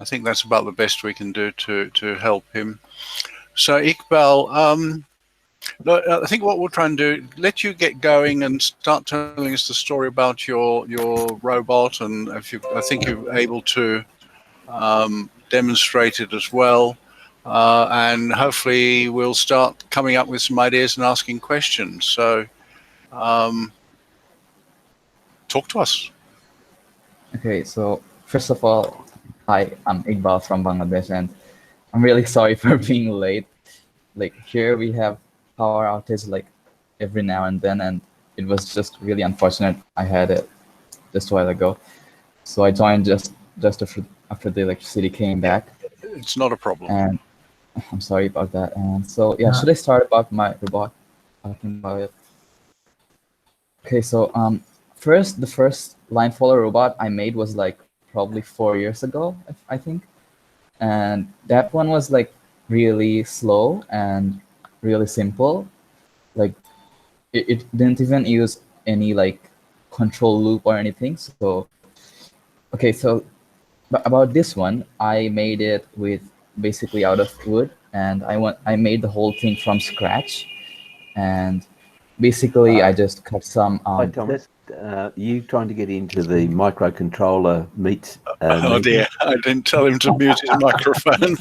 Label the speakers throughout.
Speaker 1: I think that's about the best we can do to help him. So Iqbal, look, I think what we'll try and do, let you get going and start telling us the story about your robot, and if you, I think you're able to demonstrate it as well, and hopefully we'll start coming up with some ideas and asking questions. So talk to us.
Speaker 2: Okay, so first of all, hi, I'm Iqbal from Bangladesh, and I'm really sorry for being late. Like here we have power outage like every now and then, and it was just really unfortunate. I had it just a while ago, so I joined just after the electricity came back,
Speaker 1: It's not a problem.
Speaker 2: and I'm sorry about that. And so yeah, should I start about my robot? Talking about it. Okay, so first the first line follower robot I made was like probably 4 years ago, I think, and that one was like really slow and really simple. Like it didn't even use any like control loop or anything. So okay, so about this one, I made it with basically out of wood, and I made the whole thing from scratch, and basically I just cut some
Speaker 3: Hi, Thomas. You trying to get into the microcontroller meet?
Speaker 1: Oh dear, I didn't tell him to mute his microphone.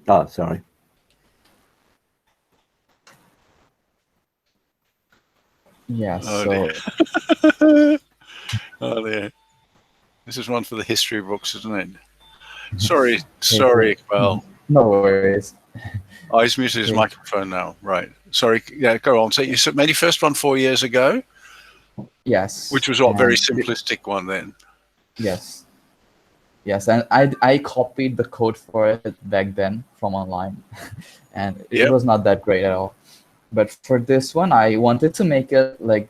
Speaker 3: Oh, sorry.
Speaker 2: yeah.
Speaker 1: Oh
Speaker 2: So
Speaker 1: dear. Oh dear. This is one for the history books, isn't it? Sorry, Iqbal.
Speaker 2: no worries.
Speaker 1: Oh, he's muted his microphone now. Right. Sorry. Yeah, go on. So you made your first one 4 years ago?
Speaker 2: Yes.
Speaker 1: Which was what, very simplistic one then?
Speaker 2: Yes. Yes, and I copied the code for it back then from online, and it was not that great at all. But for this one, I wanted to make it like,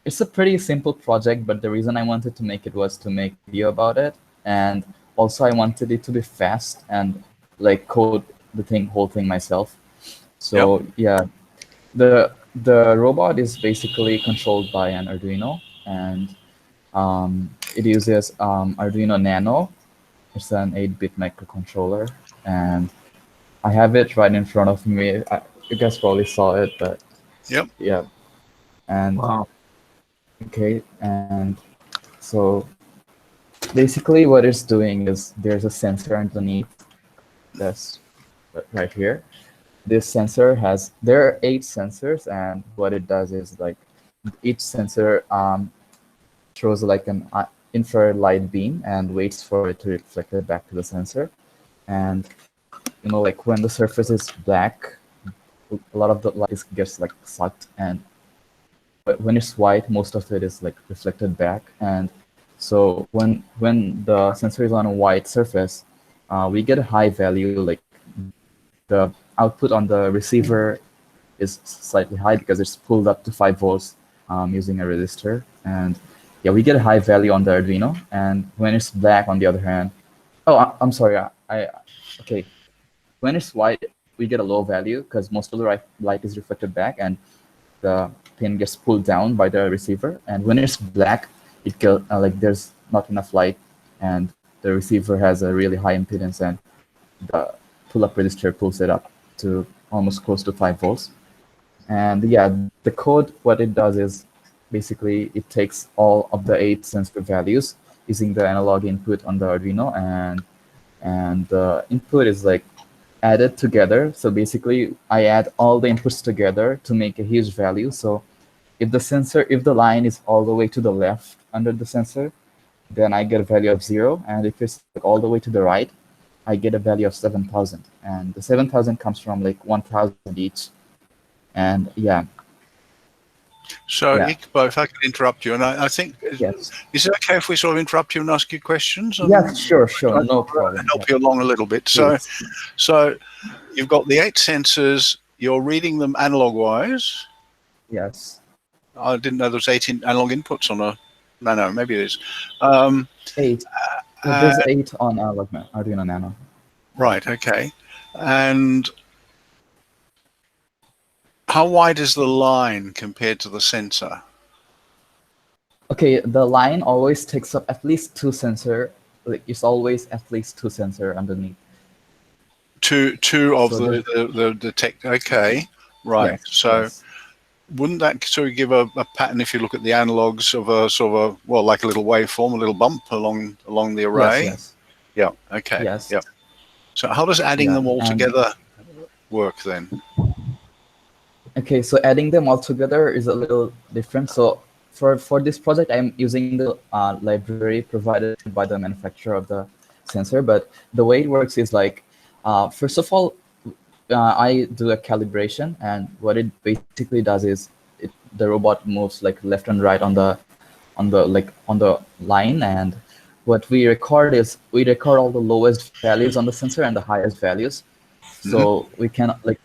Speaker 2: it's a pretty simple project, but the reason I wanted to make it was to make a video about it, and also I wanted it to be fast and like code the whole thing myself. So yeah, the robot is basically controlled by an Arduino, and it uses Arduino Nano. It's an 8-bit microcontroller, and I have it right in front of me. You guys probably saw it, but yeah. And
Speaker 3: wow.
Speaker 2: Okay, and so basically what it's doing is there's a sensor underneath that's right here. This sensor there are 8 sensors, and what it does is like each sensor throws like an infrared light beam and waits for it to reflect it back to the sensor. And you know, like when the surface is black, a lot of the light gets like sucked, and but when it's white, most of it is like reflected back. And so when the sensor is on a white surface, we get a high value. Like the output on the receiver is slightly high because it's pulled up to 5 volts using a resistor. And yeah, we get a high value on the Arduino. And when it's black, on the other hand, I'm sorry, okay. When it's white, we get a low value because most of the light is reflected back, and the pin gets pulled down by the receiver. And when it's black, like there's not enough light, and the receiver has a really high impedance, and the pull-up resistor pulls it up to almost close to 5 volts. And yeah, the code, what it does is basically it takes all of the 8 sensor values using the analog input on the Arduino, and the input is like added together. So basically I add all the inputs together to make a huge value. So if the line is all the way to the left under the sensor, then I get a value of 0. And if it's like all the way to the right, I get a value of 7,000. And the 7,000 comes from like 1,000 each. And yeah.
Speaker 1: So Iqbal, if I could interrupt you, and I think,
Speaker 2: yes.
Speaker 1: Is it okay if we sort of interrupt you and ask you questions?
Speaker 2: Yeah, sure, no problem.
Speaker 1: Help you along a little bit. So you've got the 8 sensors, you're reading them analog-wise.
Speaker 2: Yes.
Speaker 1: I didn't know there was 8 analog inputs on a, no, maybe it is.
Speaker 2: 8. There's 8 on Arduino Nano.
Speaker 1: Right, okay. And how wide is the line compared to the sensor?
Speaker 2: Okay, the line always takes up at least two sensor. Like it's always at least two sensor underneath.
Speaker 1: Two of
Speaker 2: So
Speaker 1: the tech. Okay, right.
Speaker 2: yes,
Speaker 1: So
Speaker 2: yes,
Speaker 1: wouldn't that sort of give a pattern if you look at the analogs of a sort of a, well, like a little waveform, a little bump along the
Speaker 2: yes,
Speaker 1: array?
Speaker 2: yes,
Speaker 1: Yeah. Okay.
Speaker 2: yes,
Speaker 1: Yeah. So how does adding
Speaker 2: yeah,
Speaker 1: them all
Speaker 2: and
Speaker 1: together work then?
Speaker 2: okay, so adding them all together is a little different. So for this project, I'm using the library provided by the manufacturer of the sensor. But the way it works is like, first of all, I do a calibration, and what it basically does is the robot moves like left and right on the line, and what we record is we record all the lowest values on the sensor and the highest values.
Speaker 1: Hmm.
Speaker 2: So we can like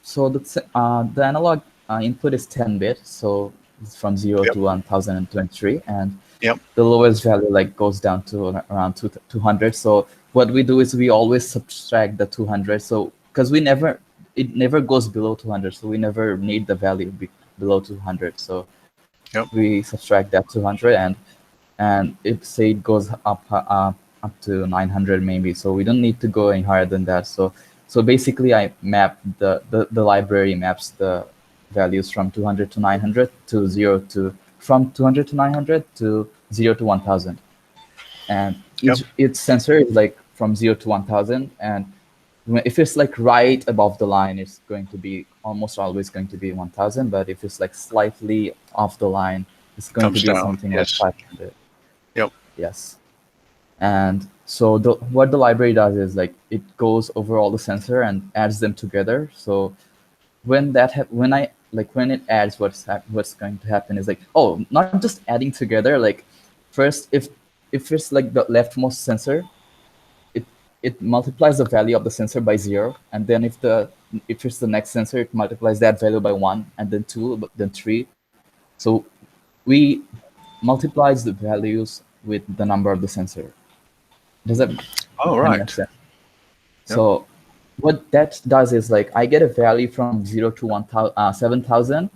Speaker 2: so the analog input is 10-bit, so it's from 0
Speaker 1: Yep.
Speaker 2: to 1023, and
Speaker 1: Yep.
Speaker 2: the lowest value like goes down to around 200. So what we do is we always subtract the 200. So because it never goes below 200, so we never need the value below 200. So
Speaker 1: Yep.
Speaker 2: we subtract that 200, and it say it goes up to 900 maybe. So we don't need to go any higher than that. So basically, I map the library maps the values from 200 to 900 to 0 to from 200 to 900 to 0 to 1000, and
Speaker 1: Yep.
Speaker 2: each sensor is like from 0 to 1000, and if it's like right above the line, it's going to be almost always going to be 1000. But if it's like slightly off the line, it's going to
Speaker 1: Comes
Speaker 2: be
Speaker 1: down.
Speaker 2: something like
Speaker 1: Yes.
Speaker 2: 500.
Speaker 1: Yep.
Speaker 2: Yes. And so what the library does is like it goes over all the sensor and adds them together. So when when it adds, what's going to happen is like, oh, not just adding together. Like first, if it's like the leftmost sensor, it it multiplies the value of the sensor by 0, and then if it's the next sensor, it multiplies that value by 1, and then 2, but then 3. So we multiplies the values with the number of the sensor. Does that
Speaker 1: Oh,
Speaker 2: kind of make
Speaker 1: right.
Speaker 2: sense?
Speaker 1: Yep.
Speaker 2: So what that does is like I get a value from 0 to 7,000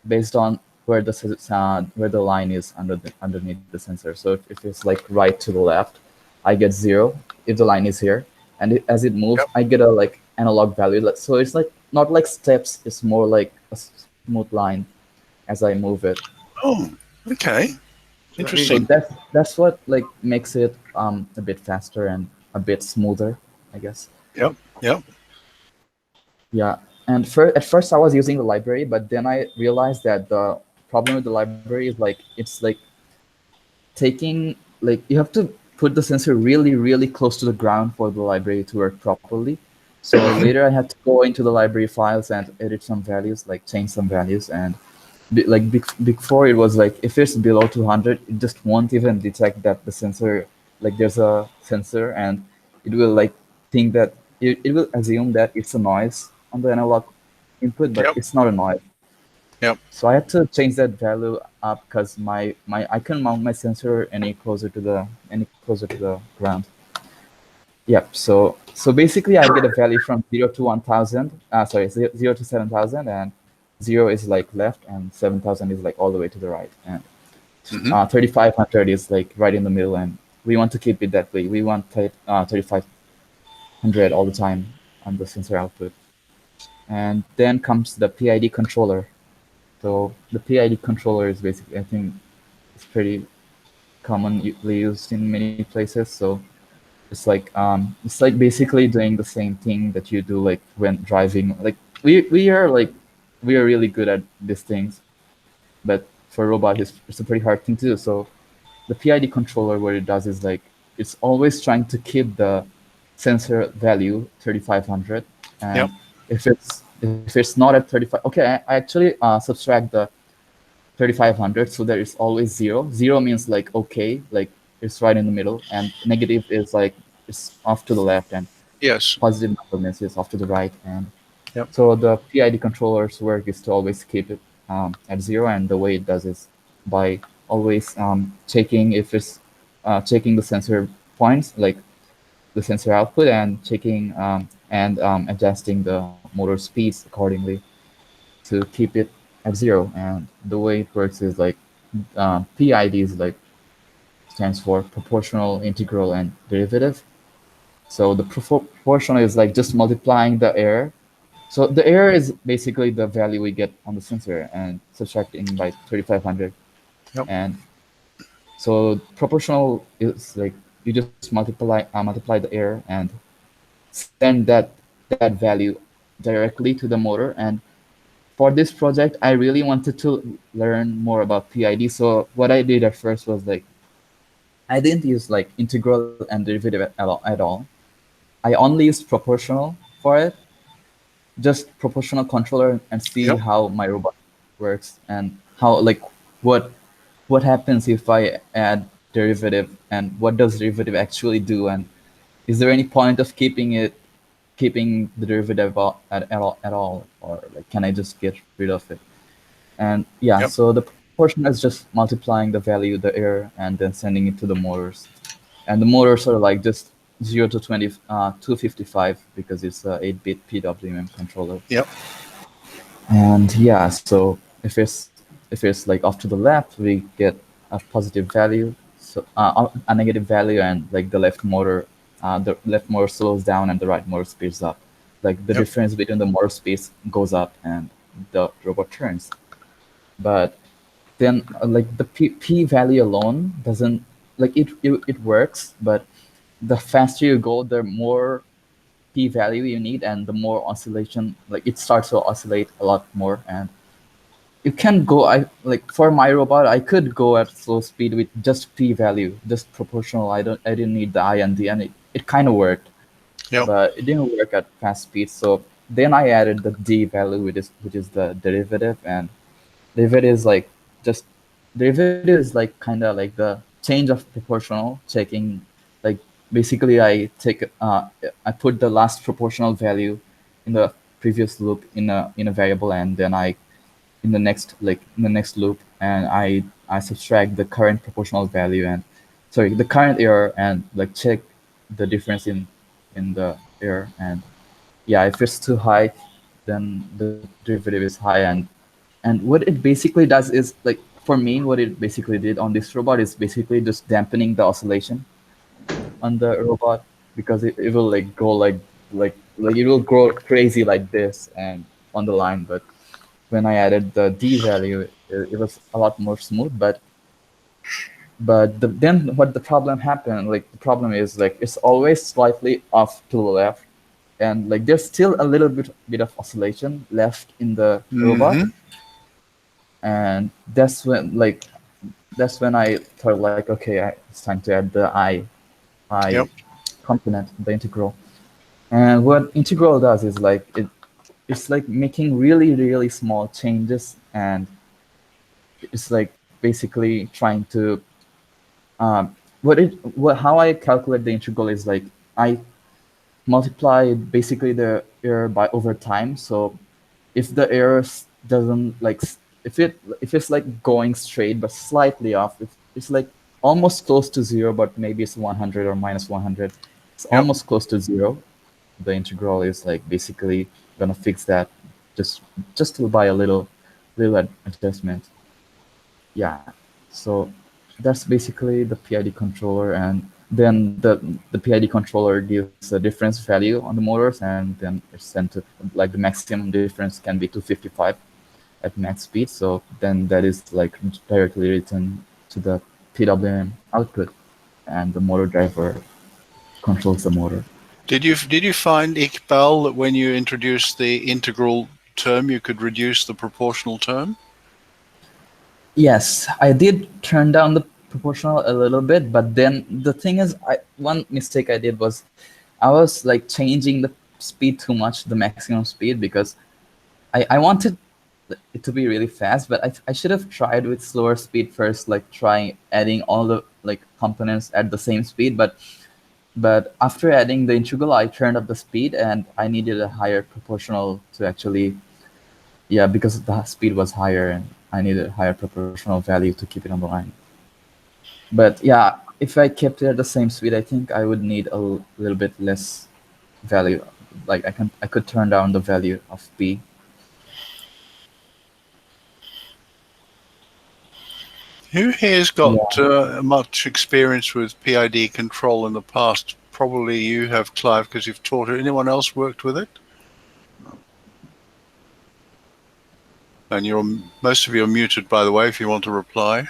Speaker 2: based on where the line is underneath the sensor. So if it's like right to the left, I get 0 if the line is here, and as it moves,
Speaker 1: Yep.
Speaker 2: I get a like analog value. So it's like not like steps; it's more like a smooth line as I move it.
Speaker 1: Oh, okay.
Speaker 2: So
Speaker 1: Interesting.
Speaker 2: that's what like makes it a bit faster and a bit smoother, I guess.
Speaker 1: Yep. Yep.
Speaker 2: Yeah, and at first I was using the library, but then I realized that the problem with the library is like it's like taking like you have to put the sensor really really close to the ground for the library to work properly. So
Speaker 1: Hmm.
Speaker 2: later I had to go into the library files and edit some values, like change some values, and before it was like if it's below 200, it just won't even detect that the sensor like there's a sensor, and it will like think that it will assume that it's a noise on the analog input, but
Speaker 1: Yep.
Speaker 2: it's not a noise.
Speaker 1: Yep.
Speaker 2: So I had to change that value up because my I couldn't mount my sensor any closer to the ground. Yep. So basically, I get a value from 0 to 1000. Sorry, 0 to 7,000, and 0 is like left, and 7,000 is like all the way to the right, and
Speaker 1: Hmm.
Speaker 2: 3,500 is like right in the middle, and we want to keep it that way. We want 3,500 all the time on the sensor output. And then comes the PID controller. So the PID controller is basically, I think, it's pretty commonly used in many places. So it's like basically doing the same thing that you do like when driving. Like we are really good at these things, but for a robot, it's a pretty hard thing to do. So the PID controller, what it does is like it's always trying to keep the sensor value 3,500,
Speaker 1: Yep.
Speaker 2: and if it's not at 35, okay, I actually subtract the 3,500, so there is always 0. 0 means like okay, like it's right in the middle, and negative is like it's off to the left, and
Speaker 1: Yes.
Speaker 2: positive number means it's off to the right. And
Speaker 1: Yep.
Speaker 2: so the PID controller's work is to always keep it at 0, and the way it does is by always checking if it's checking the sensor points, like the sensor output, and checking and adjusting the motor speeds accordingly to keep it at 0. And the way it works is like PID is like stands for proportional, integral, and derivative. So the proportional is like just multiplying the error. So the error is basically the value we get on the sensor and subtracting by 3500.
Speaker 1: Yep.
Speaker 2: And so proportional is like you just multiply the error and send that value directly to the motor. And for this project, I really wanted to learn more about PID. So what I did at first was like I didn't use like integral and derivative at all. I only used proportional for it, just proportional controller, and see
Speaker 1: Yep.
Speaker 2: how my robot works and how like what what happens if I add derivative and what does derivative actually do, and is there any point of keeping the derivative at all, or like can I just get rid of it? And yeah,
Speaker 1: Yep.
Speaker 2: so the proportion is just multiplying the value, the error, and then sending it to the motors. And the motors are like just 0 to 20, 255 because it's a 8-bit PWM controller.
Speaker 1: Yep.
Speaker 2: And yeah, so if it's like off to the left, we get a positive value, so a negative value, and like the left motor slows down and the right motor speeds up. Like the
Speaker 1: Yep.
Speaker 2: difference between the motor speeds goes up and the robot turns. But then like the p value alone doesn't like it works, but the faster you go, the more p value you need, and the more oscillation, like it starts to oscillate a lot more. And you can go, I like for my robot I could go at slow speed with just p value, just proportional. I didn't need the I and D, and it kind of worked,
Speaker 1: Yep.
Speaker 2: but it didn't work at fast speed. So then I added the D value, which is the derivative. And derivative is like just derivative is like kind of like the change of proportional checking. Like basically I put the last proportional value in the previous loop in a variable, and then I in the next loop, and I subtract the current proportional value, and sorry, the current error, and like check the difference in the error. And yeah, if it's too high, then the derivative is high. And what it basically does is like, for me, what it basically did on this robot is basically just dampening the oscillation on the robot, because it will like go like it will grow crazy like this and on the line. But when I added the D value, it was a lot more smooth. But then what the problem happened, like the problem is like it's always slightly off to the left, and like there's still a little bit of oscillation left in the robot.
Speaker 1: Mm-hmm.
Speaker 2: And that's when I thought like, okay, it's time to add the I
Speaker 1: Yep.
Speaker 2: component, the integral. And what integral does is like it's like making really small changes, and it's like basically trying to how I calculate the integral is like I multiply basically the error by over time. So if the error doesn't like if it's like going straight but slightly off, it's like almost close to zero, but maybe it's 100 or minus 100. It's
Speaker 1: Yep.
Speaker 2: almost close to zero. The integral is like basically gonna fix that, just by a little adjustment. Yeah. So that's basically the PID controller. And then the PID controller gives a difference value on the motors, and then it's sent to, like, the maximum difference can be 255 at max speed. So then that is like directly written to the PWM output, and the motor driver controls the motor.
Speaker 1: Did you find, Iqbal, that when you introduced the integral term, you could reduce the proportional term?
Speaker 2: Yes, I did turn down the proportional a little bit, but then the thing is, one mistake I did was I was like changing the speed too much, the maximum speed, because I wanted it to be really fast, but I should have tried with slower speed first, like trying adding all the like components at the same speed. But after adding the integral, I turned up the speed, and I needed a higher proportional to actually, yeah, because the speed was higher, and I needed a higher proportional value to keep it on the line. But yeah, if I kept it at the same speed, I think I would need a little bit less value. Like I could turn down the value of p.
Speaker 1: Who here's got much experience with PID control in the past? Probably you have, Clive, because you've taught it. Anyone else worked with it? And most of you are muted, by the way, if you want to reply.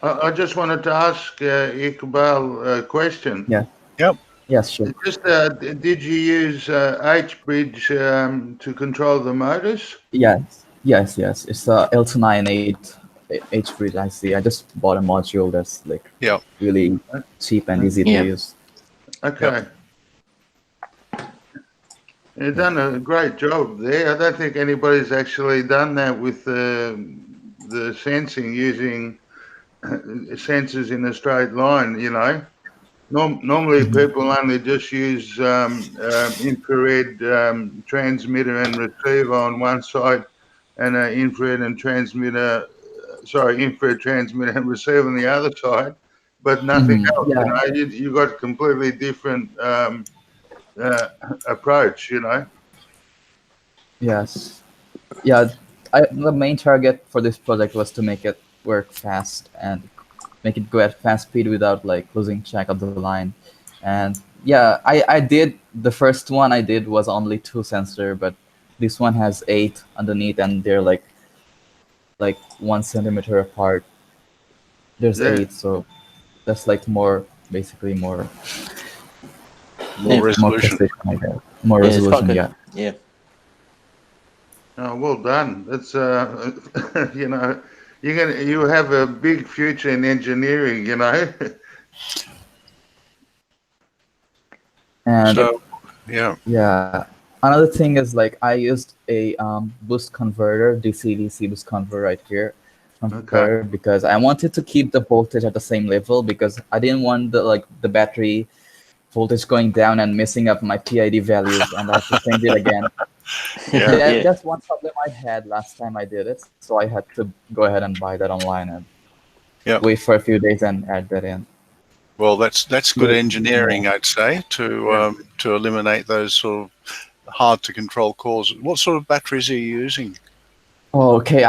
Speaker 4: I just wanted to ask Iqbal a question.
Speaker 2: Yeah.
Speaker 1: Yep.
Speaker 2: Yes, sure.
Speaker 4: Just, did you use H-bridge to control the motors?
Speaker 2: Yes. It's a L298 H-bridge IC. I just bought a module that's like really cheap and easy to use.
Speaker 4: Okay. You've done a great job there. I don't think anybody's actually done that with the sensing using sensors in a straight line, you know. Normally people only just use infrared transmitter and receiver on one side and an infrared transmitter and receiver on the other side, but nothing else.
Speaker 2: Yeah.
Speaker 4: You know, you got a completely different approach, you know.
Speaker 2: Yes. Yeah. The main target for this project was to make it work fast and make it go at fast speed without like losing track of the line. And yeah, I did, the first one I did was only 2 sensor, but this one has 8 underneath and they're like 1 centimeter apart. There's 8, so that's like basically more
Speaker 1: resolution.
Speaker 2: More resolution,
Speaker 5: Yeah.
Speaker 4: Oh, well done. That's you know, you have a big future in engineering, you know.
Speaker 2: And
Speaker 1: So,
Speaker 2: yeah. Another thing is like I used a boost converter, DC-DC boost converter right here, because I wanted to keep the voltage at the same level because I didn't want the battery voltage going down and messing up my PID values, and I have to change it again. That's one problem I had last time I did it, so I had to go ahead and buy that online and wait for a few days and add that in.
Speaker 1: Well, that's good engineering, I'd say, to eliminate those sort of hard to control cores. What sort of batteries are you using?
Speaker 2: Oh, okay.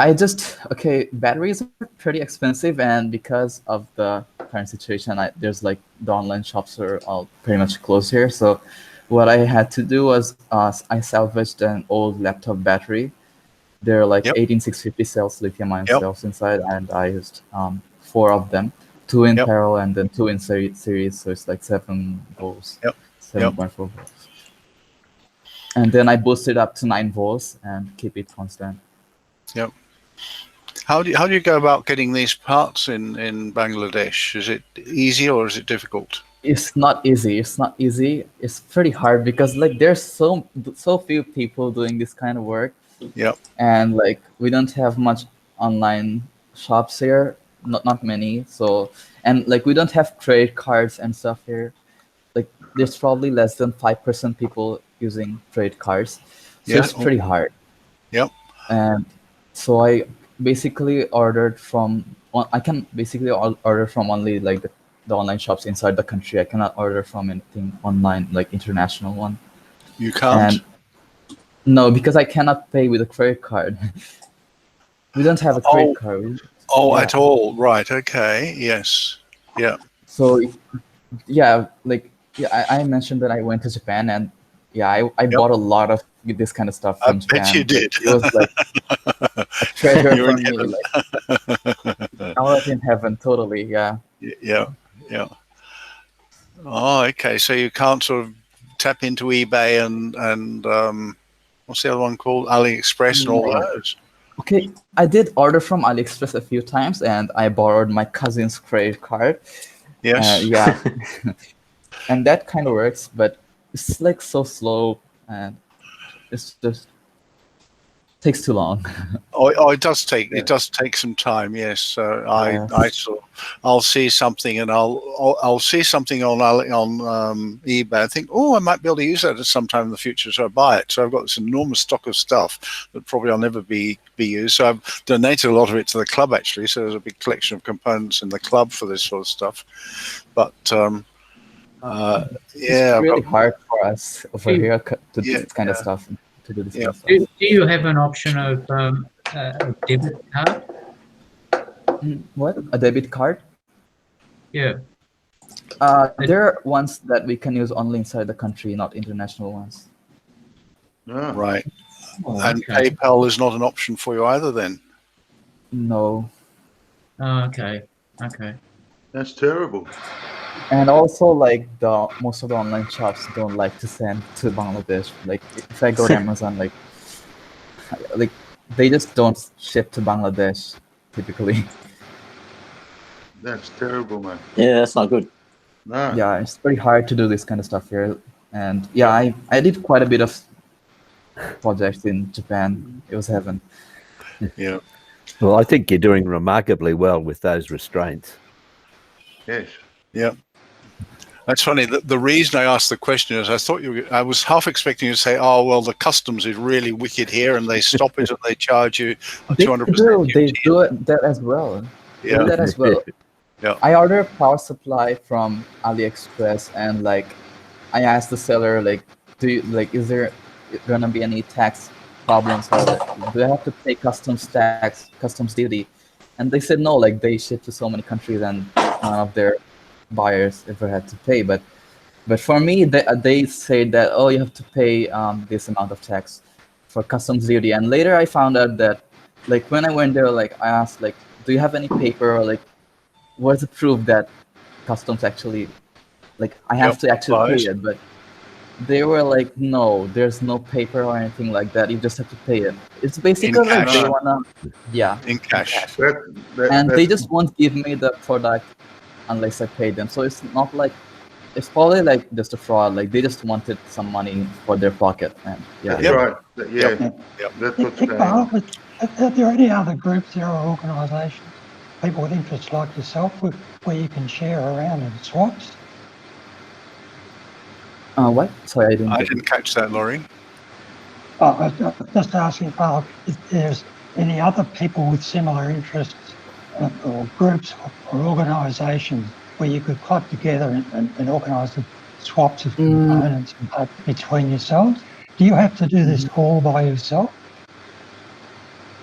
Speaker 2: Batteries are pretty expensive, and because of the current situation, there's like the online shops are all pretty much closed here. So what I had to do was I salvaged an old laptop battery. There are like 18650 cells, lithium-ion cells inside, and I used 4 of them, 2 in parallel and then 2 in series. So it's like 7 volts, 7.4 volts. And then I boost it up to 9 volts and keep it constant.
Speaker 1: Yep. How do you go about getting these parts in Bangladesh? Is it easy or is it difficult?
Speaker 2: It's not easy. It's pretty hard because like there's so few people doing this kind of work.
Speaker 1: Yep.
Speaker 2: And like we don't have much online shops here, not many. So, and like we don't have credit cards and stuff here. Like there's probably less than 5% people using credit cards. So it's pretty hard.
Speaker 1: Yep.
Speaker 2: And so I basically ordered from, I can basically order from only like the online shops inside the country. I cannot order from anything online, like international one.
Speaker 1: You can't?
Speaker 2: And no, because I cannot pay with a credit card. We don't have a credit card.
Speaker 1: At all. Right. Okay. Yes. Yeah.
Speaker 2: So I mentioned that I went to Japan and I bought a lot of this kind of stuff from Japan.
Speaker 1: I bet you did.
Speaker 2: It was like a treasure for me. Like, I was in heaven, totally. Yeah.
Speaker 1: Oh, okay. So you can't sort of tap into eBay and what's the other one called? Aliexpress and all those.
Speaker 2: Okay, I did order from Aliexpress a few times, and I borrowed my cousin's credit card.
Speaker 1: Yes.
Speaker 2: And that kind of works, but it's like so slow, and it's just takes too long.
Speaker 1: It does take some time. Yes. So I'll see something and I'll see something on eBay. I think, I might be able to use that at some time in the future, so I buy it. So I've got this enormous stock of stuff that probably I'll never be used. So I've donated a lot of it to the club actually. So there's a big collection of components in the club for this sort of stuff. But
Speaker 2: it's really hard for us over here to do this kind of stuff. To do this kind of stuff.
Speaker 6: Do you have an option of a debit card?
Speaker 2: What? A debit card?
Speaker 5: Yeah.
Speaker 2: There are ones that we can use only inside the country, not international ones.
Speaker 4: No.
Speaker 1: Right.
Speaker 5: Oh,
Speaker 1: And
Speaker 5: okay.
Speaker 1: PayPal is not an option for you either then?
Speaker 2: No.
Speaker 5: Oh, okay. Okay.
Speaker 4: That's terrible.
Speaker 2: And also, like, the most of the online shops don't like to send to Bangladesh. Like, if I go to Amazon, like they just don't ship to Bangladesh typically.
Speaker 4: That's terrible, mate.
Speaker 6: Yeah, that's not good.
Speaker 4: No.
Speaker 2: Yeah, it's pretty hard to do this kind of stuff here. And yeah, I did quite a bit of projects in Japan. It was heaven.
Speaker 1: Yeah.
Speaker 3: Well, I think you're doing remarkably well with those restraints.
Speaker 4: Yes.
Speaker 1: Yeah. That's funny. The reason I asked the question is I was half expecting you to say, oh, well, the customs is really wicked here and they stop it and they charge you
Speaker 2: They
Speaker 1: 200%.
Speaker 2: do that as well. They do
Speaker 1: Yeah.
Speaker 2: that as well.
Speaker 1: Yeah.
Speaker 2: I ordered a power supply from Aliexpress, and like I asked the seller, like, is there gonna be any tax problems, or do I have to pay customs duty? And they said no, like they ship to so many countries and none of their buyers ever had to pay. But for me, they said that, oh, you have to pay this amount of tax for customs duty. And later I found out that, like, when I went there, like I asked, like, do you have any paper, or like what's the proof that customs actually, like, I have to actually pay it? But they were like, no, there's no paper or anything like that. You just have to pay it. It's basically like
Speaker 1: cash.
Speaker 2: they wanna,
Speaker 1: In cash.
Speaker 2: and they just won't give me the product unless I pay them. So it's not like, it's probably like just a fraud. Like they just wanted some money for their pocket. And yeah,
Speaker 4: That's right. Yeah.
Speaker 1: Yep.
Speaker 4: That's what's going
Speaker 7: Iqbal,
Speaker 4: on.
Speaker 7: are there any other groups or organisations, people with interests like yourself, where you can share around and swaps?
Speaker 2: what? Sorry, I didn't.
Speaker 1: I
Speaker 2: get
Speaker 1: didn't catch that, Laurie.
Speaker 7: Oh, I was just asking, Iqbal, if there's any other people with similar interests, or groups or organisations where you could club together and organise the swaps of components between yourselves. Do you have to do this all by yourself?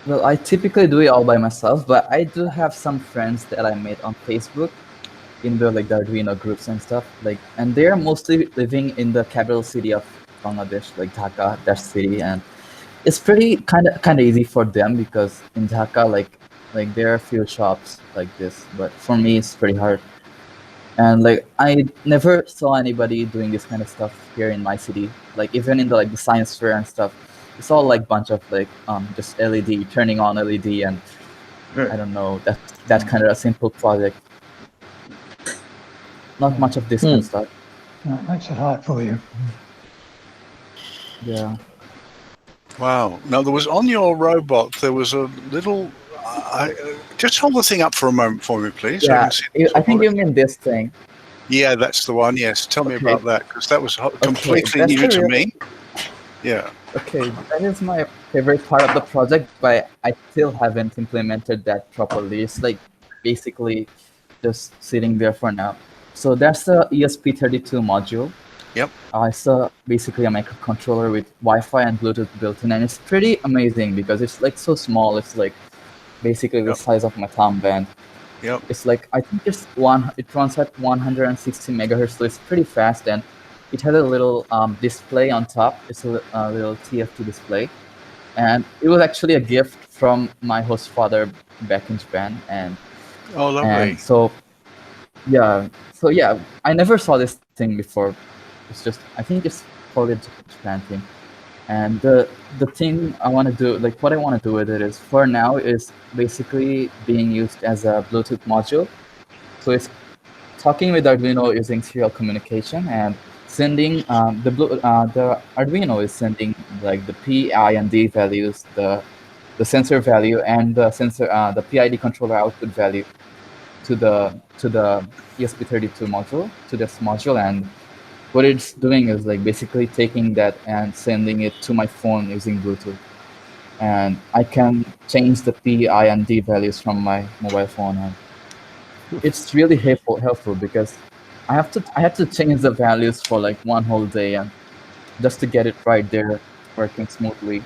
Speaker 2: Well, I typically do it all by myself, but I do have some friends that I made on Facebook in the like the Arduino groups and stuff. Like, and they're mostly living in the capital city of Bangladesh, like Dhaka, that city, and it's pretty kind of easy for them because in Dhaka, like there are a few shops like this, but for me it's pretty hard. And like I never saw anybody doing this kind of stuff here in my city. Like even in the like the science fair and stuff, it's all like bunch of like just LED, turning on LED, and I don't know, that kind of a simple project. Not much of this kind of stuff.
Speaker 7: No, it makes it hard for you.
Speaker 2: Yeah.
Speaker 1: Wow. Now there was on your robot, there was a little, just hold the thing up for a moment for me, please. So I
Speaker 2: Yeah,
Speaker 1: can see the
Speaker 2: I
Speaker 1: top
Speaker 2: think
Speaker 1: of
Speaker 2: you
Speaker 1: it.
Speaker 2: mean this thing.
Speaker 1: Yeah, that's the one. Yes. Tell me
Speaker 2: Okay.
Speaker 1: about that, because that was completely
Speaker 2: that's
Speaker 1: new
Speaker 2: the
Speaker 1: to
Speaker 2: real-
Speaker 1: me. Yeah.
Speaker 2: Okay, that is my favorite part of the project, but I still haven't implemented that properly. It's like basically just sitting there for now. So that's the ESP32 module.
Speaker 1: Yep.
Speaker 2: It's basically a microcontroller with Wi-Fi and Bluetooth built in, and it's pretty amazing because it's like so small. It's like basically the size of my thumb band.
Speaker 1: Yep.
Speaker 2: It's like, I think it runs at 160 megahertz, so it's pretty fast, and it had a little display on top. It's a little TFT display, and it was actually a gift from my host father back in Japan, and
Speaker 1: Oh, lovely.
Speaker 2: and so yeah, I never saw this thing before. It's just, I think it's probably a Japan thing. And the thing I want to do, like what I want to do with it is, for now, is basically being used as a Bluetooth module. So it's talking with Arduino using serial communication and sending the Arduino is sending like the P, I, and D values, the sensor value, and the the PID controller output value to the ESP32 module, to this module. And what it's doing is like basically taking that and sending it to my phone using Bluetooth. And I can change the P, I, and D values from my mobile phone. And it's really helpful because I have to change the values for like one whole day, and just to get it right there working smoothly.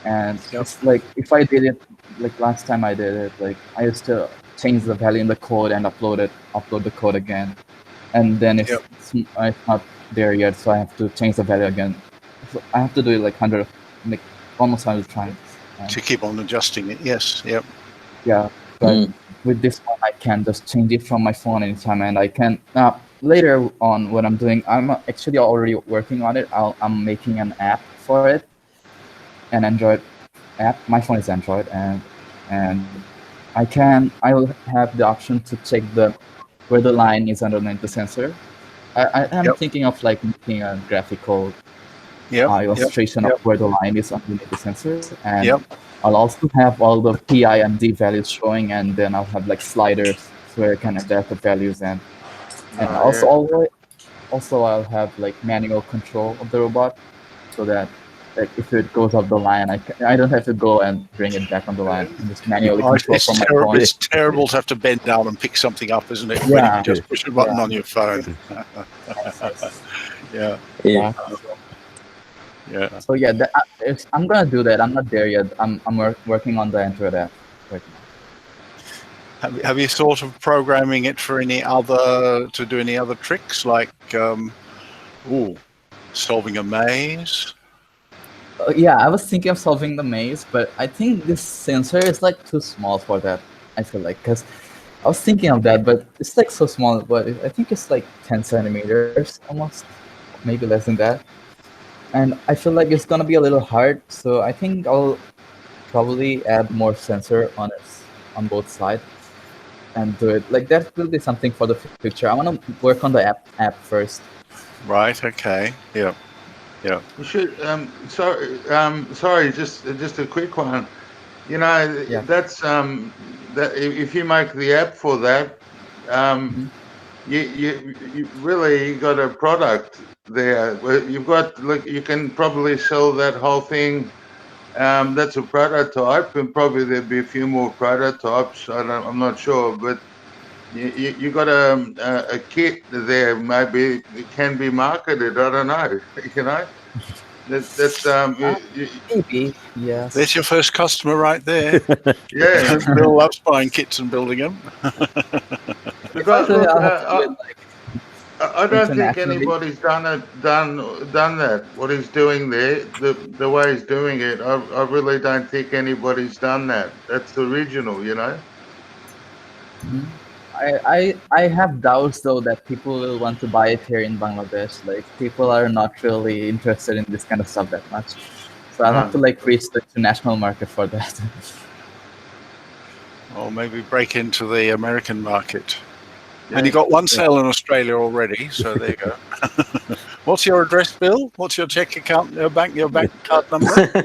Speaker 2: And it's like, if I did it like last time I did it, like I used to change the value in the code and upload the code again, and then it's not there yet, so I have to change the value again. So I have to do it like almost 100 times.
Speaker 1: To keep on adjusting it, yes, yep.
Speaker 2: Yeah, but with this one, I can just change it from my phone anytime, and I can later on what I'm doing. I'm actually already working on it. I'm making an app for it, an Android app. My phone is Android, and I will have the option to check where the line is underneath the sensor. I'm thinking of like making a graphical illustration of where the line is underneath the sensor, and I'll also have all the PI and D values showing, and then I'll have like sliders where I can adapt the values, and also I'll have like manual control of the robot, so that like if it goes off the line, I don't have to go and bring it back on the line. I just manually control from my phone.
Speaker 1: It's terrible to have to bend down and pick something up, isn't it? When you can just push a button on your phone. Yeah.
Speaker 2: So yeah, I'm gonna do that. I'm not there yet. I'm working on the Android app right now.
Speaker 1: Have you thought of programming it for to do any other tricks, like solving a maze?
Speaker 2: Yeah, I was thinking of solving the maze, but I think this sensor is like too small for that. I feel like, because I was thinking of that, but it's like so small. But I think it's like 10 centimeters almost, maybe less than that. And I feel like it's gonna be a little hard, so I think I'll probably add more sensor on both sides and do it. Like that will be something for the future. I want to work on the app first.
Speaker 1: Right. Okay. Yeah. Yeah.
Speaker 4: You should. Sorry. Just a quick one. You know, that's that if you make the app for that, you really got a product there. You've got, look, you can probably sell that whole thing. That's a prototype, and probably there'll be a few more prototypes. I'm not sure, but you got a kit there. Maybe it can be marketed. I don't know. You know,
Speaker 2: maybe yes.
Speaker 1: There's your first customer right there.
Speaker 4: Yeah,
Speaker 1: Bill loves buying kits and building them.
Speaker 4: I don't think anybody's done that. What he's doing there, the way he's doing it, I really don't think anybody's done that. That's original, you know.
Speaker 2: I have doubts though that people will want to buy it here in Bangladesh. Like people are not really interested in this kind of stuff that much. So I'll have to like reach the international market for that.
Speaker 1: Or maybe break into the American market. Yeah. And you got one sale in Australia already, so there you go. What's your address, Bill? What's your check account, your bank card number?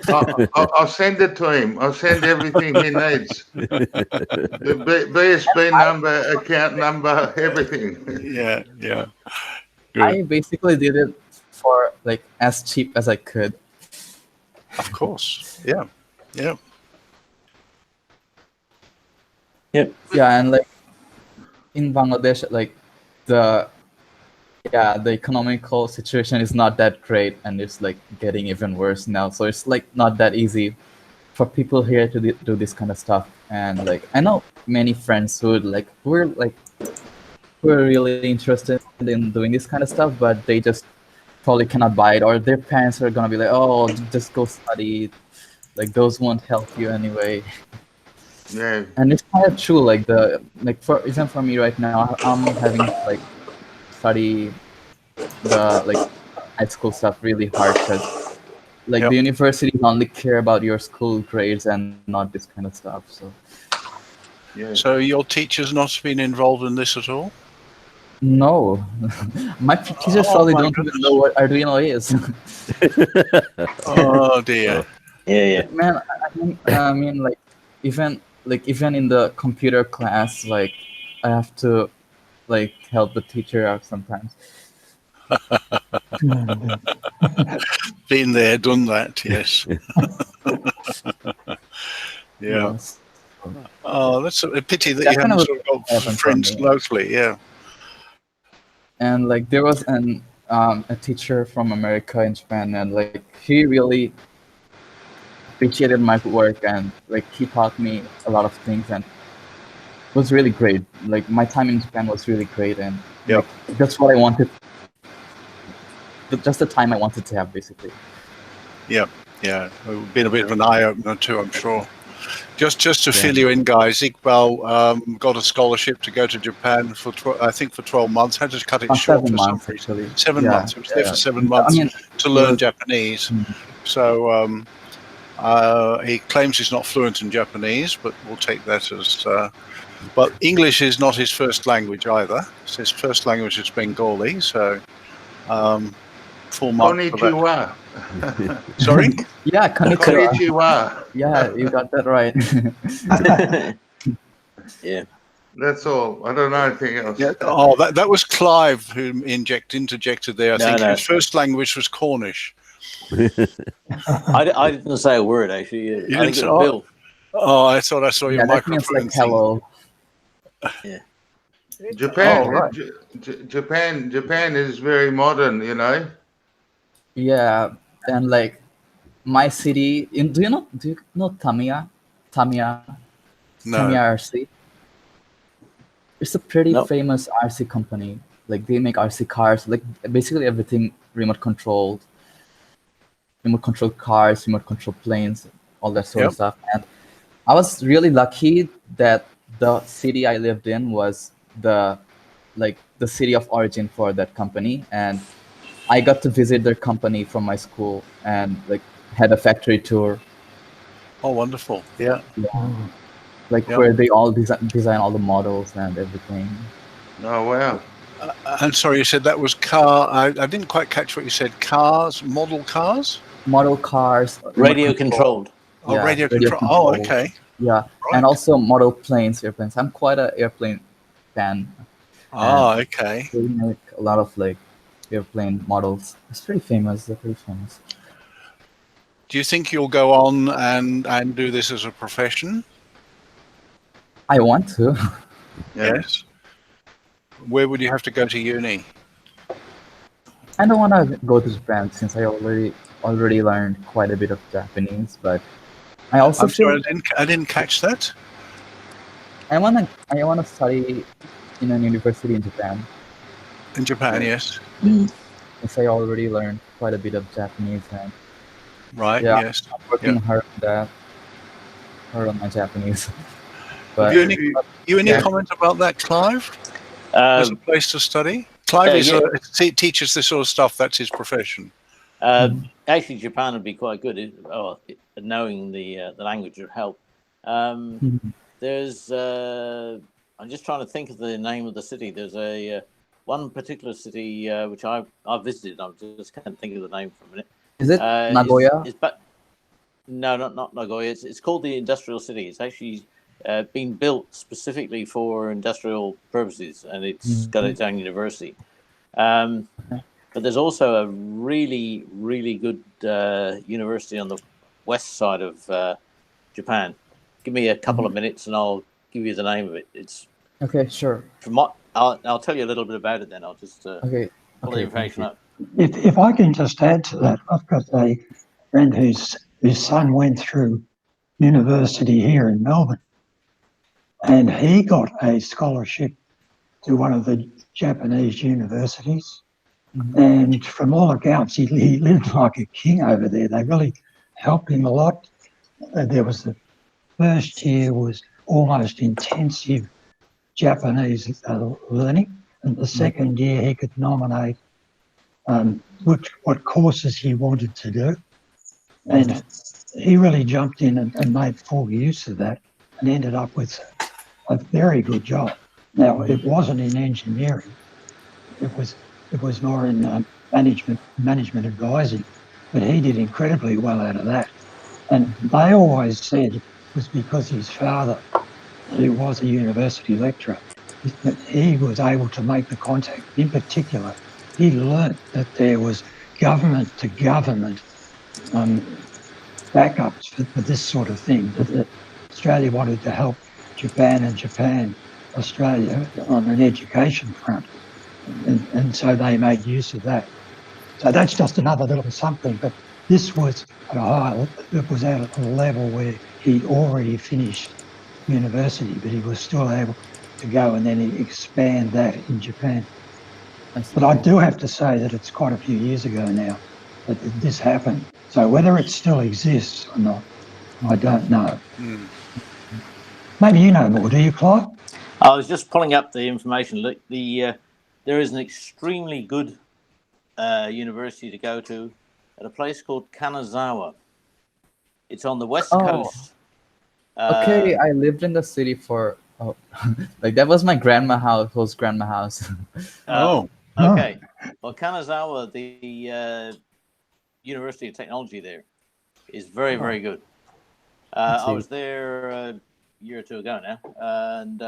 Speaker 4: I'll send it to him. I'll send everything he needs. The BSB number, account number, everything.
Speaker 1: Yeah. Good.
Speaker 2: I basically did it for like as cheap as I could.
Speaker 1: Of course. Yeah.
Speaker 2: Yeah, and like in Bangladesh, like the economical situation is not that great, and it's like getting even worse now. So it's like not that easy for people here to do this kind of stuff. And like I know many friends who were really interested in doing this kind of stuff, but they just probably cannot buy it, or their parents are gonna be like, "Oh, just go study. Like those won't help you anyway."
Speaker 4: Yeah.
Speaker 2: And it's kind of true. Like for example, for me right now, I'm having to like study the like high school stuff really hard, because like the universities only care about your school grades and not this kind of stuff. So
Speaker 1: So your teacher's not been involved in this at all?
Speaker 2: No, my teachers probably don't even know what Arduino is.
Speaker 1: Oh dear.
Speaker 3: Yeah.
Speaker 2: Man, I mean, like even in the computer class, like I have to like help the teacher out sometimes.
Speaker 1: Been there, done that. Yes. Yeah.
Speaker 2: Yes.
Speaker 1: Oh, that's a pity that you haven't sort of got friends locally. Yeah.
Speaker 2: And like there was a teacher from America and Japan, and like he really appreciated my work, and like he taught me a lot of things, and was really great. Like my time in Japan was really great, and
Speaker 1: Yep.
Speaker 2: like, that's what I wanted. Just the time I wanted to have, basically.
Speaker 1: Yeah, it would been a bit of an eye opener too, I'm sure. Just to
Speaker 2: Yeah.
Speaker 1: fill you in, guys, Iqbal got a scholarship to go to Japan for I think for 12 months. Had to cut it short
Speaker 2: 7
Speaker 1: for some
Speaker 2: months,
Speaker 1: reason.
Speaker 2: actually.
Speaker 1: 7
Speaker 2: Yeah,
Speaker 1: months. It was there
Speaker 2: yeah.
Speaker 1: for 7 months
Speaker 2: I mean,
Speaker 1: to learn
Speaker 2: was-
Speaker 1: Japanese.
Speaker 2: Mhm.
Speaker 1: So he claims he's not fluent in Japanese, but we'll take that as. But English is not his first language either. His first language is Bengali, so full mark for that.
Speaker 4: Konnichiwa.
Speaker 1: Sorry?
Speaker 2: Yeah, konnichiwa.
Speaker 4: Konnichiwa.
Speaker 2: Yeah, you got that right.
Speaker 3: Yeah.
Speaker 4: That's all. I don't know anything else.
Speaker 1: Yeah. Oh, that was Clive who interjected there. I
Speaker 3: No,
Speaker 1: think
Speaker 3: no.
Speaker 1: his first language was Cornish.
Speaker 3: I didn't say a word, actually. I
Speaker 1: didn't
Speaker 3: think it
Speaker 1: say-
Speaker 3: was Bill.
Speaker 1: Oh, I thought I saw your
Speaker 2: Yeah, that means
Speaker 1: microphone
Speaker 2: like
Speaker 1: thing.
Speaker 2: hello.
Speaker 4: Japan,
Speaker 2: Oh, right.
Speaker 4: Japan is very modern, you know.
Speaker 2: Yeah, and like my city. Do you know Tamiya? Tamiya
Speaker 1: No.
Speaker 2: RC. It's a pretty
Speaker 3: No.
Speaker 2: famous RC company. Like they make RC cars, like basically everything remote controlled cars, remote control planes, all that sort of
Speaker 1: Yep.
Speaker 2: stuff. And I was really lucky that the city I lived in was the city of origin for that company, and I got to visit their company from my school and like had a factory tour,
Speaker 1: Oh, wonderful. Yeah.
Speaker 2: like
Speaker 1: Yep.
Speaker 2: where they all design all the models and everything.
Speaker 4: Oh wow.
Speaker 1: I'm sorry, you said that was car. I didn't quite catch what you said. Cars, model cars?
Speaker 2: Model cars, remote
Speaker 3: Radio
Speaker 2: control.
Speaker 3: controlled.
Speaker 1: Oh,
Speaker 2: Yeah,
Speaker 1: radio
Speaker 2: radio
Speaker 1: control. Oh,
Speaker 2: control.
Speaker 1: okay.
Speaker 2: Yeah,
Speaker 1: Right.
Speaker 2: and also model planes, airplanes. I'm quite an airplane fan.
Speaker 1: Ah, okay.
Speaker 2: They make a lot of like airplane models. It's pretty famous. They're pretty famous.
Speaker 1: Do you think you'll go on and do this as a profession?
Speaker 2: I want to.
Speaker 4: Yeah.
Speaker 1: Yes. Where would you have to go to uni?
Speaker 2: I don't want to go to Japan since I already learned quite a bit of Japanese, but I also
Speaker 1: I'm
Speaker 2: feel
Speaker 1: sorry, I didn't catch that.
Speaker 2: I wanna study in a university in Japan
Speaker 1: In Japan, yes.
Speaker 2: since I already learned quite a bit of Japanese, and
Speaker 1: Right,
Speaker 2: Yeah.
Speaker 1: yes.
Speaker 2: I'm working hard on my Japanese. But
Speaker 1: Have you any
Speaker 2: Yeah.
Speaker 1: comment about that, Clive? As a place to study? Clive teaches this sort of stuff. That's his profession.
Speaker 3: Actually, Japan would be quite good. Knowing the language would help. There's I'm just trying to think of the name of the city. There's a one particular city which I've visited. I just can't think of the name for a minute.
Speaker 2: is it Nagoya?
Speaker 3: No, not Nagoya. It's called the Industrial City. It's actually been built specifically for industrial purposes, and it's got its own university. But there's also a really, really good university on the west side of Japan. Give me a couple of minutes, and I'll give you the name of it. It's
Speaker 2: Okay, sure.
Speaker 3: I'll tell you a little bit about it. Then I'll just
Speaker 2: Okay.
Speaker 3: pull the information up.
Speaker 7: If I can just add to that, I've got a friend whose son went through university here in Melbourne, and he got a scholarship to one of the Japanese universities. And from all accounts, he lived like a king over there. They really helped him a lot. There was the first year was almost intensive Japanese learning, and the second year he could nominate what courses he wanted to do, and he really jumped in and made full use of that, and ended up with a very good job. Now it wasn't in engineering; it was more in management advising, but he did incredibly well out of that. And they always said it was because his father, who was a university lecturer, that he was able to make the contact. In particular, he learnt that there was government to government backups for this sort of thing, that Australia wanted to help Japan and Japan Australia on an education front. And so they made use of that. So that's just another little something, but this was at a high, it was at a level where he already finished university, but he was still able to go and then expand that in Japan. But I do have to say that it's quite a few years ago now that this happened. So whether it still exists or not, I don't know. Maybe you know more, do you, Clive?
Speaker 3: I was just pulling up the information. Look, there is an extremely good university to go to at a place called Kanazawa. It's on the west coast.
Speaker 2: Okay, I lived in the city for like that was my grandma house.
Speaker 3: Okay. Well, Kanazawa, the University of Technology there, is very, very good. I was there a year or two ago now, and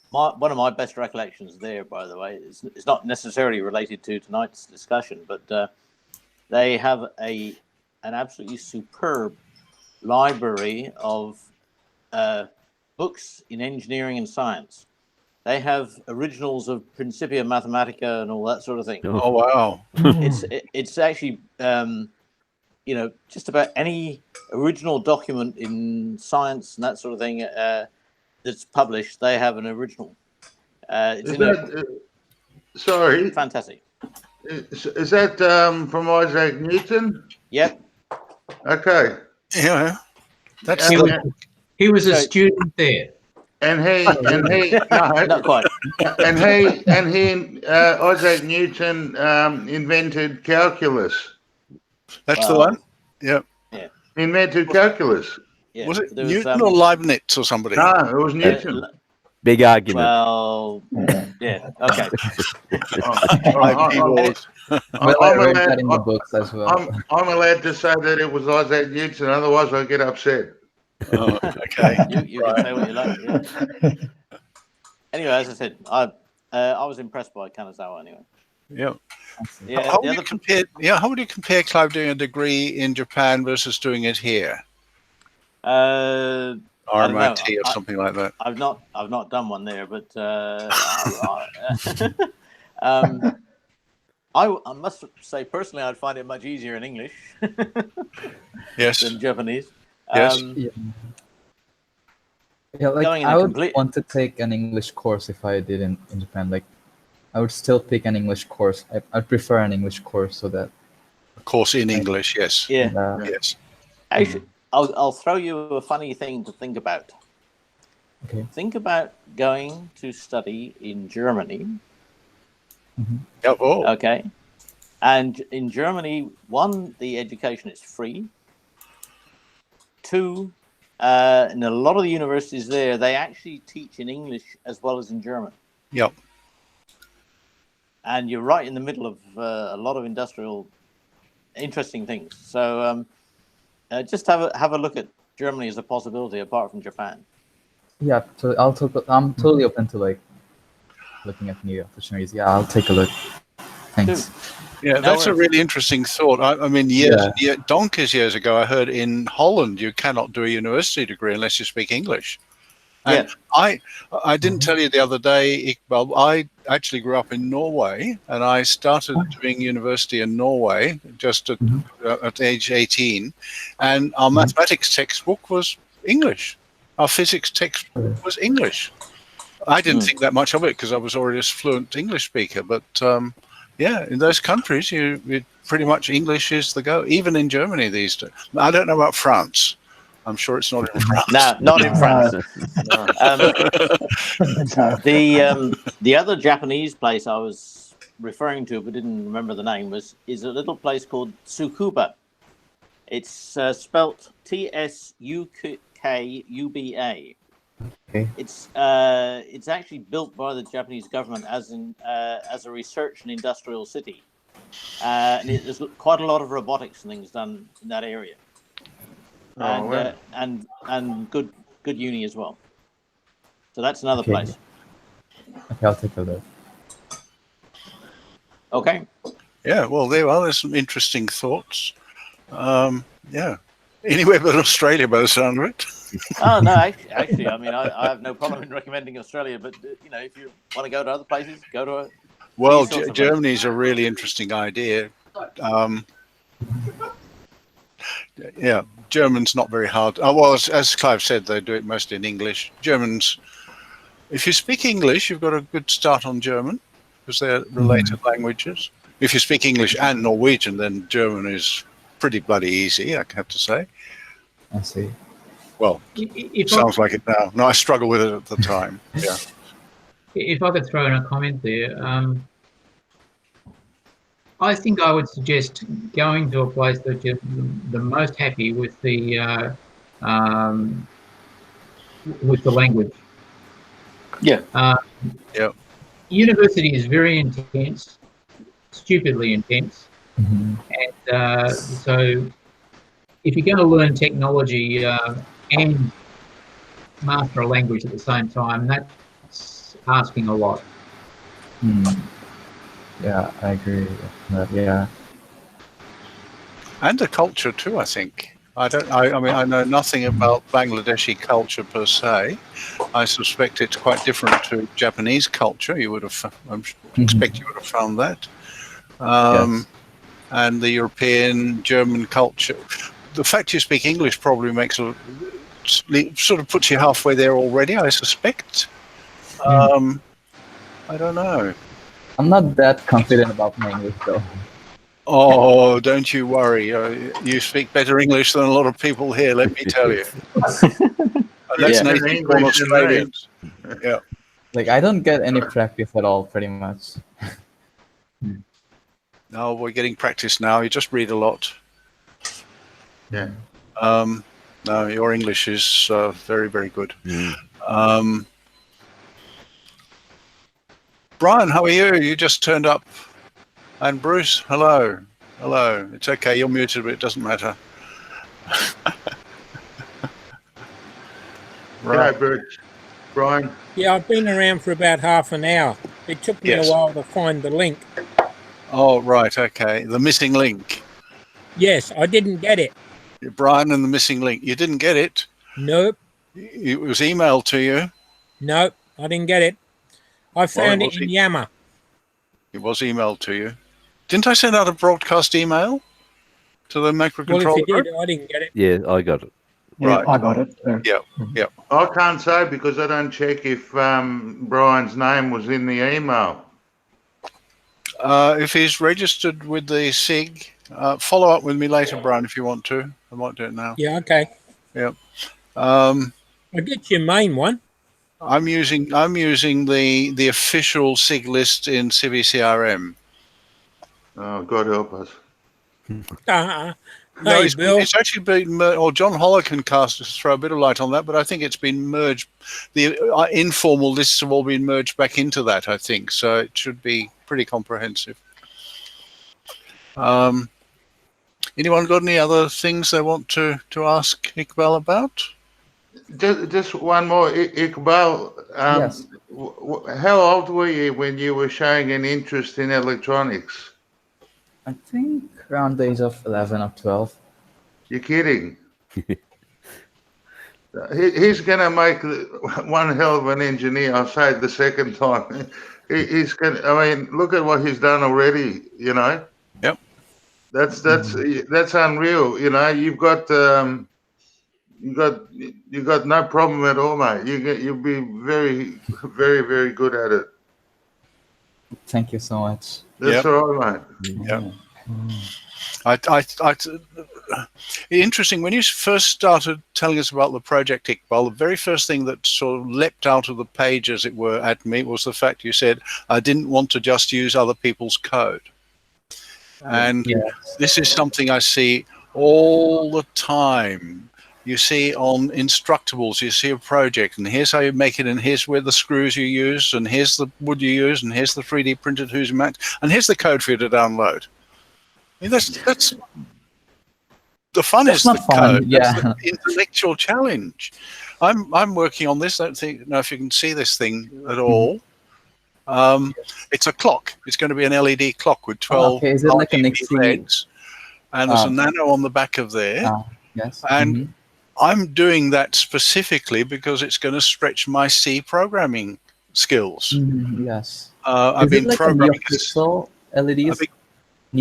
Speaker 3: one of my best recollections there, by the way, it's not necessarily related to tonight's discussion, but they have an absolutely superb library of books in engineering and science. They have originals of Principia Mathematica and all that sort of thing.
Speaker 1: Oh wow!
Speaker 3: It's actually just about any original document in science and that sort of thing that's published. They have an original.
Speaker 4: Sorry.
Speaker 3: Fantastic.
Speaker 4: Is that from Isaac Newton?
Speaker 3: Yep.
Speaker 4: Okay.
Speaker 1: Yeah, that's
Speaker 5: He was a student there.
Speaker 4: And he
Speaker 3: not quite.
Speaker 4: And Isaac Newton invented calculus.
Speaker 1: That's the one. Yep.
Speaker 3: Yeah.
Speaker 4: Invented calculus.
Speaker 3: Yeah.
Speaker 1: Was it
Speaker 3: There
Speaker 1: Newton or Leibniz or somebody?
Speaker 4: No, it was Newton.
Speaker 6: Big argument.
Speaker 3: Well, yeah. Okay.
Speaker 2: I read that in the books as well.
Speaker 4: I'm allowed to say that it was Isaac Newton, otherwise I get upset.
Speaker 1: Oh, okay.
Speaker 3: You can say what you like. Yeah. Anyway, as I said, I was impressed by Kanazawa anyway.
Speaker 1: Yeah.
Speaker 3: Yeah.
Speaker 1: How would you compare, Clive, doing a degree in Japan versus doing it here? RMIT or something like that.
Speaker 3: I've not done one there, but I must say personally, I'd find it much easier in English
Speaker 1: Yes.
Speaker 3: than Japanese.
Speaker 1: Yes.
Speaker 2: Yeah, like I would want to take an English course if I did in Japan. Like I would still pick an English course. I'd prefer an English course so that
Speaker 1: A course in English, yes.
Speaker 3: Yeah.
Speaker 1: Yes.
Speaker 3: Actually, I'll throw you a funny thing to think about.
Speaker 2: Okay.
Speaker 3: Think about going to study in Germany.
Speaker 1: Oh.
Speaker 3: Okay. And in Germany, one, the education is free. Two, in a lot of the universities there, they actually teach in English as well as in German.
Speaker 1: Yep.
Speaker 3: And you're right in the middle of a lot of interesting things. So just have a look at Germany as a possibility apart from Japan.
Speaker 2: Yeah, so I'm totally open to like looking at new opportunities. Yeah, I'll take a look. Thanks.
Speaker 1: Yeah, that's a really interesting thought. I mean, donkeys years ago, I heard in Holland you cannot do a university degree unless you speak English. And I didn't tell you the other day, Iqbal, I actually grew up in Norway, and I started doing university in Norway just at age 18, and our mathematics textbook was English. Our physics textbook was English. I didn't think that much of it because I was already a fluent English speaker, but in those countries, pretty much English is the go. Even in Germany these days. I don't know about France. I'm sure it's not in France.
Speaker 3: No, not in France. The other Japanese place I was referring to, but didn't remember the name, is a little place called Tsukuba. It's spelt Tsukuba.
Speaker 2: Okay.
Speaker 3: It's actually built by the Japanese government as a research and industrial city, and there's quite a lot of robotics and things done in that area, and good uni as well. So that's another place.
Speaker 2: Okay, I'll take a look.
Speaker 3: Okay.
Speaker 1: Yeah. Well, there's some interesting thoughts. Anywhere but Australia, by the sound of it.
Speaker 3: Oh no, actually, I mean, I have no problem in recommending Australia, but if you want to go to other places, go to.
Speaker 1: Well, Germany is a really interesting idea. Yeah, German's not very hard. Well, as Clive said, they do it mostly in English. Germans, if you speak English, you've got a good start on German because they're related languages. If you speak English and Norwegian, then German is pretty bloody easy, I have to say.
Speaker 2: I see.
Speaker 1: Well,
Speaker 5: If
Speaker 1: sounds like it now. No, I struggled with it at the time. Yeah.
Speaker 5: If I could throw in a comment there, I think I would suggest going to a place that you're the most happy with the language.
Speaker 3: Yeah.
Speaker 1: Yeah.
Speaker 5: University is very intense, stupidly intense, and so if you're going to learn technology and master a language at the same time, that's asking a lot.
Speaker 2: Yeah, I agree with that. Yeah.
Speaker 1: And the culture too, I think. I mean, I know nothing about Bangladeshi culture per se. I suspect it's quite different to Japanese culture. You would have, I expect you would have found that.
Speaker 2: Yes.
Speaker 1: And the European, German culture. The fact you speak English probably makes sort of puts you halfway there already, I suspect. I don't know.
Speaker 2: I'm not that confident about my English though.
Speaker 1: Oh, don't you worry. You speak better English than a lot of people here, let me tell you. That's native born Australians. Yeah.
Speaker 2: Like, I don't get any practice at all, pretty much.
Speaker 1: No, we're getting practice now. You just read a lot.
Speaker 4: Yeah.
Speaker 1: No, your English is very, very good. Brian, how are you? You just turned up. And Bruce, hello. Hello. It's okay, you're muted, but it doesn't matter.
Speaker 4: Right, Bruce. Brian.
Speaker 6: Yeah, I've been around for about half an hour. It took me a while to find the link.
Speaker 1: Oh, right, okay. The missing link.
Speaker 6: Yes, I didn't get it.
Speaker 1: Brian and the missing link. You didn't get it?
Speaker 6: Nope.
Speaker 1: It was emailed to you?
Speaker 6: Nope, I didn't get it. I found it in Yammer.
Speaker 1: It was emailed to you. Didn't I send out a broadcast email to the microcontroller?
Speaker 6: Well, if you did, I didn't get it.
Speaker 8: Yeah, I got it.
Speaker 7: Yeah,
Speaker 1: Right.
Speaker 7: I got it.
Speaker 1: Yeah.
Speaker 4: I can't say because I don't check if Brian's name was in the email.
Speaker 1: If he's registered with the SIG, follow up with me later, Brian, if you want to. I might do it now.
Speaker 6: Yeah, okay.
Speaker 1: Yeah.
Speaker 6: I'll get your main one.
Speaker 1: I'm using the official SIG list in CiviCRM.
Speaker 4: Oh, God help us.
Speaker 1: No,
Speaker 6: Hey, Bill.
Speaker 1: it's actually been, or John Holler can throw a bit of light on that, but I think it's been merged. The informal lists have all been merged back into that, I think. So it should be pretty comprehensive. Anyone got any other things they want to ask Iqbal about?
Speaker 4: Just one more, Iqbal.
Speaker 2: Yes.
Speaker 4: How old were you when you were showing an interest in electronics?
Speaker 2: I think around the age of 11 or 12.
Speaker 4: You're kidding. He's going to make one hell of an engineer. I'll say it the second time. He's going. I mean, look at what he's done already. You know.
Speaker 1: Yep.
Speaker 4: That's unreal. You know, you've got no problem at all, mate. You'll be very, very, very good at it.
Speaker 2: Thank you so much.
Speaker 4: That's all right, mate.
Speaker 1: Yeah. Interesting. When you first started telling us about the project, Iqbal, the very first thing that sort of leapt out of the page, as it were, at me was the fact you said, I didn't want to just use other people's code. And this is something I see all the time. You see on Instructables, you see a project, and here's how you make it, and here's where the screws you use, and here's the wood you use, and here's the 3D printed who's match, and here's the code for you to download. I mean, that's the fun. That's is the code.
Speaker 2: Yeah.
Speaker 1: That's the intellectual challenge. I'm working on this. I don't know if you can see this thing at all. It's a clock. It's going to be an LED clock with 12
Speaker 2: Is it like an
Speaker 1: LEDs, and there's a nano on the back of there.
Speaker 2: Yes.
Speaker 1: And I'm doing that specifically because it's going to stretch my C programming skills.
Speaker 2: Yes.
Speaker 1: I've been
Speaker 2: like
Speaker 1: programming
Speaker 2: NeoPixel LEDs.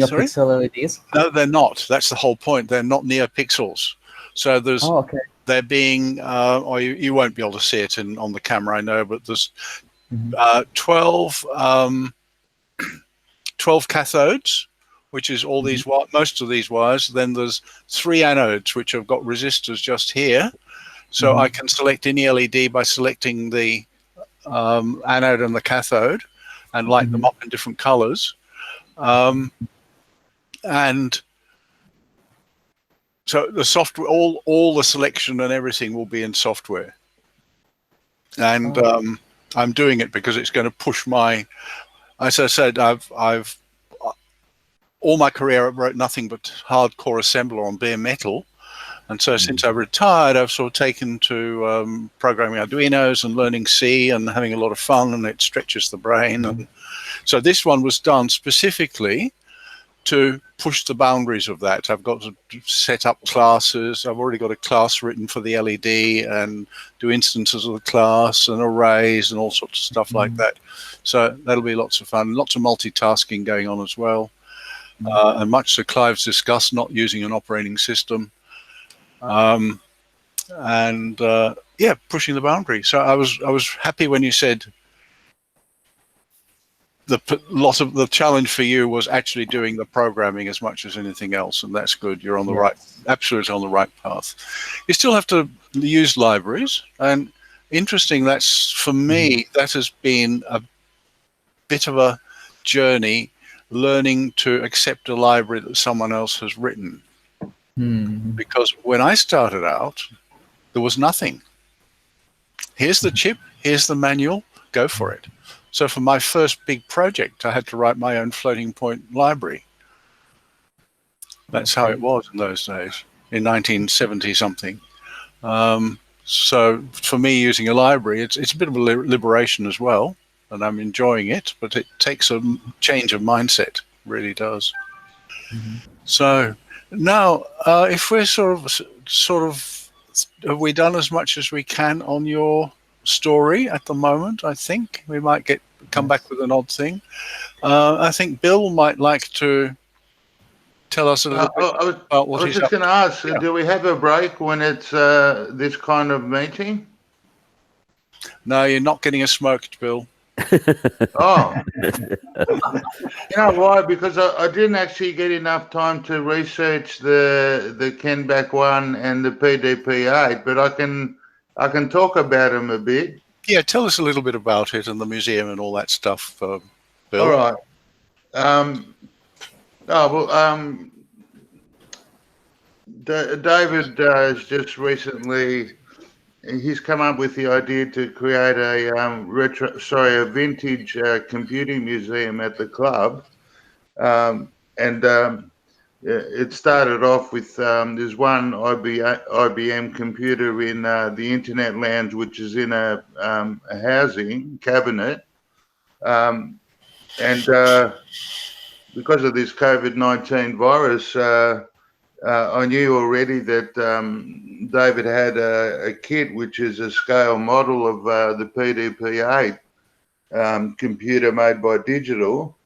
Speaker 1: Sorry?
Speaker 2: NeoPixel LEDs?
Speaker 1: No, they're not. That's the whole point. They're not near pixels. So there's
Speaker 2: Oh, okay.
Speaker 1: they're being, or you won't be able to see it on the camera, I know, but there's 12 cathodes, which is all these most of these wires. Then there's 3 anodes, which have got resistors just here. So I can select any LED by selecting the anode and the cathode, and light them up in different colors. And so the software, all the selection and everything will be in software. And I'm doing it because it's going to push my, as I said, I've all my career I wrote nothing but hardcore assembler on bare metal. And so since I retired, I've sort of taken to programming Arduinos and learning C and having a lot of fun, and it stretches the brain. And so this one was done specifically to push the boundaries of that. I've got to set up classes. I've already got a class written for the LED and do instances of the class and arrays and all sorts of stuff like that. So that'll be lots of fun. Lots of multitasking going on as well. And much to Clive's disgust, not using an operating system. Yeah, pushing the boundary. So I was happy when you said lot of the challenge for you was actually doing the programming as much as anything else, and that's good. You're on the right, absolutely on the right path. You still have to use libraries, and interesting. That's for me. That has been a bit of a journey, learning to accept a library that someone else has written. Because when I started out, there was nothing. Here's the chip, here's the manual, go for it. So for my first big project, I had to write my own floating point library. That's how it was in those days, in 1970 something. So for me, using a library, it's a bit of a liberation as well, and I'm enjoying it, but it takes a change of mindset, really does. So now, if we're sort of, have we done as much as we can on your story at the moment? I think we might come back with an odd thing. I think Bill might like to tell us a little bit about what he's up to.
Speaker 4: I was just going to ask, do we have a break when it's this kind of meeting?
Speaker 1: No, you're not getting a smoked, Bill.
Speaker 4: Oh, you know why? Because I didn't actually get enough time to research the Kenback one and the PDP-8, but I can talk about them a bit.
Speaker 1: Yeah, tell us a little bit about it and the museum and all that stuff, Bill.
Speaker 4: All right. David has just recently. He's come up with the idea to create a vintage computing museum at the club, it started off with there's one IBM computer in the Internet Lounge, which is in a housing cabinet, and because of this COVID-19 virus. I knew already that David had a kit, which is a scale model of the PDP-8 computer made by Digital.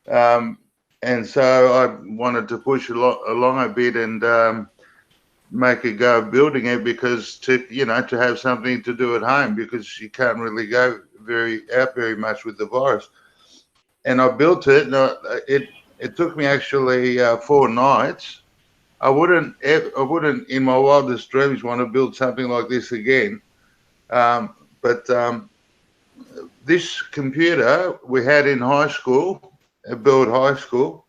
Speaker 4: And so I wanted to push along a bit and make a go of building it, because to have something to do at home, because you can't really go very much with the virus. And I built it. And it took me actually 4 nights. I wouldn't in my wildest dreams want to build something like this again. But this computer we had in high school, at Beld High School,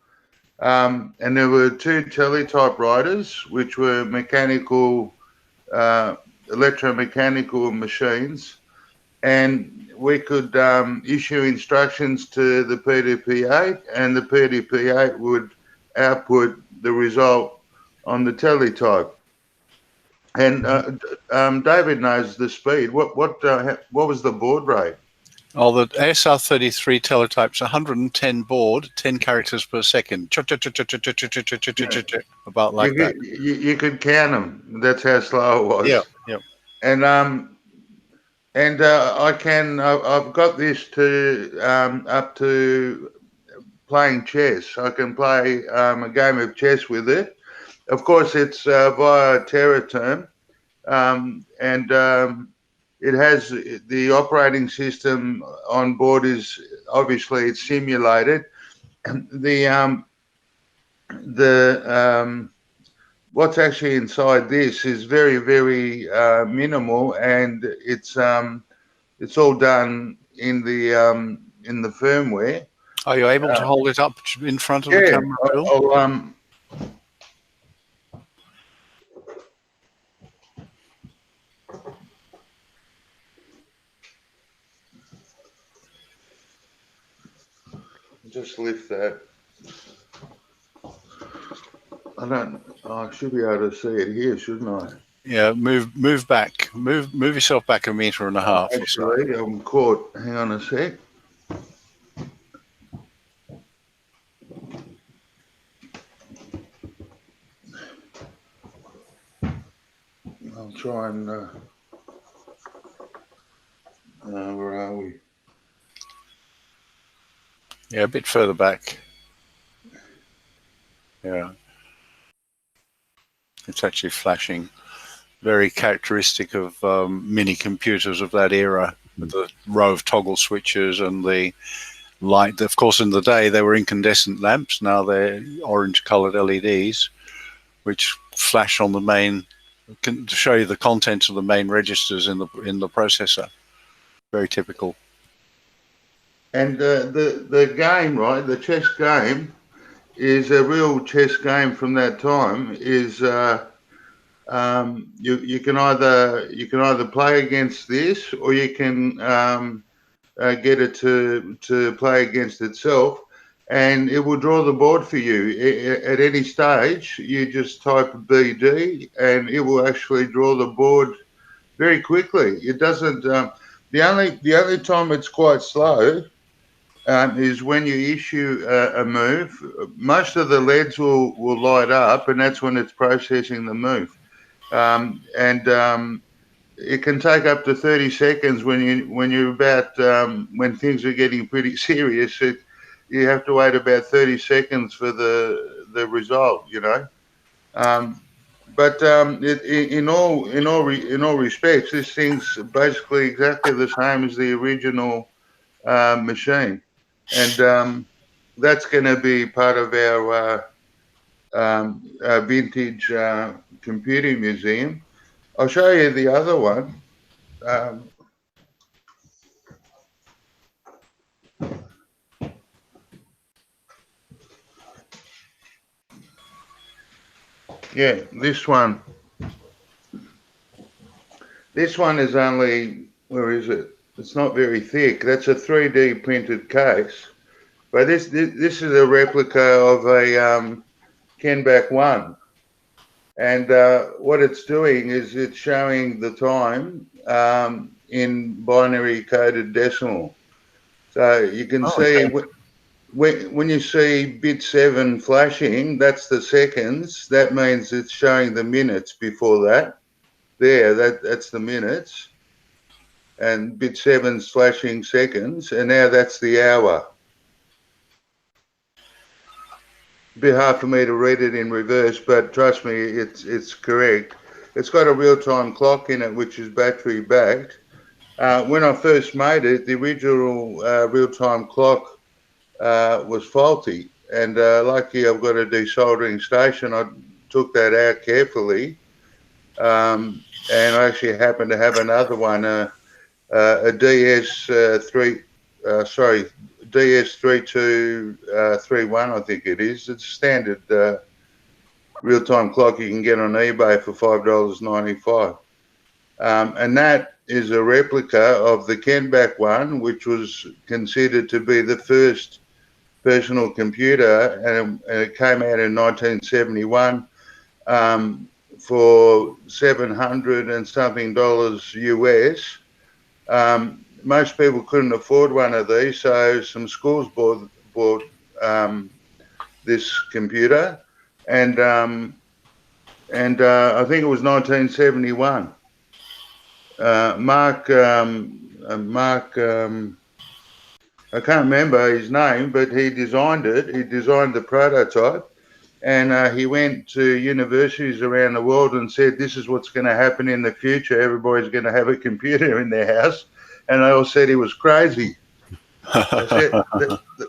Speaker 4: and there were 2 teletypewriters, which were electromechanical machines, and we could issue instructions to the PDP-8, and the PDP-8 would output the result on the teletype. And David knows the speed. What was the baud rate?
Speaker 1: Oh, the ASR33 teletype's 110 baud, 10 characters per second. About like that.
Speaker 4: You could count them. That's how slow it was.
Speaker 1: Yeah.
Speaker 4: And I've got this to up to playing chess. I can play a game of chess with it. Of course, it's via TerraTerm, and it has the operating system on board is obviously it's simulated. The what's actually inside this is very, very minimal, and it's all done in the firmware.
Speaker 1: Are you able to hold it up in front of the
Speaker 4: Yeah,
Speaker 1: camera, Bill?
Speaker 4: Just lift that. I should be able to see it here, shouldn't I?
Speaker 1: Yeah, move back. Move yourself back 1.5 meters or so.
Speaker 4: Actually, I'm caught. Hang on a sec. I'll try and where are we?
Speaker 1: Yeah, a bit further back. Yeah. It's actually flashing. Very characteristic of mini computers of that era, with the row of toggle switches and the light. Of course, in the day they were incandescent lamps. Now they're orange-colored LEDs, which flash on the main to show you the contents of the main registers in the processor. Very typical.
Speaker 4: And the game, right? The chess game is a real chess game from that time. Is you can either play against this, or you can get it to play against itself, and it will draw the board for you at any stage. You just type BD, and it will actually draw the board very quickly. It doesn't. The only time it's quite slow is when you issue a move. Most of the LEDs will light up, and that's when it's processing the move. It can take up to 30 seconds when you're about when things are getting pretty serious. You have to wait about 30 seconds for the result, you know. In all respects, this thing's basically exactly the same as the original machine, and that's going to be part of our vintage computing museum. I'll show you the other one. Yeah, this one. This one is only, where is it? It's not very thick. That's a 3D printed case. But this is a replica of a Kenback 1. And what it's doing is it's showing the time in binary coded decimal. So you can see when you see bit 7 flashing, that's the seconds. That means it's showing the minutes before that. There, that's the minutes. And bit 7's flashing seconds, and now that's the hour. It'd be hard for me to read it in reverse, but trust me, it's correct. It's got a real-time clock in it, which is battery backed. When I first made it, the original real-time clock was faulty, and lucky I've got a desoldering station. I took that out carefully, and I actually happened to have another one, a DS3231, I think it is. It's a standard real-time clock you can get on eBay for $5.95. And that is a replica of the Kenback 1, which was considered to be the first personal computer, and it came out in 1971 for $700 and something US. Most people couldn't afford one of these, so some schools bought this computer, and I think it was 1971. I can't remember his name, but he designed it. He designed the prototype, and he went to universities around the world and said, "This is what's going to happen in the future. Everybody's going to have a computer in their house," and they all said he was crazy.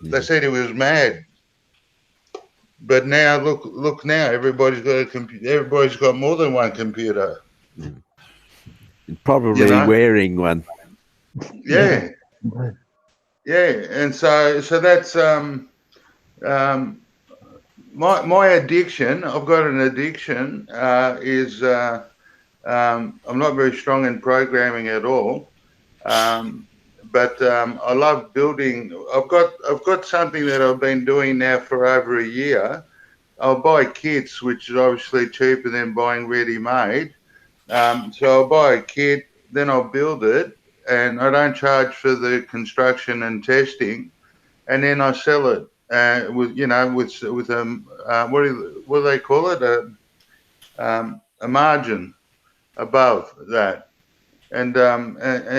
Speaker 4: They said he was mad. But now, look now, everybody's got a computer. Everybody's got more than one computer.
Speaker 8: Probably wearing one.
Speaker 4: Yeah, yeah, and so that's my addiction. I've got an addiction. Is I'm not very strong in programming at all, but I love building. I've got something that I've been doing now for over a year. I'll buy kits, which is obviously cheaper than buying ready-made. So I'll buy a kit, then I'll build it, and I don't charge for the construction and testing, and then I sell it with what do they call it, a margin above that, and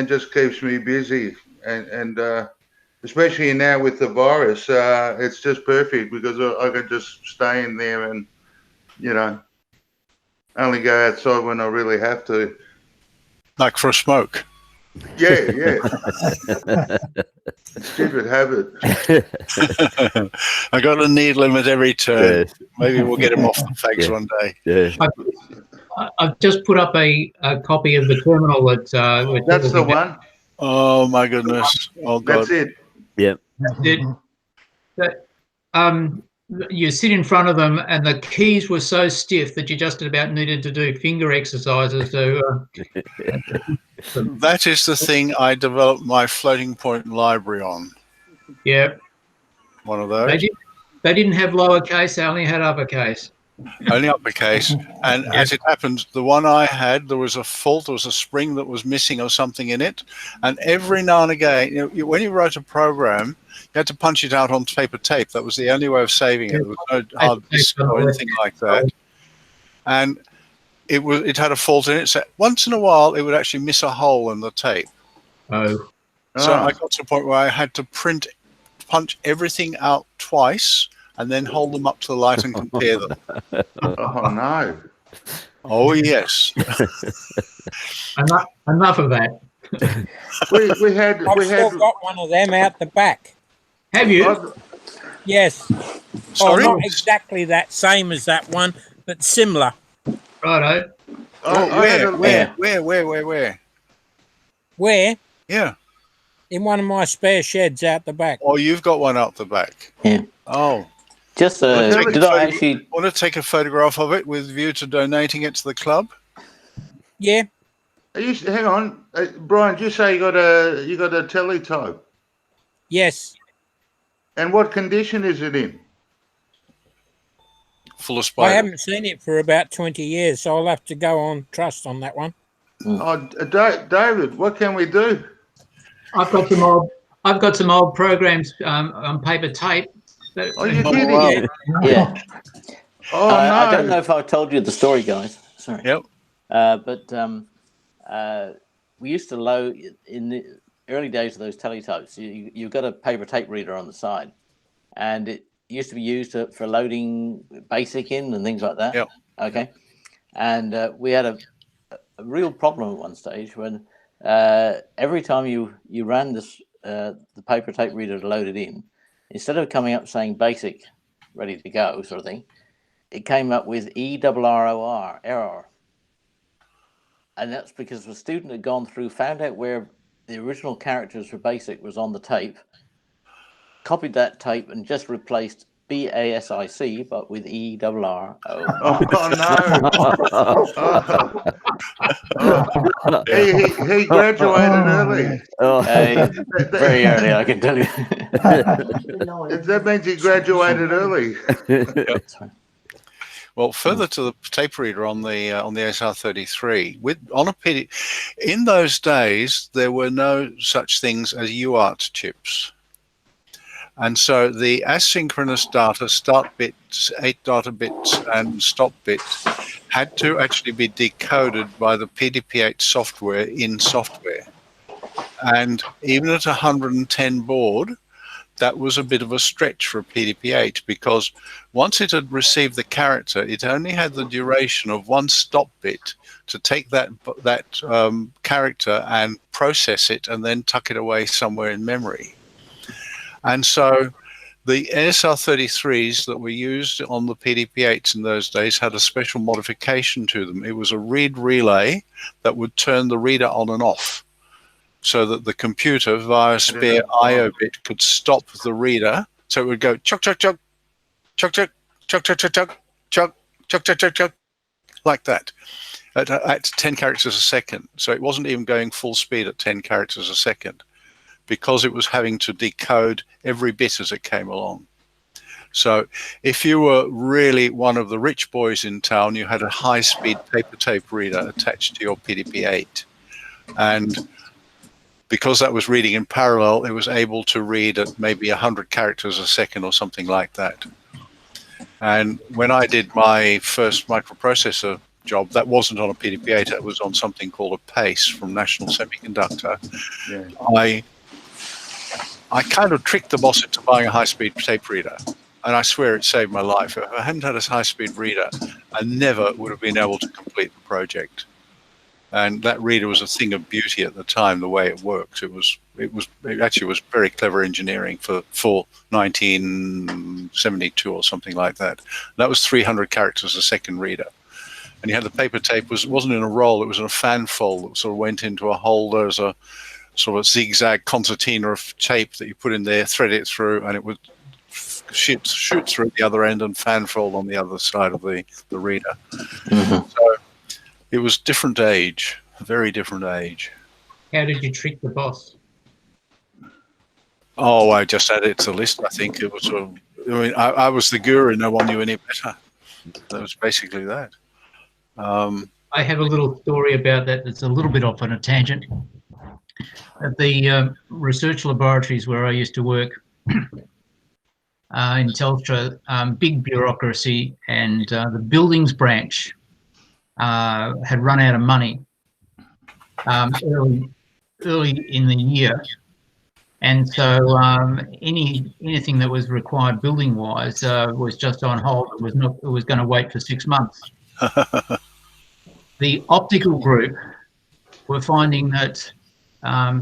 Speaker 4: just keeps me busy, and especially now with the virus, it's just perfect because I can just stay in there and only go outside when I really have to.
Speaker 1: Like for a smoke.
Speaker 4: Yeah. Stupid habit.
Speaker 1: I got a need limit every turn. Maybe we'll get him off the fags one day.
Speaker 5: I've just put up a copy of the terminal that.
Speaker 4: That's the one.
Speaker 1: Oh my goodness! Oh God!
Speaker 4: That's it.
Speaker 8: Yep.
Speaker 5: You sit in front of them, and the keys were so stiff that you just about needed to do finger exercises to.
Speaker 1: That is the thing I developed my floating point library on.
Speaker 5: Yeah.
Speaker 1: One of those.
Speaker 5: They didn't have lowercase; they only had uppercase.
Speaker 1: Only uppercase, and as it happens, the one I had, there was a fault, there was a spring that was missing or something in it, and every now and again, when you wrote a program, you had to punch it out on paper tape. That was the only way of saving it. There was no hard disk or anything like that, and it had a fault in it. So once in a while, it would actually miss a hole in the tape.
Speaker 5: So
Speaker 1: I got to the point where I had to punch everything out twice, and then hold them up to the light and compare them.
Speaker 4: Oh no!
Speaker 1: Oh yes.
Speaker 5: Enough of that.
Speaker 4: we had
Speaker 6: got one of them out the back.
Speaker 5: Have you?
Speaker 6: Yes.
Speaker 1: Sorry?
Speaker 6: Not exactly that same as that one, but similar.
Speaker 5: Righto.
Speaker 1: Where?
Speaker 6: Where?
Speaker 1: Yeah.
Speaker 6: In one of my spare sheds out the back.
Speaker 1: Oh, you've got one out the back.
Speaker 3: Yeah.
Speaker 1: Oh.
Speaker 3: Just did I actually
Speaker 1: want to take a photograph of it with view to donating it to the club?
Speaker 6: Yeah.
Speaker 4: Hang on, Brian. Did you say you got a teletype?
Speaker 6: Yes.
Speaker 4: And what condition is it in?
Speaker 1: Full of spiders.
Speaker 6: I haven't seen it for about 20 years, so I'll have to go on trust on that one.
Speaker 4: Oh, David, what can we do?
Speaker 5: I've got some old programs on paper tape.
Speaker 4: Are you kidding?
Speaker 3: Yeah.
Speaker 4: Oh no!
Speaker 3: I don't know if I told you the story, guys. Sorry.
Speaker 1: Yep.
Speaker 3: But we used to load in the early days of those teletypes. You've got a paper tape reader on the side, and it used to be used for loading BASIC in and things like that.
Speaker 1: Yep.
Speaker 3: Okay. And we had a real problem at one stage when every time you ran this the paper tape reader to load it in, instead of coming up saying BASIC, ready to go sort of thing, it came up with ERROR, error. And that's because the student had gone through, found out where the original characters for BASIC was on the tape, copied that tape and just replaced BASIC, but with ERRO.
Speaker 4: Oh no! He graduated early.
Speaker 3: Very early, I can tell you.
Speaker 4: That means he graduated early.
Speaker 1: Well, further to the tape reader on the SR33, on a PD, in those days there were no such things as UART chips. And so the asynchronous data, start bits, 8 data bits, and stop bits had to actually be decoded by the PDP-8 software in software. And even at 110 baud, that was a bit of a stretch for a PDP-8, because once it had received the character, it only had the duration of one stop bit to take that character and process it and then tuck it away somewhere in memory. And so the NSR33s that were used on the PDP-8s in those days had a special modification to them. It was a read relay that would turn the reader on and off, so that the computer via a spare I/O bit could stop the reader. So it would go chuck, chuck, chuck, chuck, chuck, chuck, chuck, chuck, chuck, chuck, chuck, chuck, chuck, chuck, like that, at 10 characters a second. So it wasn't even going full speed at 10 characters a second, because it was having to decode every bit as it came along. So if you were really one of the rich boys in town, you had a high-speed paper tape reader attached to your PDP-8. And because that was reading in parallel, it was able to read at maybe 100 characters a second or something like that. And when I did my first microprocessor job, that wasn't on a PDP-8, it was on something called a PACE from National Semiconductor. Yeah. I kind of tricked the boss into buying a high-speed tape reader, and I swear it saved my life. If I hadn't had a high-speed reader, I never would have been able to complete the project. And that reader was a thing of beauty at the time, the way it worked. It actually was very clever engineering for 1972 or something like that. That was 300 characters a second reader. And you had the paper tape, wasn't in a roll, it was in a fan fold that sort of went into a holder as a sort of zigzag concertina of tape that you put in there, thread it through, and it would shoot through the other end and fan fold on the other side of the reader. Mm-hmm. So it was different age, a very different age.
Speaker 5: How did you trick the boss?
Speaker 1: Oh, I just added it to the list. I think it was sort of, I was the guru, no one knew any better. That was basically that.
Speaker 5: I have a little story about that that's a little bit off on a tangent. At the research laboratories where I used to work in Telstra, big bureaucracy, and the buildings branch had run out of money early in the year, and so anything that was required building wise was just on hold. It was going to wait for 6 months. The optical group were finding that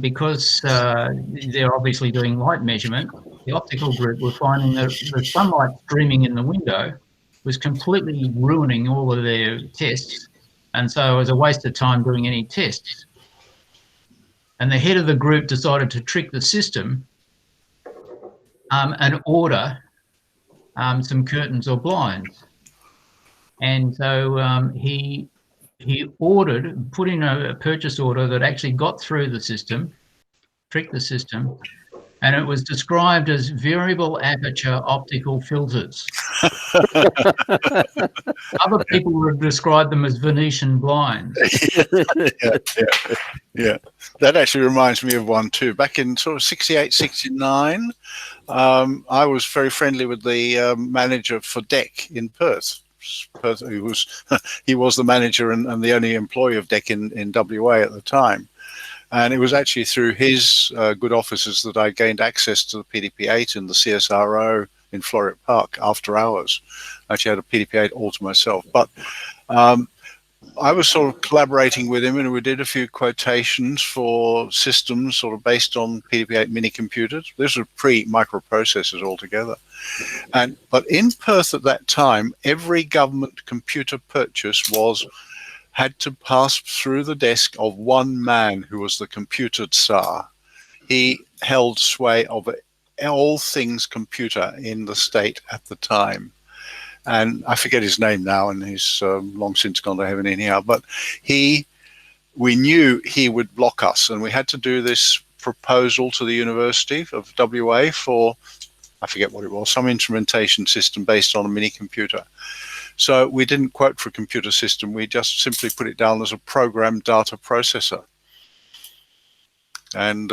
Speaker 5: because they're obviously doing light measurement, the optical group were finding that the sunlight streaming in the window was completely ruining all of their tests, and so it was a waste of time doing any tests. And the head of the group decided to trick the system and order some curtains or blinds. And so he put in a purchase order that actually got through the system, tricked the system, and it was described as variable aperture optical filters. Other people would describe them as Venetian blinds.
Speaker 1: Yeah. That actually reminds me of one too. Back in sort of 68, 69, I was very friendly with the manager for DEC in Perth. He was the manager and the only employee of DEC in WA at the time. And it was actually through his good offices that I gained access to the PDP-8 in the CSRO in Floreat Park after hours. I actually had a PDP-8 all to myself. But I was sort of collaborating with him, and we did a few quotations for systems sort of based on PDP-8 mini computers. This was pre-microprocessors altogether. But in Perth at that time, every government computer purchase had to pass through the desk of one man who was the computer tsar. He held sway over all things computer in the state at the time. And I forget his name now, and he's long since gone to heaven anyhow. But we knew he would block us, and we had to do this proposal to the University of WA for, I forget what it was, some instrumentation system based on a mini computer. So we didn't quote for a computer system. We just simply put it down as a program data processor. And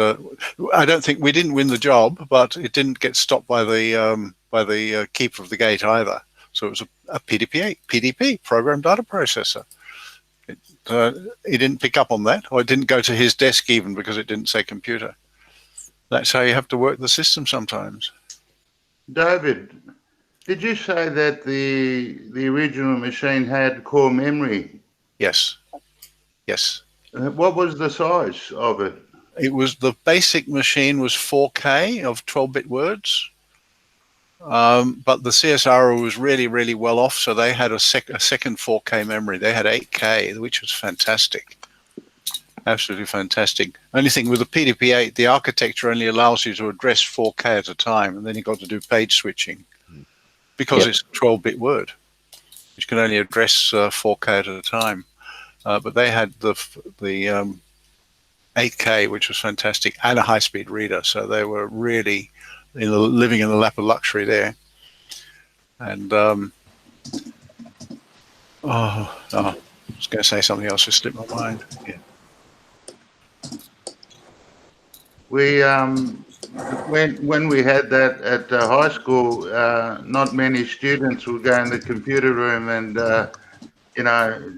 Speaker 1: I don't think we didn't win the job, but it didn't get stopped by the keeper of the gate either. So it was a PDP-8, PDP, program data processor. He didn't pick up on that, or it didn't go to his desk even because it didn't say computer. that's how you have to work the system sometimes.
Speaker 4: David, did you say that the original machine had core memory?
Speaker 1: Yes. Yes.
Speaker 4: What was the size of it?
Speaker 1: It was, the basic machine was 4K of 12-bit words. But the CSR was really, really well off, so they had a second 4K memory. They had 8K, which was fantastic. Absolutely fantastic. Only thing with the PDP-8, the architecture only allows you to address 4K at a time, and then you've got to do page switching because it's a 12-bit word, which can only address 4K at a time. But they had the 8K, which was fantastic, and a high-speed reader, so they were really living in the lap of luxury there. And I was going to say something else, just slipped my mind. Yeah.
Speaker 4: We when we had that at high school, not many students would go in the computer room and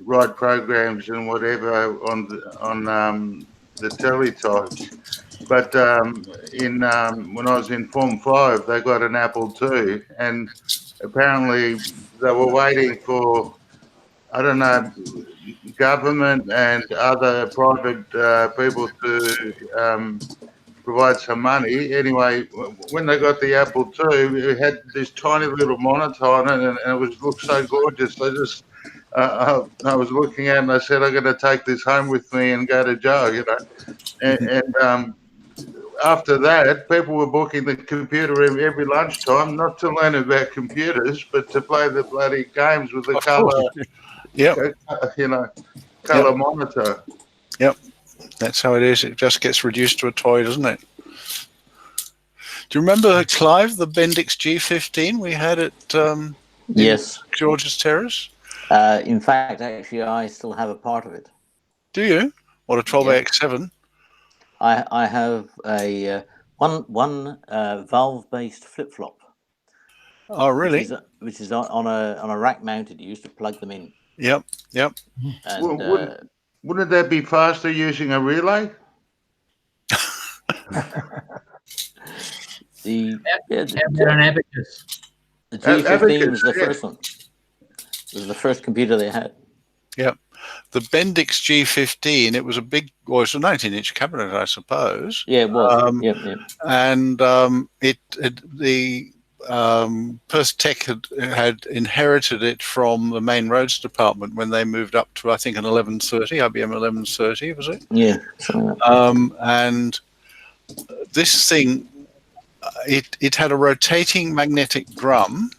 Speaker 4: write programs and whatever on the teletypes. But when I was in Form 5, they got an Apple II, and apparently they were waiting for, I don't know, government and other private people to provide some money. Anyway, when they got the Apple II, it had this tiny little monitor on it, and it looked so gorgeous. I was looking at it and I said, I'm going to take this home with me and go to Joe, And after that, people were booking the computer room every lunchtime, not to learn about computers, but to play the bloody games with the colour, colour monitor.
Speaker 1: Yep. That's how it is. It just gets reduced to a toy, doesn't it? Do you remember, Clive, the Bendix G15 we had at
Speaker 3: yes,
Speaker 1: George's Terrace?
Speaker 3: In fact, actually, I still have a part of it.
Speaker 1: Do you? What, a 12AX7?
Speaker 3: I have a one valve-based flip-flop.
Speaker 1: Oh, really?
Speaker 3: Which is on a rack mounted. You used to plug them in.
Speaker 1: Yep.
Speaker 3: And,
Speaker 4: wouldn't that be faster using a relay?
Speaker 3: The
Speaker 5: an abacus.
Speaker 3: The G15 was the first one. It was the first computer they had.
Speaker 1: Yep. The Bendix G15, it was a big, well, it's a 19-inch cabinet, I suppose.
Speaker 3: Yeah, it was.
Speaker 1: And the Perth Tech had inherited it from the main roads department when they moved up to, I think, an 1130, IBM 1130, was it?
Speaker 3: Yeah.
Speaker 1: And this thing, it had a rotating magnetic drum,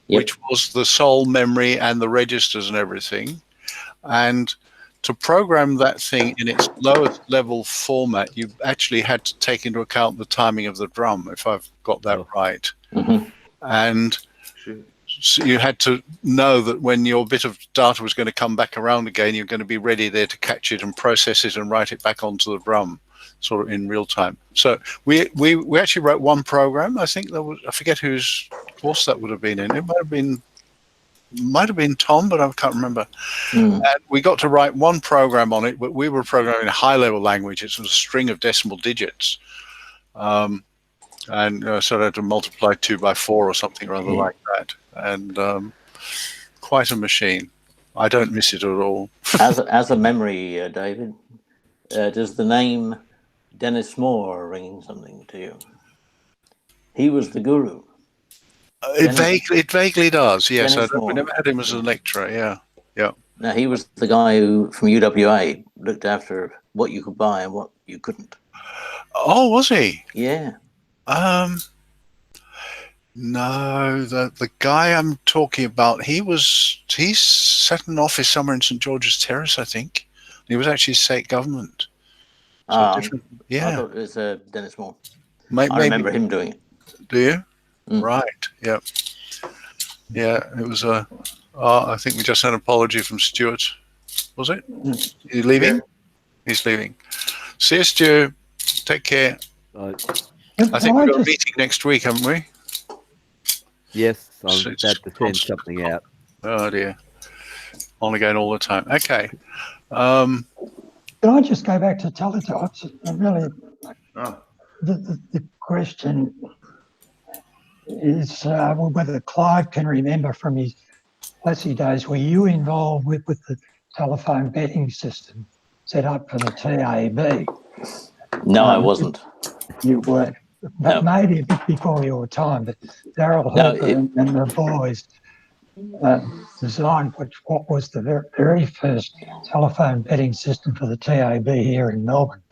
Speaker 1: which was the sole memory and the registers and everything. And to program that thing in its lowest level format, you actually had to take into account the timing of the drum, if I've got that right. And so you had to know that when your bit of data was going to come back around again, you're going to be ready there to catch it and process it and write it back onto the drum, sort of in real time. So we actually wrote one program. I think there was, I forget whose course that would have been in. It might have been Tom, but I can't remember. And we got to write one program on it, but we were programming a high-level language. It was a string of decimal digits. And so I had to multiply 2 by 4 or something rather like that. And quite a machine. I don't miss it at all.
Speaker 3: As a memory, David, does the name Dennis Moore ring something to you? He was the guru.
Speaker 1: It vaguely does, yes. We never had him as a
Speaker 3: Moore.
Speaker 1: lecturer, yeah.
Speaker 3: Now, he was the guy who, from UWA, looked after what you could buy and what you couldn't.
Speaker 1: Oh, was he?
Speaker 3: Yeah.
Speaker 1: No, the guy I'm talking about, he's set an office somewhere in St. George's Terrace, I think. He was actually state government. So different, yeah.
Speaker 3: I thought it was Dennis Moore.
Speaker 1: I
Speaker 3: remember him doing it.
Speaker 1: Do you? Right, yeah. Yeah, it was I think we just had an apology from Stuart. Was it? Is he leaving? Yeah. He's leaving. See you, Stu. Take care. I think we've got a meeting next week, haven't we?
Speaker 8: Yes, I'm about to send something out.
Speaker 1: Oh dear. On again all the time. Okay.
Speaker 7: Can I just go back to teletypes? the question is whether Clive can remember from his Plessy days, were you involved with the telephone betting system set up for the TAB?
Speaker 3: No, I wasn't.
Speaker 7: You weren't.
Speaker 3: No.
Speaker 7: Maybe a bit before your time, but Daryl Hooper and the boys designed what was the very first telephone betting system for the TAB here in Melbourne.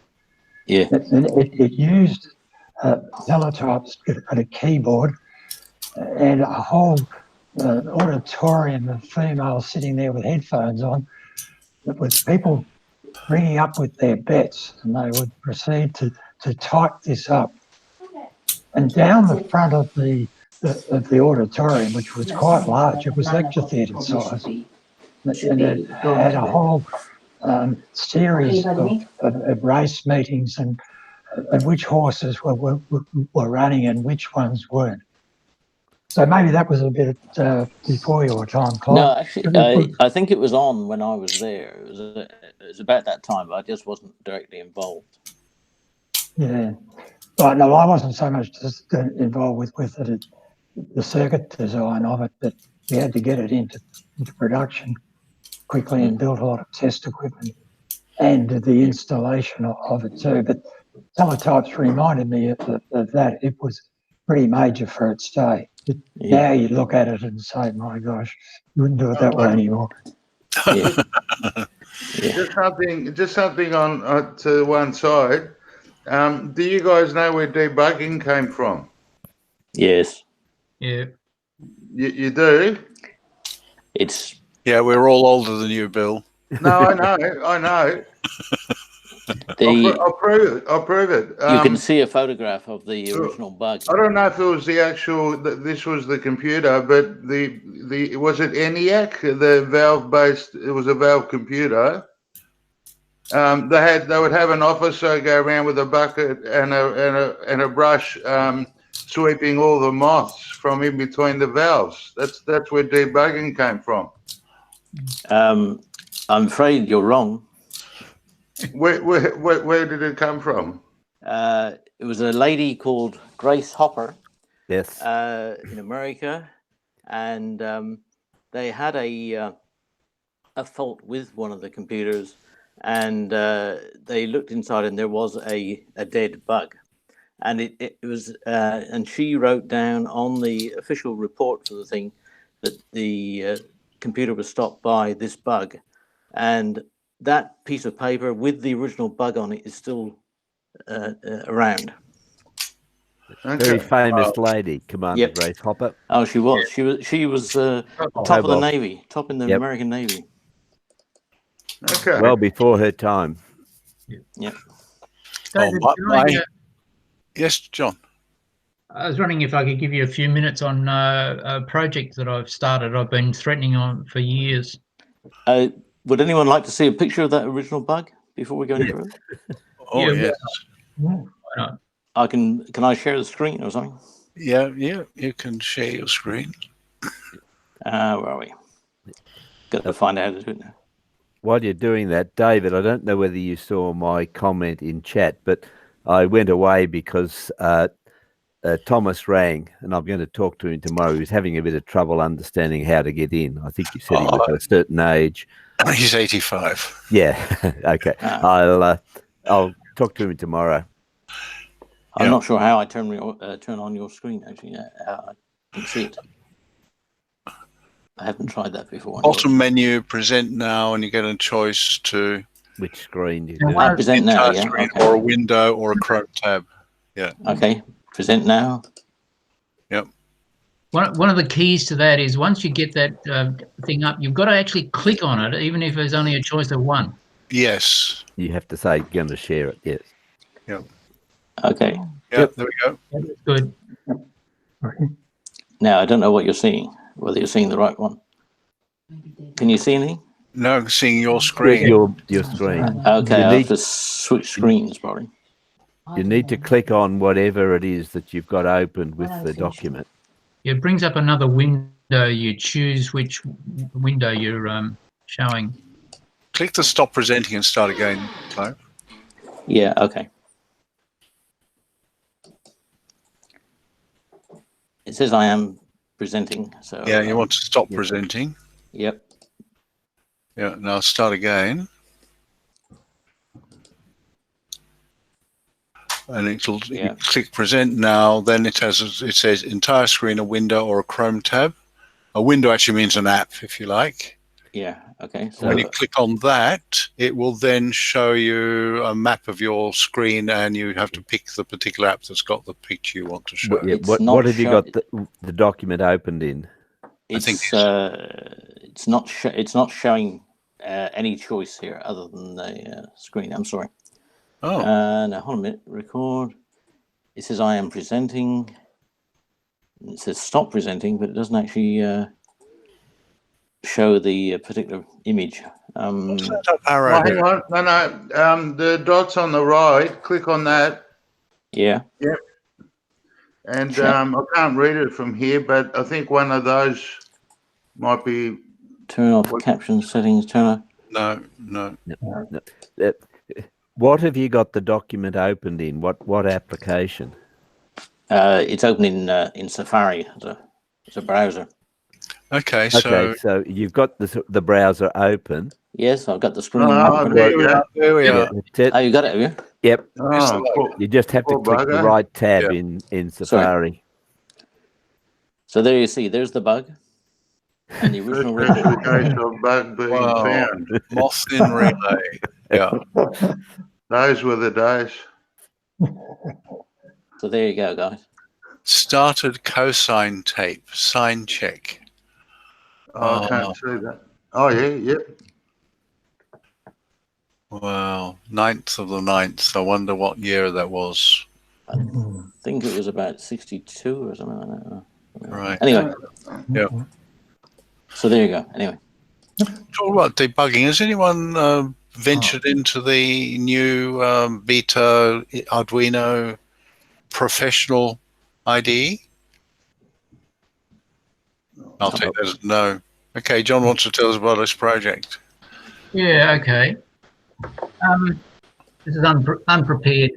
Speaker 3: Yeah.
Speaker 7: It used teletypes at a keyboard and a whole auditorium of females sitting there with headphones on, with people ringing up with their bets, and they would proceed to type this up. And down the front of the auditorium, which was quite large, it was lecture theatre size, and it had a whole series of race meetings and which horses were running and which ones weren't. So maybe that was a bit before your time, Clive.
Speaker 3: No, actually, I think it was on when I was there. It was about that time, but I just wasn't directly involved.
Speaker 7: Yeah. Right, no, I wasn't so much just involved with it, the circuit design of it, but we had to get it into production quickly and built a lot of test equipment and the installation of it too. But teletypes reminded me of that. It was pretty major for its day. Now you look at it and say, my gosh, you wouldn't do it that way anymore.
Speaker 3: Yeah.
Speaker 4: Just something on to one side. Do you guys know where debugging came from?
Speaker 3: Yes.
Speaker 5: Yeah.
Speaker 4: You do?
Speaker 1: Yeah, we're all older than you, Bill.
Speaker 4: No, I know. I'll prove it.
Speaker 3: You can see a photograph of the original bug.
Speaker 4: I don't know if it was the actual. This was the computer, but the was it ENIAC, the valve based? It was a valve computer. They would have an officer go around with a bucket and a brush, sweeping all the moths from in between the valves. That's where debugging came from.
Speaker 3: I'm afraid you're wrong.
Speaker 4: Where did it come from?
Speaker 3: It was a lady called Grace Hopper.
Speaker 8: Yes.
Speaker 3: In America, and they had a fault with one of the computers, and they looked inside, and there was a dead bug, and it was, and she wrote down on the official report for the thing that the computer was stopped by this bug, and that piece of paper with the original bug on it is still around.
Speaker 8: Very famous lady, Commander Grace Hopper.
Speaker 3: Oh, she was. She was top of the Navy, top in the American Navy.
Speaker 4: Okay.
Speaker 8: Well before her time.
Speaker 3: Yeah.
Speaker 5: David,
Speaker 1: yes, John.
Speaker 5: I was wondering if I could give you a few minutes on a project that I've started. I've been threatening on for years.
Speaker 3: Would anyone like to see a picture of that original bug before we go any further?
Speaker 1: Oh, yes.
Speaker 5: Why not?
Speaker 3: Can I share the screen or something?
Speaker 1: Yeah, you can share your screen.
Speaker 3: Where are we? Got to find out how to do it now.
Speaker 8: While you're doing that, David, I don't know whether you saw my comment in chat, but I went away because Thomas rang, and I'm going to talk to him tomorrow. He was having a bit of trouble understanding how to get in. I think you said he was at a certain age.
Speaker 1: He's 85.
Speaker 8: Yeah. Okay. I'll talk to him tomorrow.
Speaker 3: I'm not sure how I turn on your screen, actually. I can see it. I haven't tried that before.
Speaker 1: Bottom menu, present now, and you get a choice to...
Speaker 8: Which screen do you
Speaker 3: do? Present now, yeah.
Speaker 1: Okay. Or a window or a Chrome tab. Yeah.
Speaker 3: Okay. Present now.
Speaker 1: Yep.
Speaker 5: One of the keys to that is once you get that thing up, you've got to actually click on it, even if there's only a choice of one.
Speaker 1: Yes.
Speaker 8: You have to say you're going to share it, yes.
Speaker 1: Yep.
Speaker 3: Okay.
Speaker 1: Yep, there we go.
Speaker 5: That's good.
Speaker 3: Now, I don't know what you're seeing, whether you're seeing the right one. Can you see anything?
Speaker 1: No, I'm seeing your screen.
Speaker 8: Your screen.
Speaker 3: Okay, I'll have to switch screens, probably.
Speaker 8: You need to click on whatever it is that you've got opened with the document.
Speaker 5: It brings up another window. You choose which window you're showing.
Speaker 1: Click the stop presenting and start again, Clive.
Speaker 3: Yeah, okay. It says I am presenting. So
Speaker 1: Yeah, you want to stop presenting.
Speaker 3: Yep.
Speaker 1: Yeah, now start again. And it'll you click present now, then it says entire screen, a window or a Chrome tab. A window actually means an app, if you like.
Speaker 3: Yeah, okay. So
Speaker 1: when you click on that, it will then show you a map of your screen, and you have to pick the particular app that's got the picture you want to show.
Speaker 8: What have you got the document opened in?
Speaker 3: It's not showing any choice here other than the screen. I'm sorry.
Speaker 1: Oh.
Speaker 3: Now hold on a minute. Record. It says I am presenting. It says stop presenting, but it doesn't actually show the particular image.
Speaker 4: Hang on. No. The dots on the right. Click on that.
Speaker 3: Yeah.
Speaker 4: Yep. And I can't read it from here, but I think one of those might be.
Speaker 3: Turn off caption settings. Turn off.
Speaker 1: No.
Speaker 8: What have you got the document opened in? What application?
Speaker 3: It's open in Safari as a browser.
Speaker 1: Okay,
Speaker 8: so you've got the browser open.
Speaker 3: Yes, I've got the screen.
Speaker 1: There we are.
Speaker 3: Oh, you got it, have you?
Speaker 8: Yep.
Speaker 4: Oh,
Speaker 8: you just have to click the right tab in Safari.
Speaker 3: Sorry. So there you see, there's the bug. And the original record.
Speaker 4: Bug being found.
Speaker 1: Moth in relay. Yeah.
Speaker 4: Those were the days.
Speaker 3: So there you go, guys.
Speaker 1: Started cosine tape, sign check.
Speaker 4: Oh, I can't see that. Oh, yeah, yep.
Speaker 1: Wow, 9th of the 9th. I wonder what year that was.
Speaker 3: I think it was about 62 or something like that.
Speaker 1: Right.
Speaker 3: Anyway.
Speaker 1: Yeah.
Speaker 3: So there you go. Anyway.
Speaker 1: Talk about debugging. Has anyone ventured into the new beta Arduino professional IDE? I'll take that as no. Okay, John wants to tell us about this project.
Speaker 5: Yeah, okay. This is unprepared.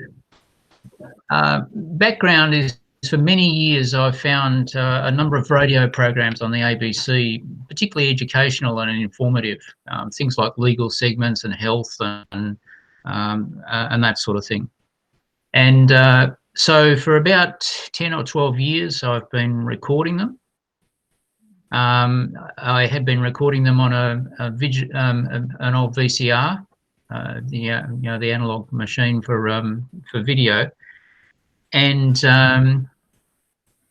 Speaker 5: Background is for many years I've found a number of radio programs on the ABC, particularly educational and informative, things like legal segments and health and that sort of thing. And so for about 10 or 12 years I've been recording them. I had been recording them on an old VCR, the analog machine for video, and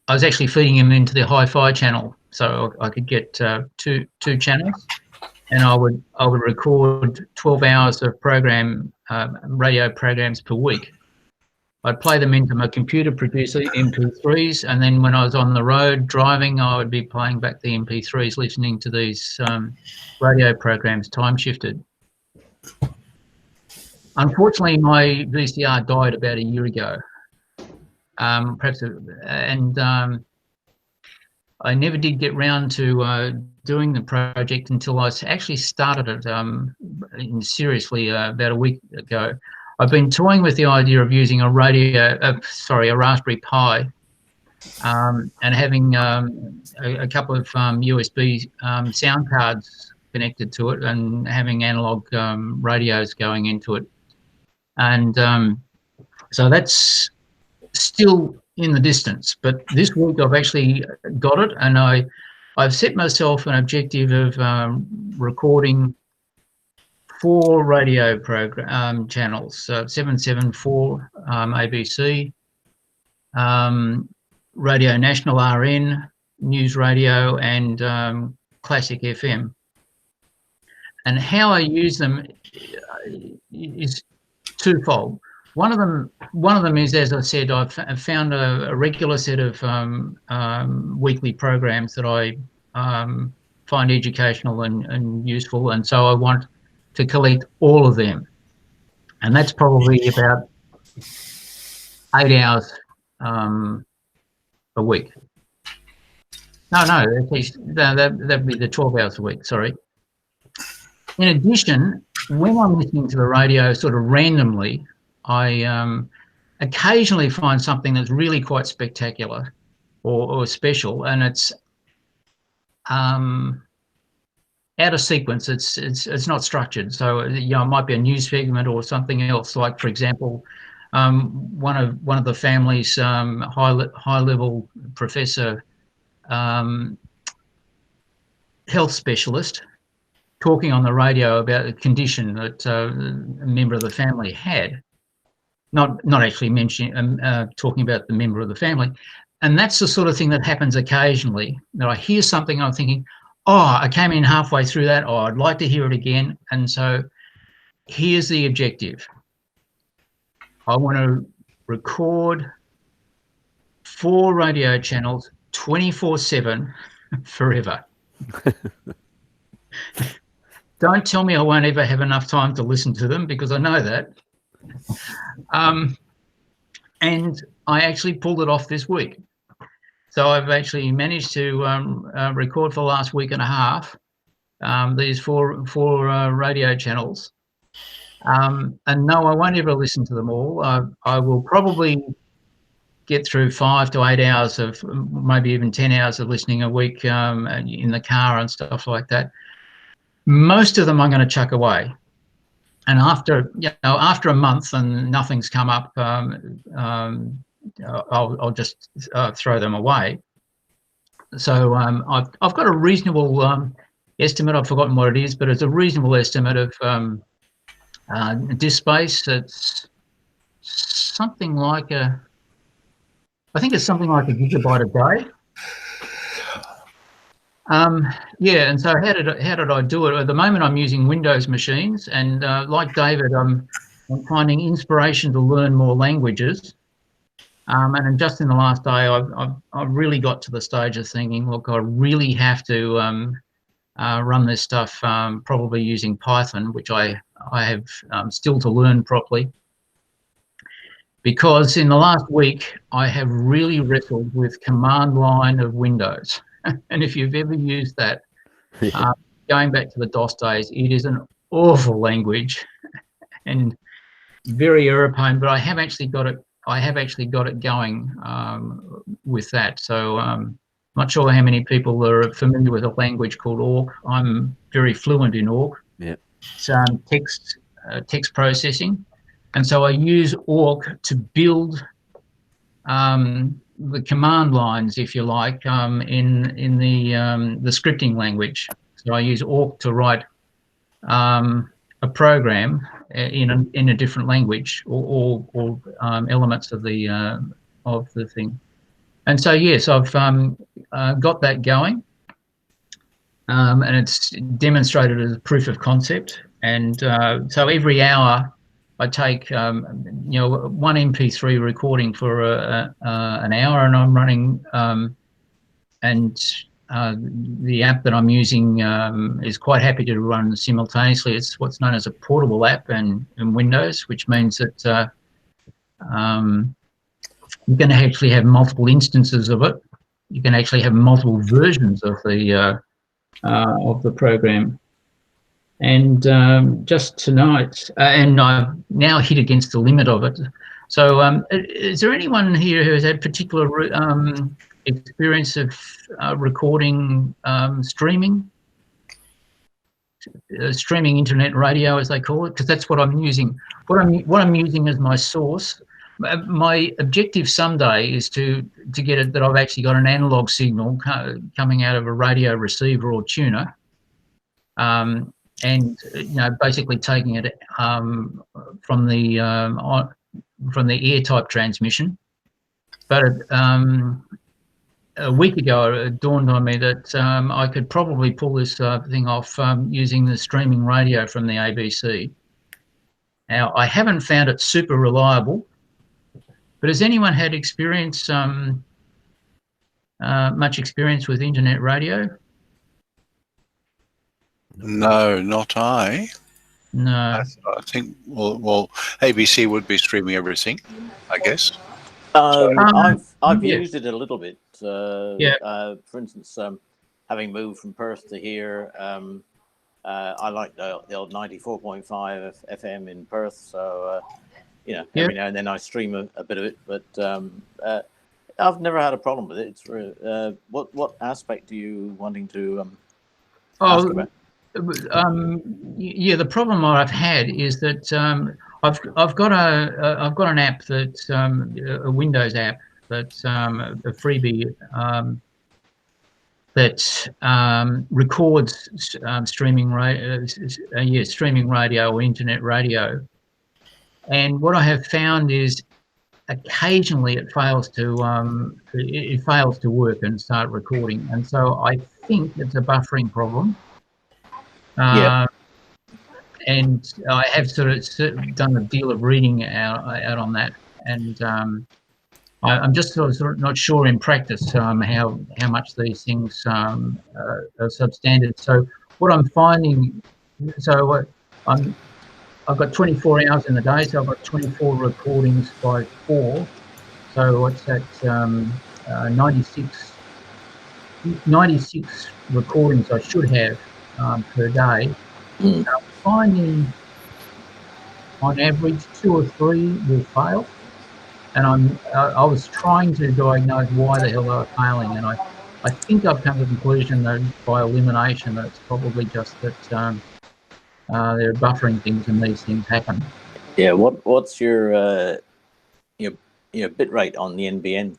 Speaker 5: I was actually feeding them into the hi-fi channel, so I could get two channels, and I would record 12 hours of radio programs per week. I'd play them into my computer, produce MP3s, and then when I was on the road driving, I would be playing back the MP3s, listening to these radio programs time shifted. Unfortunately, my VCR died about a year ago. I never did get round to doing the project until I actually started it seriously about a week ago. I've been toying with the idea of using a Raspberry Pi, and having a couple of USB sound cards connected to it, and having analog radios going into it. And so that's still in the distance. But this week I've actually got it, and I've set myself an objective of recording 4 radio program channels, 774 ABC, Radio National RN, News Radio, and Classic FM. And how I use them is twofold. One of them is, as I said, I've found a regular set of weekly programs that I find educational and useful, and so I want to collect all of them, and that's probably about 8 hours a week. No, that'd be the 12 hours a week. Sorry. In addition, when I'm listening to the radio sort of randomly, I occasionally find something that's really quite spectacular, or special, and it's out of sequence. It's not structured. So you know, it might be a news segment or something else. Like, for example, one of the family's high level professor, health specialist, talking on the radio about a condition that a member of the family had. Not actually mentioning, talking about the member of the family. And that's the sort of thing that happens occasionally, that I hear something, I'm thinking, oh, I came in halfway through that, oh, I'd like to hear it again. And so here's the objective. I want to record 4 radio channels 24/7 forever. Don't tell me I won't ever have enough time to listen to them, because I know that. And I actually pulled it off this week. So I've actually managed to record for the last week and a half these four radio channels. And no, I won't ever listen to them all. I will probably get through 5 to 8 hours of, maybe even 10 hours of listening a week in the car and stuff like that. Most of them I'm going to chuck away. And after a month and nothing's come up, I'll just throw them away. So I've got a reasonable estimate. I've forgotten what it is, but it's a reasonable estimate of disk space. It's something like I think it's something like 1 gigabyte a day. Yeah, and so how did I do it? At the moment, I'm using Windows machines, and like David, I'm finding inspiration to learn more languages. And just in the last day, I've really got to the stage of thinking, look, I really have to run this stuff probably using Python, which I have still to learn properly. Because in the last week, I have really wrestled with command line of Windows. And if you've ever used that, going back to the DOS days, it is an awful language and very error-prone, but I have actually got it going with that. So not sure how many people are familiar with a language called Awk. I'm very fluent in Awk.
Speaker 8: Yeah.
Speaker 5: It's text processing. And so I use Awk to build the command lines, if you like, in the scripting language. So I use Awk to write a program in a different language, or elements of the thing. And so yes, I've got that going, and it's demonstrated as a proof of concept. And so every hour I take one MP3 recording for an hour, and I'm running the app that I'm using is quite happy to run simultaneously. It's what's known as a portable app in Windows, which means that you can actually have multiple instances of it. You can actually have multiple versions of the program. And just tonight, and I've now hit against the limit of it. So is there anyone here who has had particular experience of recording streaming internet radio, as they call it? Because that's what I'm using. What I'm using as my source. My objective someday is to get it that I've actually got an analog signal coming out of a radio receiver or tuner. And basically taking it from the air type transmission. But a week ago, it dawned on me that I could probably pull this thing off using the streaming radio from the ABC. Now, I haven't found it super reliable, but has anyone had experience, much experience with internet radio?
Speaker 1: No, not I.
Speaker 5: No.
Speaker 1: I think, well, ABC would be streaming everything, I guess.
Speaker 3: I've
Speaker 5: yeah.
Speaker 3: used it a little bit. For instance, having moved from Perth to here, I like the old 94.5 FM in Perth. So, every now and then I stream a bit of it. But I've never had a problem with it. It's what aspect are you wanting to ask about?
Speaker 5: Yeah, the problem I've had is that I've got an app that a Windows app that's a freebie that records streaming radio or internet radio. And what I have found is occasionally it fails to work and start recording, and so I think it's a buffering problem.
Speaker 3: Yeah.
Speaker 5: And I have sort of done a deal of reading out on that, and I'm just sort of not sure in practice how much these things are substandard. So what I'm finding, I've got 24 hours in the day, so I've got 24 recordings by 4. So what's that? 96 recordings I should have per day. I'm finding on average 2 or 3 will fail, and I was trying to diagnose why the hell they were failing, and I think I've come to the conclusion that by elimination that it's probably just that they're buffering things and these things happen.
Speaker 3: Yeah. What's your bit rate on the NBN?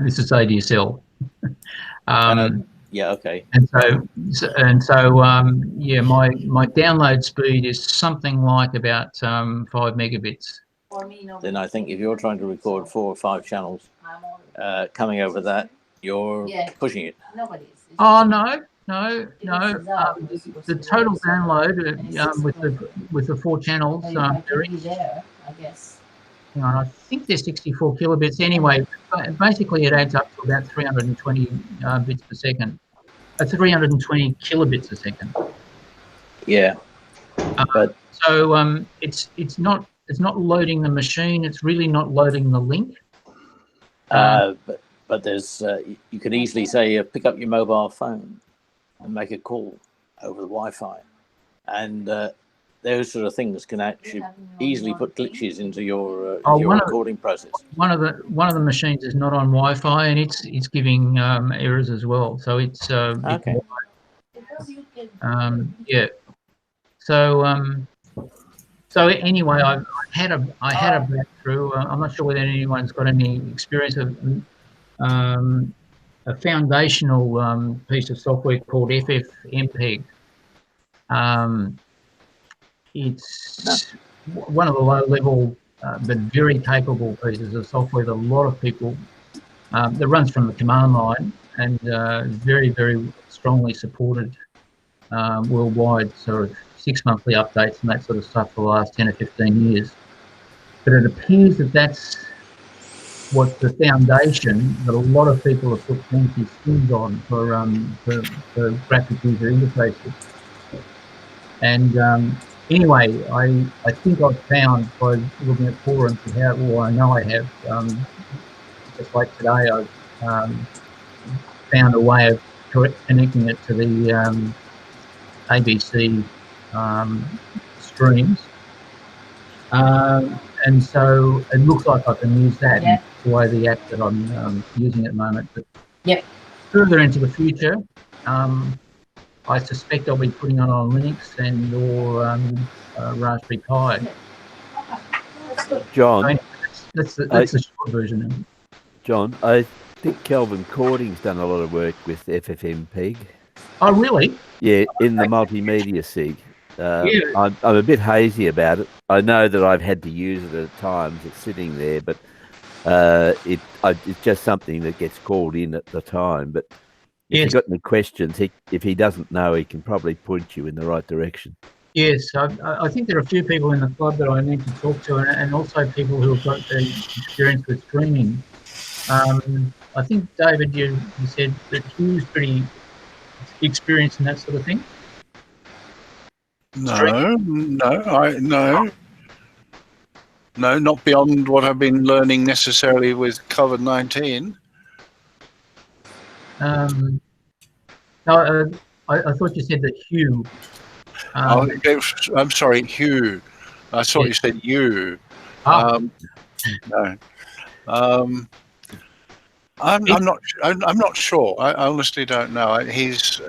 Speaker 5: This is ADSL.
Speaker 3: Yeah. Okay.
Speaker 5: And so yeah, my download speed is something like about 5 megabits.
Speaker 3: Then I think if you're trying to record 4 or 5 channels coming over that, you're pushing it.
Speaker 5: Oh no. The total download with the 4 channels, I think they're 64 kilobits. Anyway, basically it adds up to about 320 bits per second. 320 kilobits a second.
Speaker 3: Yeah. But
Speaker 5: so it's not loading the machine. It's really not loading the link.
Speaker 3: But there's you could easily say pick up your mobile phone and make a call over the Wi-Fi, and those sort of things can actually easily put glitches into your recording process.
Speaker 5: One of the machines is not on Wi-Fi, and it's giving errors as well. So it's
Speaker 3: okay.
Speaker 5: Yeah. So anyway, I had a breakthrough. I'm not sure whether anyone's got any experience of a foundational piece of software called FFmpeg. It's one of the low-level but very capable pieces of software that a lot of people that runs from the command line and very, very strongly supported worldwide, sort of 6 monthly updates and that sort of stuff for the last 10 or 15 years. But it appears that that's what the foundation that a lot of people have put fancy skins on for graphic user interfaces. And anyway, I think I've found by looking at forums I know I have, just like today, I've found a way of connecting it to the ABC streams. And so it looks like I can use that in the way the app that I'm using at the moment. But further into the future, I suspect I'll be putting it on Linux and or Raspberry Pi.
Speaker 8: John,
Speaker 5: that's the short version.
Speaker 8: John, I think Kelvin Cording's done a lot of work with FFmpeg.
Speaker 5: Oh, really?
Speaker 8: Yeah, in the multimedia SIG. I'm a bit hazy about it. I know that I've had to use it at times. It's sitting there, but it's just something that gets called in at the time. But if you've got any questions, if he doesn't know, he can probably point you in the right direction.
Speaker 5: Yes, I think there are a few people in the club that I need to talk to, and also people who have got the experience with streaming. I think, David, you said that Hugh's pretty experienced in that sort of thing.
Speaker 1: No, not beyond what I've been learning necessarily with COVID-19.
Speaker 5: No, I thought you said that Hugh.
Speaker 1: I'm sorry, Hugh. I thought you said you.
Speaker 5: No.
Speaker 1: I'm not sure. I honestly don't know. He's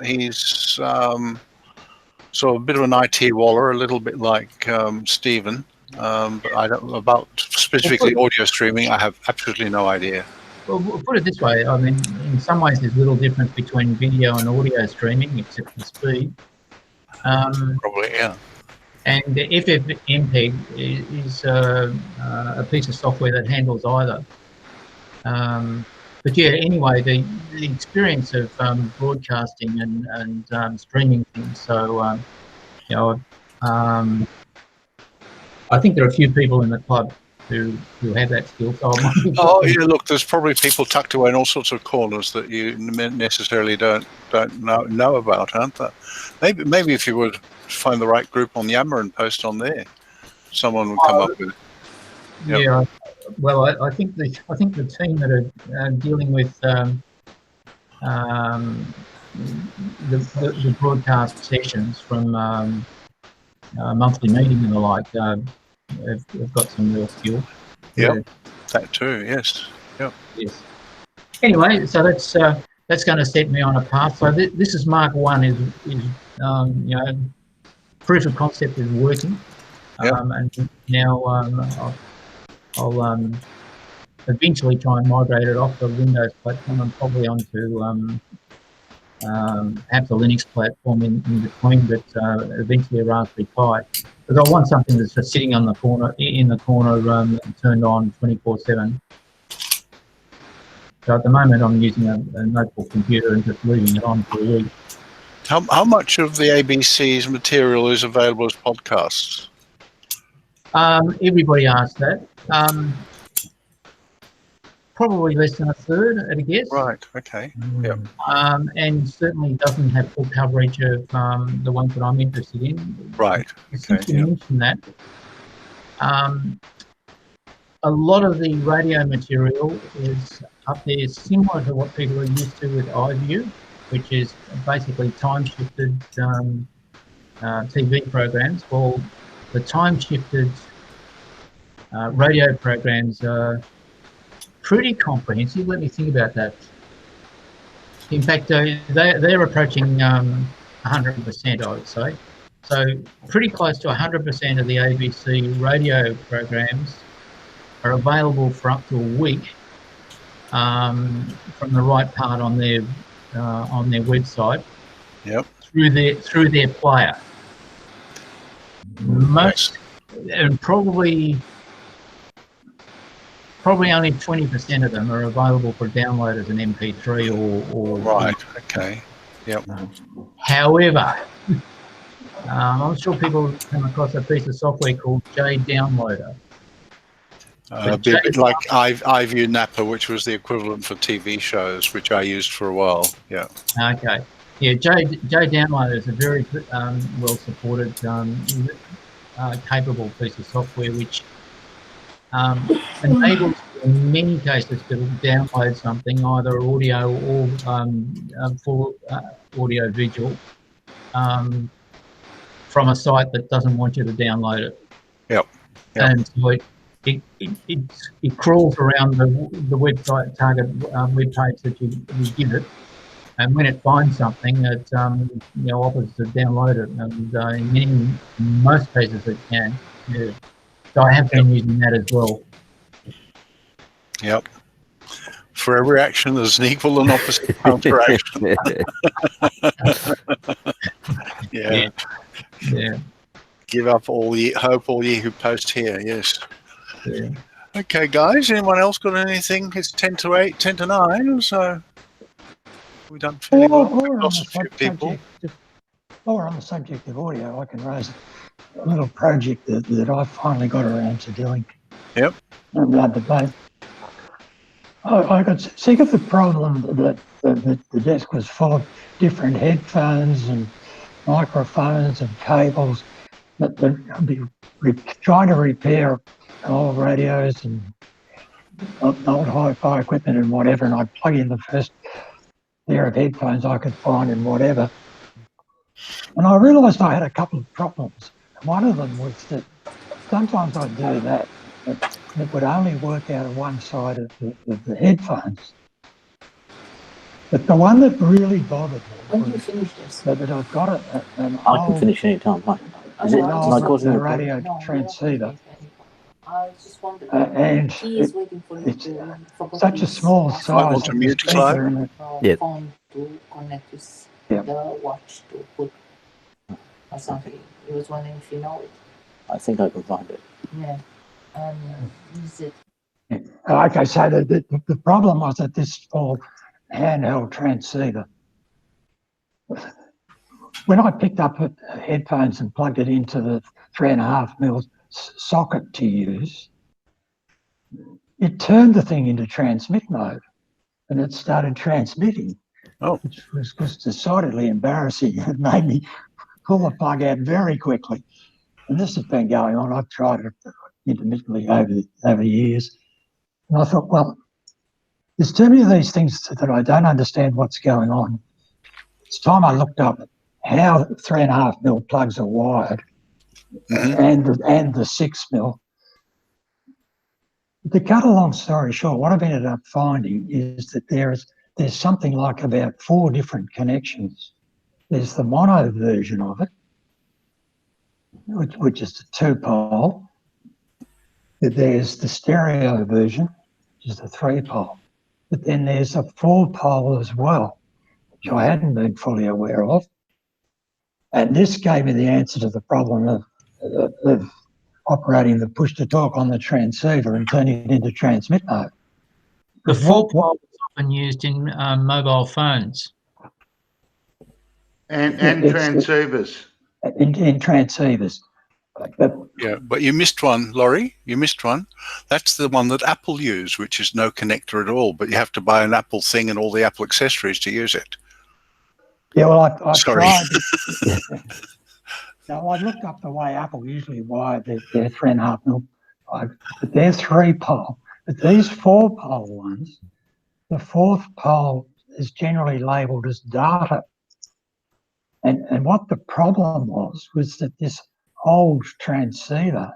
Speaker 1: sort of a bit of an IT waller, a little bit like Stephen. But I don't about specifically audio streaming. I have absolutely no idea.
Speaker 5: Well, we'll put it this way. I mean, in some ways, there's little difference between video and audio streaming, except the speed.
Speaker 1: Probably, yeah.
Speaker 5: And the FFmpeg is a piece of software that handles either. But yeah, anyway, the experience of broadcasting and streaming things. So, you know, I think there are a few people in the club who have that skill. So
Speaker 1: oh yeah, look, there's probably people tucked away in all sorts of corners that you necessarily don't know about, aren't there? Maybe if you would find the right group on Yammer and post on there, someone would come up with it. Yep.
Speaker 5: Yeah, well, I think the team that are dealing with the broadcast sessions from a monthly meeting and the like have got some real skill.
Speaker 1: Yeah, that too. Yes. Yep.
Speaker 5: Yes. Anyway, so that's going to set me on a path. So this is Mark 1. Is you know, proof of concept is working.
Speaker 1: Yep.
Speaker 5: And now I'll eventually try and migrate it off the Windows platform and probably onto perhaps a Linux platform in between, but eventually a Raspberry Pi. Because I want something that's just sitting on the corner, turned on 24/7. So at the moment I'm using a notebook computer and just leaving it on for a week.
Speaker 1: How much of the ABC's material is available as podcasts?
Speaker 5: Everybody asks that. Probably less than a third, at a guess.
Speaker 1: Right. Okay. Yep.
Speaker 5: And certainly doesn't have full coverage of the ones that I'm interested in.
Speaker 1: Right.
Speaker 5: Since you mentioned that, a lot of the radio material is up there, similar to what people are used to with iView, which is basically time-shifted TV programs. Well, the time-shifted radio programs are pretty comprehensive. Let me think about that. In fact, they're approaching 100%, I would say. So pretty close to 100% of the ABC radio programs are available for up to a week from the right part on their website.
Speaker 1: Yep.
Speaker 5: Through their player. Most and probably only 20% of them are available for download as an MP3 or
Speaker 1: right. Okay. Yep.
Speaker 5: However, I'm sure people have come across a piece of software called JDownloader.
Speaker 1: A bit like iView Napa, which was the equivalent for TV shows, which I used for a while. Yeah.
Speaker 5: Okay. Yeah, JDownloader is a very well supported, capable piece of software which enables, in many cases, to download something, either audio or full audio visual, from a site that doesn't want you to download it.
Speaker 1: Yep.
Speaker 5: And so it crawls around the website target web page that you give it, and when it finds something, it offers to download it, and in most cases it can. Yeah. So I have been using that as well.
Speaker 1: Yep. For every action, there's an equal and opposite counteraction. Yeah.
Speaker 5: Yeah.
Speaker 1: Give up all ye hope, all ye who post here. Yes.
Speaker 5: Yeah.
Speaker 1: Okay, guys. Anyone else got anything? It's 10 to 8, 10 to 9. So we've done fairly well. We've lost a few people.
Speaker 7: While we're on the subject of audio, I can raise a little project that I finally got around to doing.
Speaker 1: Yep.
Speaker 7: About debate. I got sick of the problem that the desk was full of different headphones and microphones and cables that I'd be trying to repair old radios and old hi-fi equipment and whatever, and I'd plug in the first pair of headphones I could find and whatever. And I realised I had a couple of problems. One of them was that sometimes I'd do that, but and it would only work out of one side of the headphones. But the one that really bothered me was that I've got an
Speaker 3: I can
Speaker 7: old
Speaker 3: finish any time. Is it? Can I cause any problem?
Speaker 7: radio transceiver, and it's such a small
Speaker 1: Might
Speaker 7: size
Speaker 1: want
Speaker 7: that
Speaker 1: to
Speaker 7: the
Speaker 1: mute, Clive.
Speaker 7: speaker in it.
Speaker 8: Yeah.
Speaker 9: phone to connect with
Speaker 7: Yeah.
Speaker 9: the watch to put or something. He was wondering if you know it.
Speaker 3: I think I can find it.
Speaker 9: Yeah. Is it?
Speaker 7: Okay, so the problem was that this small handheld transceiver, when I picked up headphones and plugged it into the 3.5 mil socket to use, it turned the thing into transmit mode, and it started transmitting.
Speaker 1: Oh.
Speaker 7: Which was decidedly embarrassing. It made me pull the plug out very quickly. And this has been going on. I've tried it intermittently over the years. And I thought, well, there's too many of these things that I don't understand what's going on. It's time I looked up how 3.5 mil plugs are wired, and the 6 mil. To cut a long story short, what I've ended up finding is that there's something like about 4 different connections. There's the mono version of it, which is the 2-pole. There's the stereo version, which is the 3-pole. But then there's a 4-pole as well, which I hadn't been fully aware of. And this gave me the answer to the problem of operating the push-to-talk on the transceiver and turning it into transmit mode.
Speaker 5: The 4-pole is often used in mobile phones.
Speaker 4: And transceivers.
Speaker 7: In transceivers.
Speaker 1: Yeah, but you missed one, Laurie. You missed one. That's the one that Apple use, which is no connector at all, but you have to buy an Apple thing and all the Apple accessories to use it.
Speaker 7: Yeah, well, I
Speaker 1: Sorry.
Speaker 7: tried. So I looked up the way Apple usually wired their 3.5 mil plug, but they're 3-pole. But these 4-pole ones, the 4th pole is generally labelled as data. And what the problem was that this old transceiver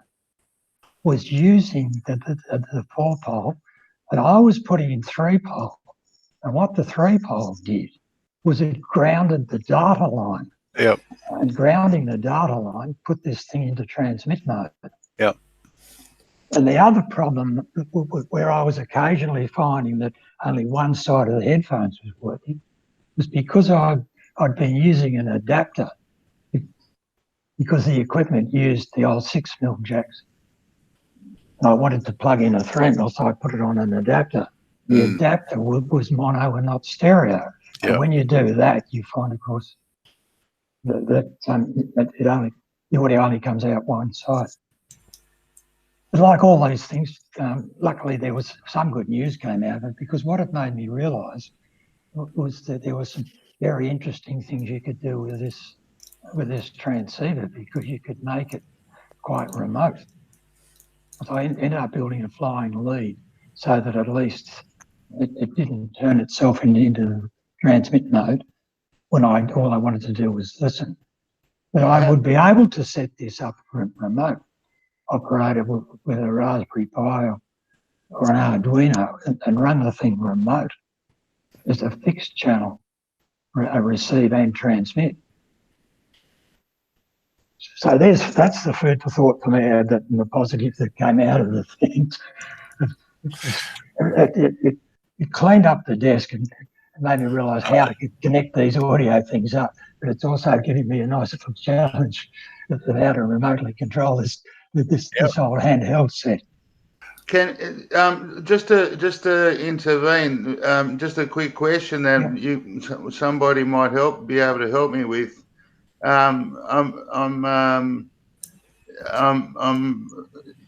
Speaker 7: was using the 4-pole, and I was putting in 3-pole. And what the 3-pole did was it grounded the data line.
Speaker 1: Yep.
Speaker 7: And grounding the data line put this thing into transmit mode.
Speaker 1: Yep.
Speaker 7: And the other problem where I was occasionally finding that only one side of the headphones was working was because I'd been using an adapter, because the equipment used the old 6 mil jacks. I wanted to plug in a 3 mil, so I put it on an adapter. The adapter was mono and not stereo.
Speaker 1: Yep.
Speaker 7: And when you do that, you find, of course, that the audio only comes out one side. But like all these things, luckily there was some good news came out of it, because what it made me realise was that there were some very interesting things you could do with this transceiver, because you could make it quite remote. So I ended up building a flying lead so that at least it didn't turn itself into transmit mode when all I wanted to do was listen. But I would be able to set this up remote, operated with a Raspberry Pi or an Arduino, and run the thing remote as a fixed channel, a receive and transmit. So that's the food for thought for me, and the positive that came out of the things. It cleaned up the desk and made me realise how to connect these audio things up, but it's also giving me a nice little challenge of how to remotely control this old handheld set.
Speaker 4: Can just to intervene, just a quick question that somebody might be able to help me with. I'm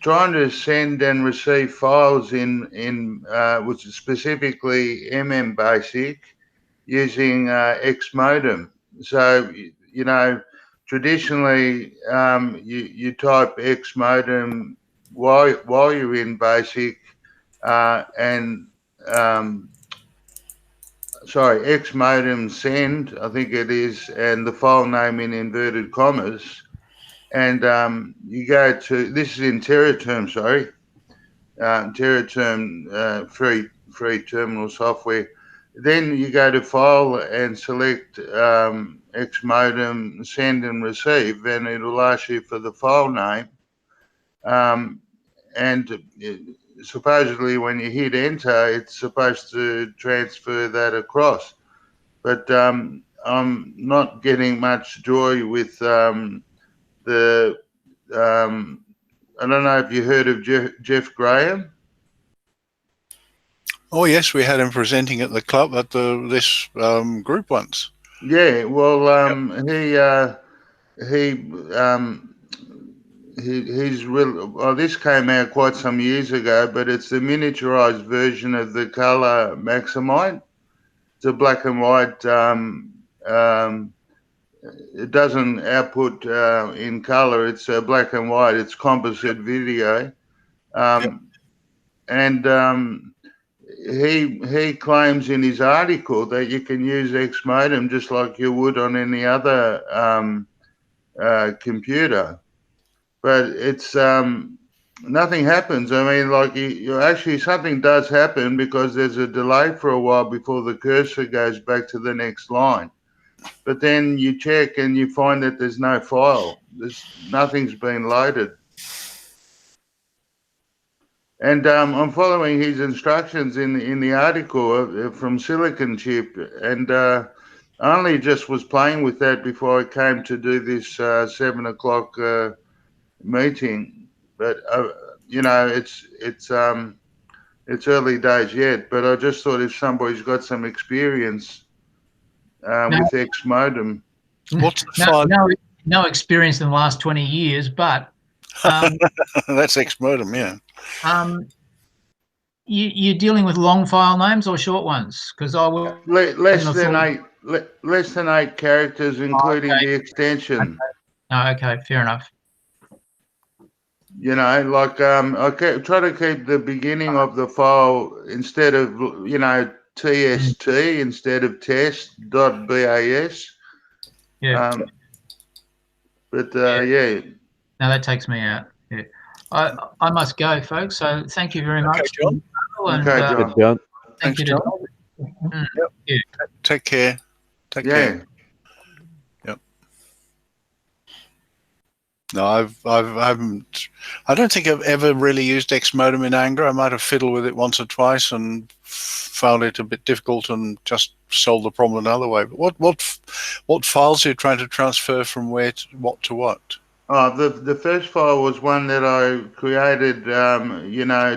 Speaker 4: trying to send and receive files in which is specifically MMBasic using Xmodem. So traditionally you type Xmodem while you're in BASIC Xmodem send, I think it is, and the file name in inverted commas, and you go to, this is in teraterm, sorry, Terraterm free terminal software. Then you go to File and select Xmodem, send and receive, and it'll ask you for the file name. And supposedly when you hit enter, it's supposed to transfer that across. But I'm not getting much joy with the. I don't know if you heard of Jeff Graham.
Speaker 1: Oh yes, we had him presenting at the club at this group once.
Speaker 4: Yeah, well, he's really. Well, this came out quite some years ago, but it's the miniaturized version of the color Maximite. It's a black and white. It doesn't output in color. It's black and white. It's composite video, and he claims in his article that you can use Xmodem just like you would on any other computer, but it's nothing happens. I mean, like you actually something does happen because there's a delay for a while before the cursor goes back to the next line. But then you check and you find that there's no file. Nothing's been loaded. And I'm following his instructions in the article from Silicon Chip, and I only just was playing with that before I came to do this 7 o'clock meeting. But you know, it's early days yet. But I just thought if somebody's got some experience with Xmodem,
Speaker 1: what's the file?
Speaker 5: No experience in the last 20 years, but
Speaker 1: that's Xmodem, yeah.
Speaker 5: You're dealing with long file names or short ones? Because I will
Speaker 4: less than 8 characters, including the extension.
Speaker 5: Okay, fair enough.
Speaker 4: You know, like I try to keep the beginning of the file instead of TST instead of test.bas.
Speaker 5: Yeah.
Speaker 4: Yeah.
Speaker 5: Now that takes me out. Yeah. I must go, folks. So thank you very much,
Speaker 1: John.
Speaker 5: And,
Speaker 8: John.
Speaker 5: Thank
Speaker 1: Thanks,
Speaker 5: you,
Speaker 1: John.
Speaker 5: Yep. Yeah.
Speaker 1: Take care. Take care. Yep. No, I don't think I've ever really used Xmodem in anger. I might have fiddled with it once or twice and found it a bit difficult and just solved the problem another way. But what files are you trying to transfer from where to what?
Speaker 4: Oh, the first file was one that I created,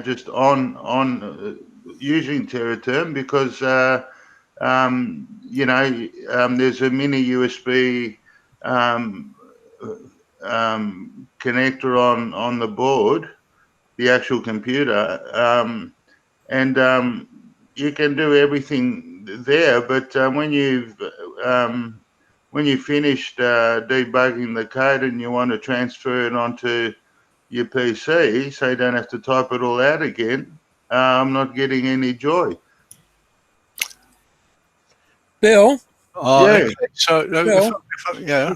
Speaker 4: just on using Terraterm because there's a mini USB connector on the board, the actual computer, and you can do everything there. But when you've finished debugging the code and you want to transfer it onto your PC so you don't have to type it all out again, I'm not getting any joy.
Speaker 6: Bill?
Speaker 4: Yeah.
Speaker 1: Okay. So,
Speaker 6: Bill,
Speaker 1: yeah.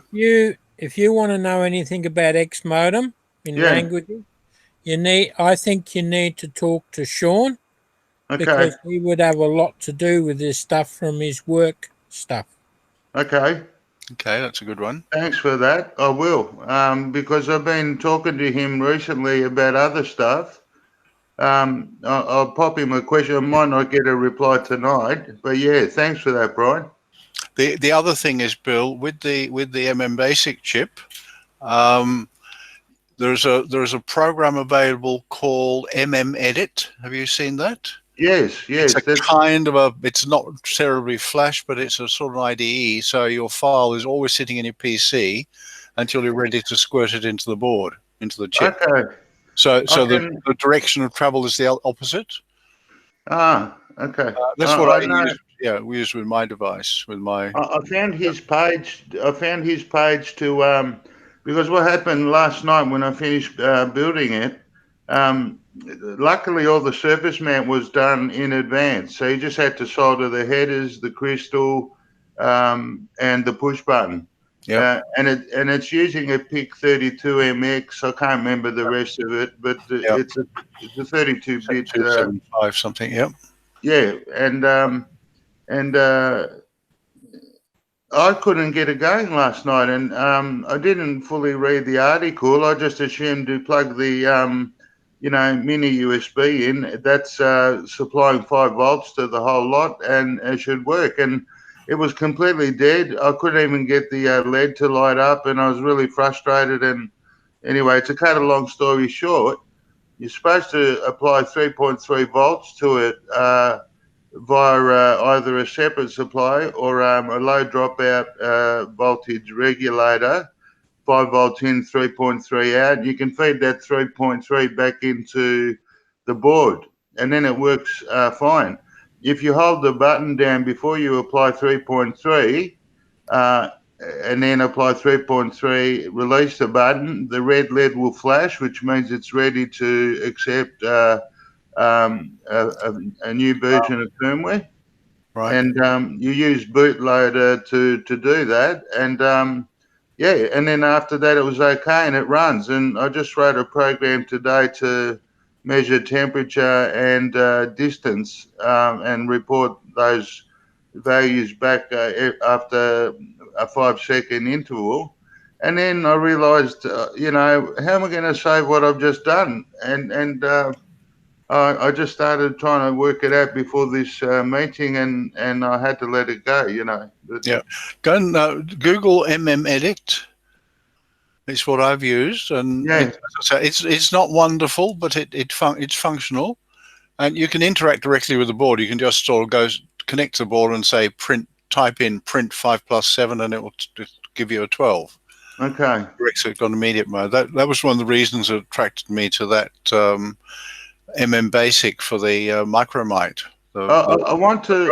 Speaker 6: If you want to know anything about Xmodem in languages, I think you need to talk to Sean, because he would have a lot to do with this stuff from his work stuff.
Speaker 4: Okay.
Speaker 1: Okay, that's a good one.
Speaker 4: Thanks for that. I will, because I've been talking to him recently about other stuff. I'll pop him a question. I might not get a reply tonight, but yeah, thanks for that, Brian.
Speaker 1: The other thing is, Bill, with the MM Basic chip, there's a program available called MM Edit. Have you seen that?
Speaker 4: Yes.
Speaker 1: It's it's not terribly Flash, but it's a sort of IDE. So your file is always sitting in your PC until you're ready to squirt it into the board, into the chip.
Speaker 4: Okay.
Speaker 1: So the direction of travel is the opposite.
Speaker 4: Ah, okay.
Speaker 1: That's what I use. Yeah, we use with my device.
Speaker 4: I found his page. To because what happened last night when I finished building it. Luckily, all the surface mount was done in advance, so you just had to solder the headers, the crystal, and the push button.
Speaker 1: Yeah.
Speaker 4: And it's using a PIC 32MX. I can't remember the rest of it, but it's a 32-bit.
Speaker 1: 275 something. Yep.
Speaker 4: Yeah, and I couldn't get it going last night, and I didn't fully read the article. I just assumed to plug the mini USB in. That's supplying 5 volts to the whole lot, and it should work. And it was completely dead. I couldn't even get the LED to light up, and I was really frustrated. And anyway, to cut a long story short, you're supposed to apply 3.3 volts to it via either a separate supply or a low dropout voltage regulator, 5 volts in, 3.3 out. You can feed that 3.3 back into the board, and then it works fine. If you hold the button down before you apply 3.3 and then apply 3.3, release the button, the red LED will flash, which means it's ready to accept a new version of firmware.
Speaker 1: Right.
Speaker 4: And you use bootloader to do that. And and then after that it was okay and it runs. And I just wrote a program today to measure temperature and distance and report those values back after a 5-second interval. And then I realized, how am I going to save what I've just done? And I just started trying to work it out before this meeting, and I had to let it go, But,
Speaker 1: yeah. Go and Google MMEdit. It's what I've used, and it's not wonderful, but it's functional, and you can interact directly with the board. You can just sort of connect to the board and say type in print 5+7, and it will give you a 12.
Speaker 4: Okay.
Speaker 1: So it's got immediate mode. That was one of the reasons that attracted me to that MM Basic for the Micromite.
Speaker 4: I've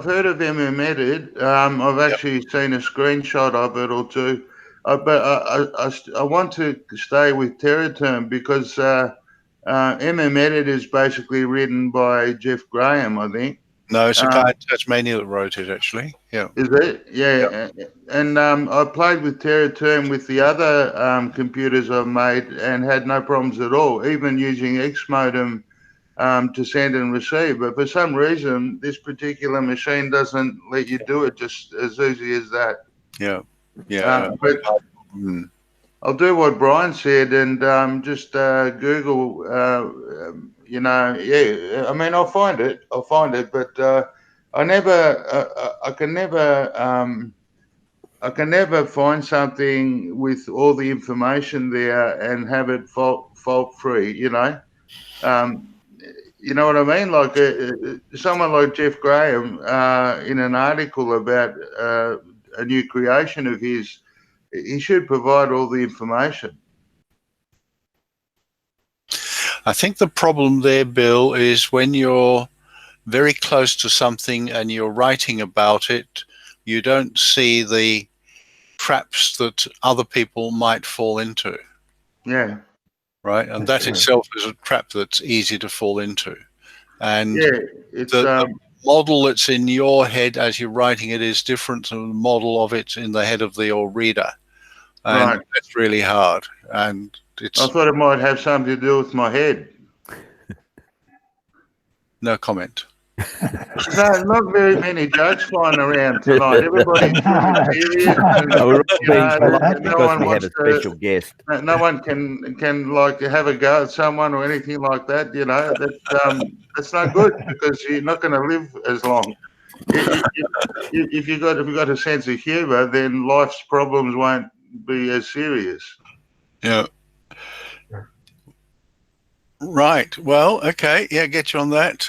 Speaker 4: heard of MMEdit. I've actually seen a screenshot of it or two. But I want to stay with TerraTerm because MMEdit is basically written by Jeff Graham, I think.
Speaker 1: No, it's a guy in Tasmania that wrote it, actually. Yeah.
Speaker 4: Is it? Yeah. And I played with TerraTerm with the other computers I've made and had no problems at all, even using X modem to send and receive. But for some reason, this particular machine doesn't let you do it just as easy as that.
Speaker 1: Yeah. Yeah.
Speaker 4: But I'll do what Brian said and just Google, I mean, I'll find it, but I can never find something with all the information there and have it fault free, You know what I mean? Like someone like Jeff Graham in an article about a new creation of his, he should provide all the information.
Speaker 1: I think the problem there, Bill, is when you're very close to something and you're writing about it, you don't see the traps that other people might fall into.
Speaker 4: Yeah.
Speaker 1: Right. And that itself is a trap that's easy to fall into. And
Speaker 4: it's
Speaker 1: the model that's in your head as you're writing it is different to the model of it in the head of your reader. And that's really hard. And I
Speaker 4: thought it might have something to do with my head.
Speaker 1: No comment.
Speaker 4: No, not very many jokes flying around tonight. Everybody's really serious.
Speaker 8: We're all being polite because we have a special guest.
Speaker 4: No one can like have a go at someone or anything like that. That's not good because you're not going to live as long. If you've got a sense of humour, then life's problems won't be as serious.
Speaker 1: Yeah. Right. Well, okay. Yeah, get you on that.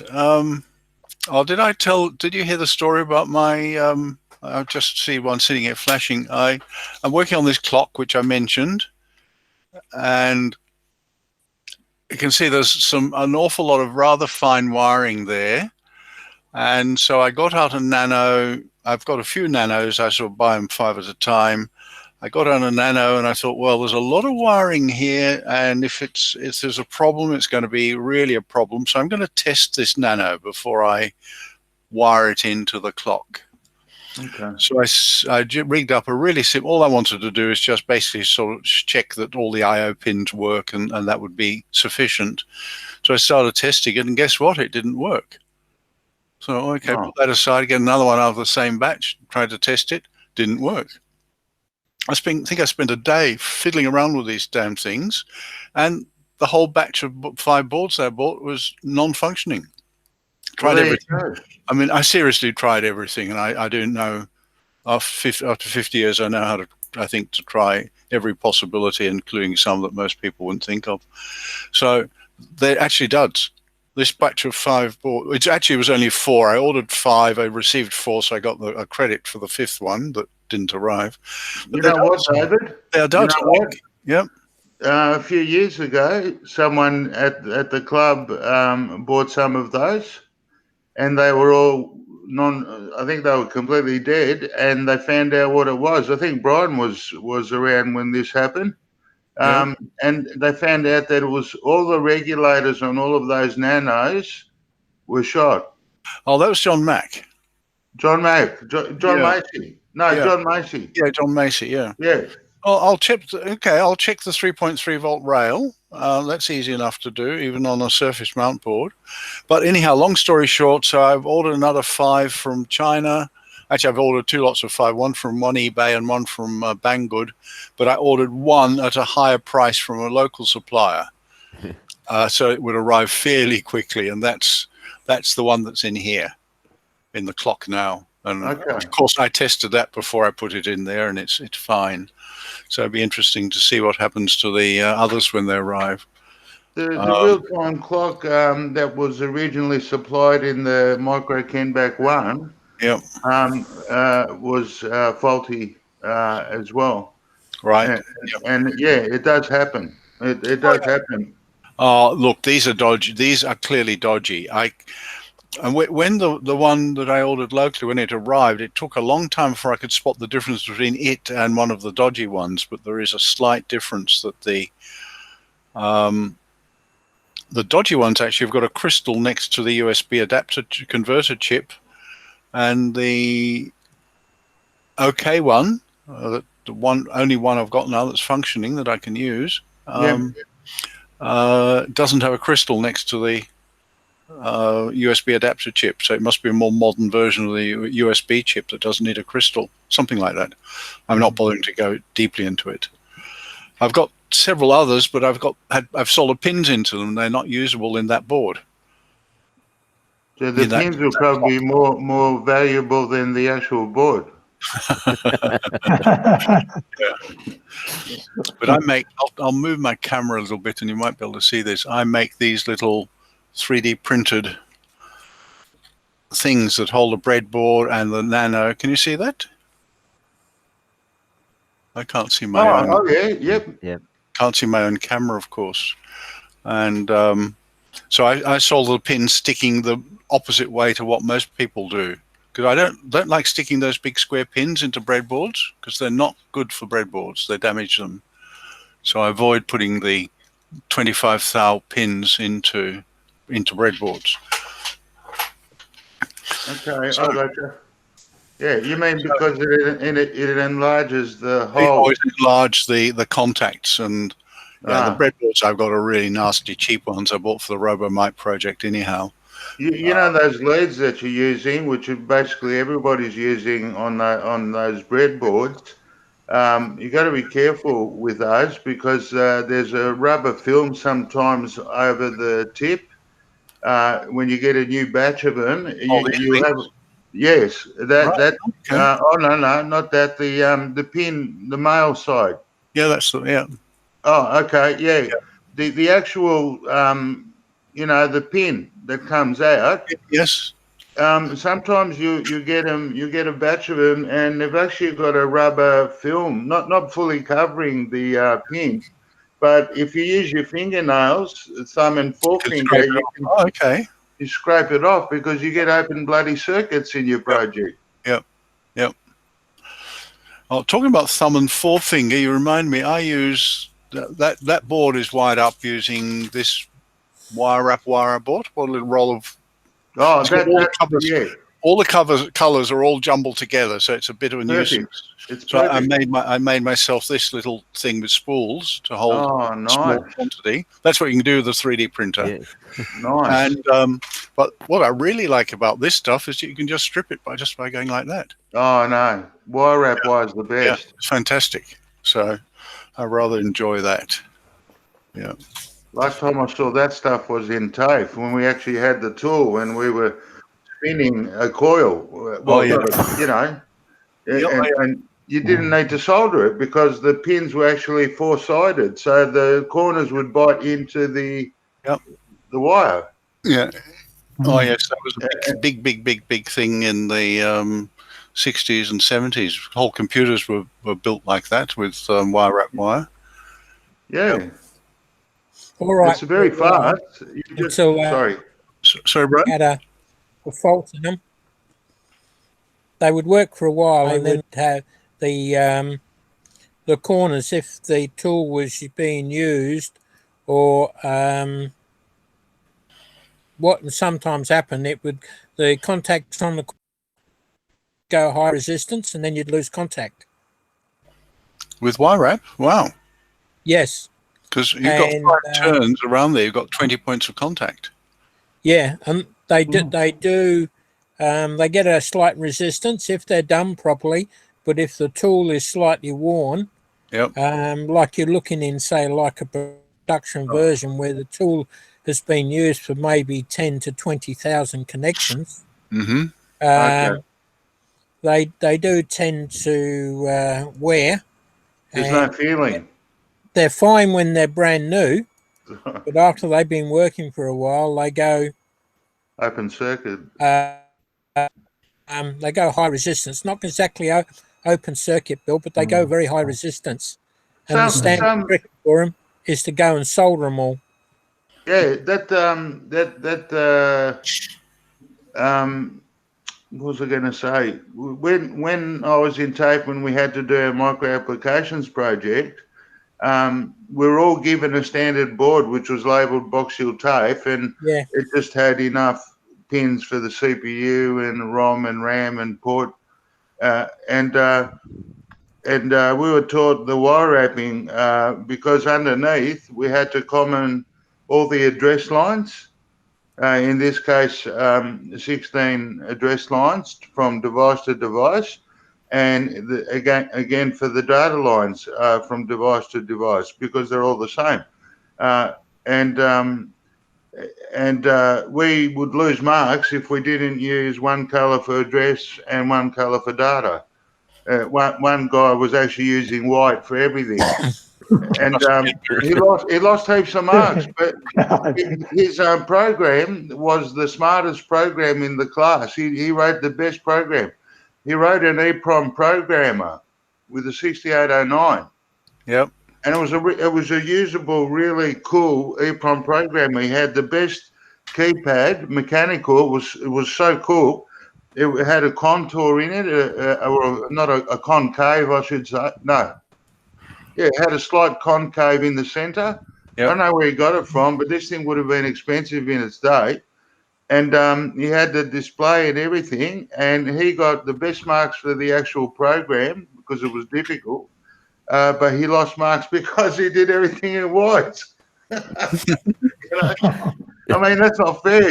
Speaker 1: Did you hear the story about my, I just see one sitting here flashing. I'm working on this clock, which I mentioned, and you can see there's an awful lot of rather fine wiring there. And so I got out a nano. I've got a few nanos. I sort of buy them 5 at a time. I got on a nano and I thought, well, there's a lot of wiring here, and if there's a problem, it's going to be really a problem. So I'm going to test this nano before I wire it into the clock.
Speaker 4: Okay.
Speaker 1: So I rigged up a really simple. All I wanted to do is just basically sort of check that all the I/O pins work, and that would be sufficient. So I started testing it, and guess what? It didn't work. So okay, put that aside. Get another one out of the same batch. Tried to test it. Didn't work. I think I spent a day fiddling around with these damn things, and the whole batch of 5 boards I bought was non-functioning. Tried everything. I mean, I seriously tried everything, and I do know after 50 years, I know how to, I think, to try every possibility, including some that most people wouldn't think of. So they're actually duds. This batch of 5 boards, which actually was only 4. I ordered 5, I received 4, so I got a credit for the 5th one that didn't arrive.
Speaker 4: But you know what, David?
Speaker 1: They're duds.
Speaker 4: You know what?
Speaker 1: Yep.
Speaker 4: A few years ago, someone at the club bought some of those, and they were all I think they were completely dead, and they found out what it was. I think Brian was around when this happened. And they found out that it was all the regulators on all of those nanos were shot.
Speaker 1: Oh, that was John Mack.
Speaker 4: John Mack. John Macy. No, yeah. John Macy.
Speaker 1: Yeah, John Macy, yeah.
Speaker 4: Yeah.
Speaker 1: I'll check the 3.3 volt rail. That's easy enough to do, even on a surface mount board. But anyhow, long story short, so I've ordered another 5 from China. Actually, I've ordered 2 lots of 5, one from eBay and one from Banggood. But I ordered one at a higher price from a local supplier. So it would arrive fairly quickly. And that's the one that's in here, in the clock now. And of course, I tested that before I put it in there, and it's fine. So it'd be interesting to see what happens to the others when they arrive.
Speaker 4: The real-time clock that was originally supplied in the Micro Kenback 1 was faulty as well.
Speaker 1: Right.
Speaker 4: And yeah, it does happen. It does happen.
Speaker 1: Oh, look, these are dodgy. These are clearly dodgy. And when the one that I ordered locally, when it arrived, it took a long time before I could spot the difference between it and one of the dodgy ones. But there is a slight difference that the dodgy ones actually have got a crystal next to the USB adapter converter chip, and the OK one, the only one I've got now that's functioning that I can use, doesn't have a crystal next to the USB adapter chip, so it must be a more modern version of the USB chip that doesn't need a crystal, something like that. I'm not bothering to go deeply into it. I've got several others, but I've soldered pins into them. They're not usable in that board.
Speaker 4: So the pins will probably be more valuable than the actual board.
Speaker 1: But I'll move my camera a little bit, and you might be able to see this. I make these little 3D printed things that hold a breadboard and the nano. Can you see that? I can't see my own.
Speaker 4: Oh, yeah, yep.
Speaker 1: Can't see my own camera, of course. And so I saw the pins sticking the opposite way to what most people do, because I don't like sticking those big square pins into breadboards, because they're not good for breadboards. They damage them. So I avoid putting the 25 thou pins into breadboards.
Speaker 4: Okay, I gotcha. Yeah, you mean because it enlarges the hole? It
Speaker 1: always enlarges the contacts, and the breadboards I've got are really nasty, cheap ones I bought for the RoboMite project anyhow.
Speaker 4: You know those leads that you're using, which basically everybody's using on those breadboards. You got to be careful with those, because there's a rubber film sometimes over the tip. When you get a new batch of them, you have that. Okay. No, not that. The pin, the male side.
Speaker 1: Yeah, that's the
Speaker 4: Oh, okay, yeah. The actual the pin that comes out.
Speaker 1: Yes.
Speaker 4: Sometimes you get them. You get a batch of them, and they've actually got a rubber film, not fully covering the pin. But if you use your fingernails, thumb and forefinger, you scrape it off, because you get open bloody circuits in your project.
Speaker 1: Yep. Oh, talking about thumb and forefinger, you remind me. I use that board is wired up using this wire wrap board. What a little roll of. all the colors are all jumbled together, so it's a bit of a nuisance.
Speaker 4: It's
Speaker 1: so
Speaker 4: perfect.
Speaker 1: I made myself this little thing with spools to hold a small
Speaker 4: Nice.
Speaker 1: quantity. That's what you can do with a 3D printer.
Speaker 8: Yeah.
Speaker 4: Nice.
Speaker 1: And but what I really like about this stuff is you can just strip it by going like that.
Speaker 4: Oh no, wire wrap wire is the
Speaker 1: Yeah,
Speaker 4: best.
Speaker 1: it's fantastic. So I rather enjoy that. Yeah.
Speaker 4: Last time I saw that stuff was in TAFE when we actually had the tool and we were spinning a coil. Well,
Speaker 1: yeah.
Speaker 4: you know,
Speaker 1: Yeah,
Speaker 4: and you didn't need to solder it because the pins were actually four-sided, so the corners would bite into the wire.
Speaker 1: Yeah. Oh yes, that was a big thing in the 60s and 70s. Whole computers were built like that with wire wrap wire.
Speaker 4: Yeah.
Speaker 1: Yep.
Speaker 6: All right.
Speaker 4: It's very fast. Sorry.
Speaker 1: Sorry, Brad.
Speaker 6: Had a fault in them. They would work for a while, and then have the corners, if the tool was being used, or what would sometimes happen, the contacts on the go high resistance, and then you'd lose contact.
Speaker 1: With wire wrap? Wow.
Speaker 6: Yes.
Speaker 1: Because you've got 5 turns around there. You've got 20 points of contact.
Speaker 6: Yeah, and they get a slight resistance if they're done properly, but if the tool is slightly worn, like you're looking in, say, like a production version where the tool has been used for maybe 10 to 20,000 connections, they do tend to wear.
Speaker 4: There's no feeling.
Speaker 6: They're fine when they're brand new, but after they've been working for a while, they go
Speaker 4: open circuit.
Speaker 6: They go high resistance, not exactly open circuit build, but they go very high resistance. And the standard trick for them is to go and solder them all.
Speaker 4: Yeah, what was I going to say? When I was in TAFE, when we had to do our micro applications project, we were all given a standard board which was labelled box shield TAFE, and it just had enough pins for the CPU and ROM and RAM and port, and we were taught the wire wrapping because underneath we had to comment all the address lines. In this case, 16 address lines from device to device, and again for the data lines from device to device, because they're all the same. And we would lose marks if we didn't use one colour for address and one colour for data. One guy was actually using white for everything. And he lost heaps of marks, but his program was the smartest program in the class. He wrote the best program. He wrote an EEPROM programmer with a 6809.
Speaker 1: Yep.
Speaker 4: And it was a usable, really cool EEPROM programmer. He had the best keypad, mechanical. It was so cool. It had a contour in it, or not a concave, I should say. No. Yeah, it had a slight concave in the centre. Yep. I don't know where he got it from, but this thing would have been expensive in its day. And he had the display and everything, and he got the best marks for the actual program because it was difficult. But he lost marks because he did everything in whites. I mean, that's not fair,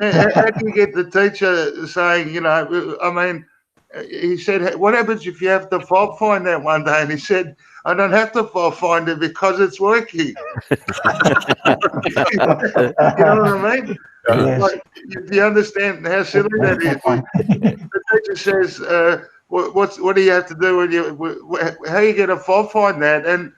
Speaker 4: How do you get the teacher saying, he said, what happens if you have to fault find that one day? And he said, I don't have to fault find it because it's working. You know what I mean?
Speaker 7: Yes.
Speaker 4: Like, do you understand how silly that is? The teacher says, what do you have to do when how are you going to fault find that? And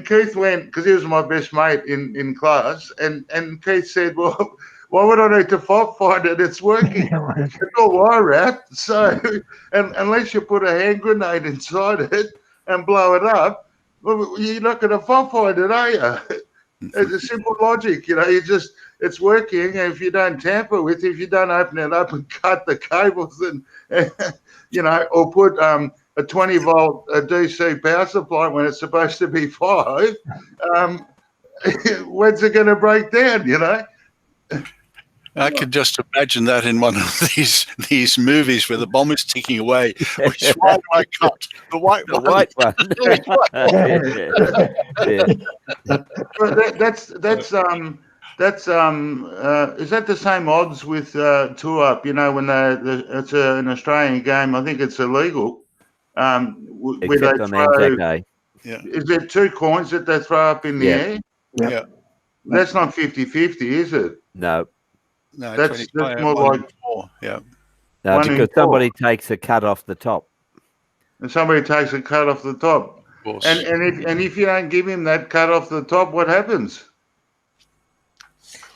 Speaker 4: Keith went, because he was my best mate in class, and Keith said, well, why would I need to fault find it? It's working. It's all wire wrapped. So, and unless you put a hand grenade inside it and blow it up, well, you're not going to fault find it, are you? It's a simple logic, it's working. And if you don't tamper with it, if you don't open it up and cut the cables and or put a 20-volt DC power supply when it's supposed to be 5, when's it going to break down,
Speaker 1: I could just imagine that in one of these movies where the bomb is ticking away. Which one do I cut? The white
Speaker 8: The
Speaker 1: one.
Speaker 8: white one.
Speaker 1: Which one?
Speaker 8: Yeah.
Speaker 4: But is that the same odds with Two Up? You know, when it's an Australian game, I think it's illegal. Where
Speaker 8: Except
Speaker 4: they
Speaker 8: on
Speaker 4: throw.
Speaker 8: Anzac Day.
Speaker 1: Yeah.
Speaker 4: Is there 2 coins that they throw up in the
Speaker 8: Yeah.
Speaker 4: air?
Speaker 1: Yeah.
Speaker 4: That's not 50-50, is it?
Speaker 8: No.
Speaker 1: No,
Speaker 4: That's more
Speaker 1: one
Speaker 4: like
Speaker 1: in four. Yeah.
Speaker 8: No,
Speaker 4: 1 in
Speaker 8: because
Speaker 4: 4.
Speaker 8: somebody takes a cut off the top.
Speaker 4: And somebody takes a cut off the top.
Speaker 1: Of course.
Speaker 4: And if you don't give him that cut off the top, what happens?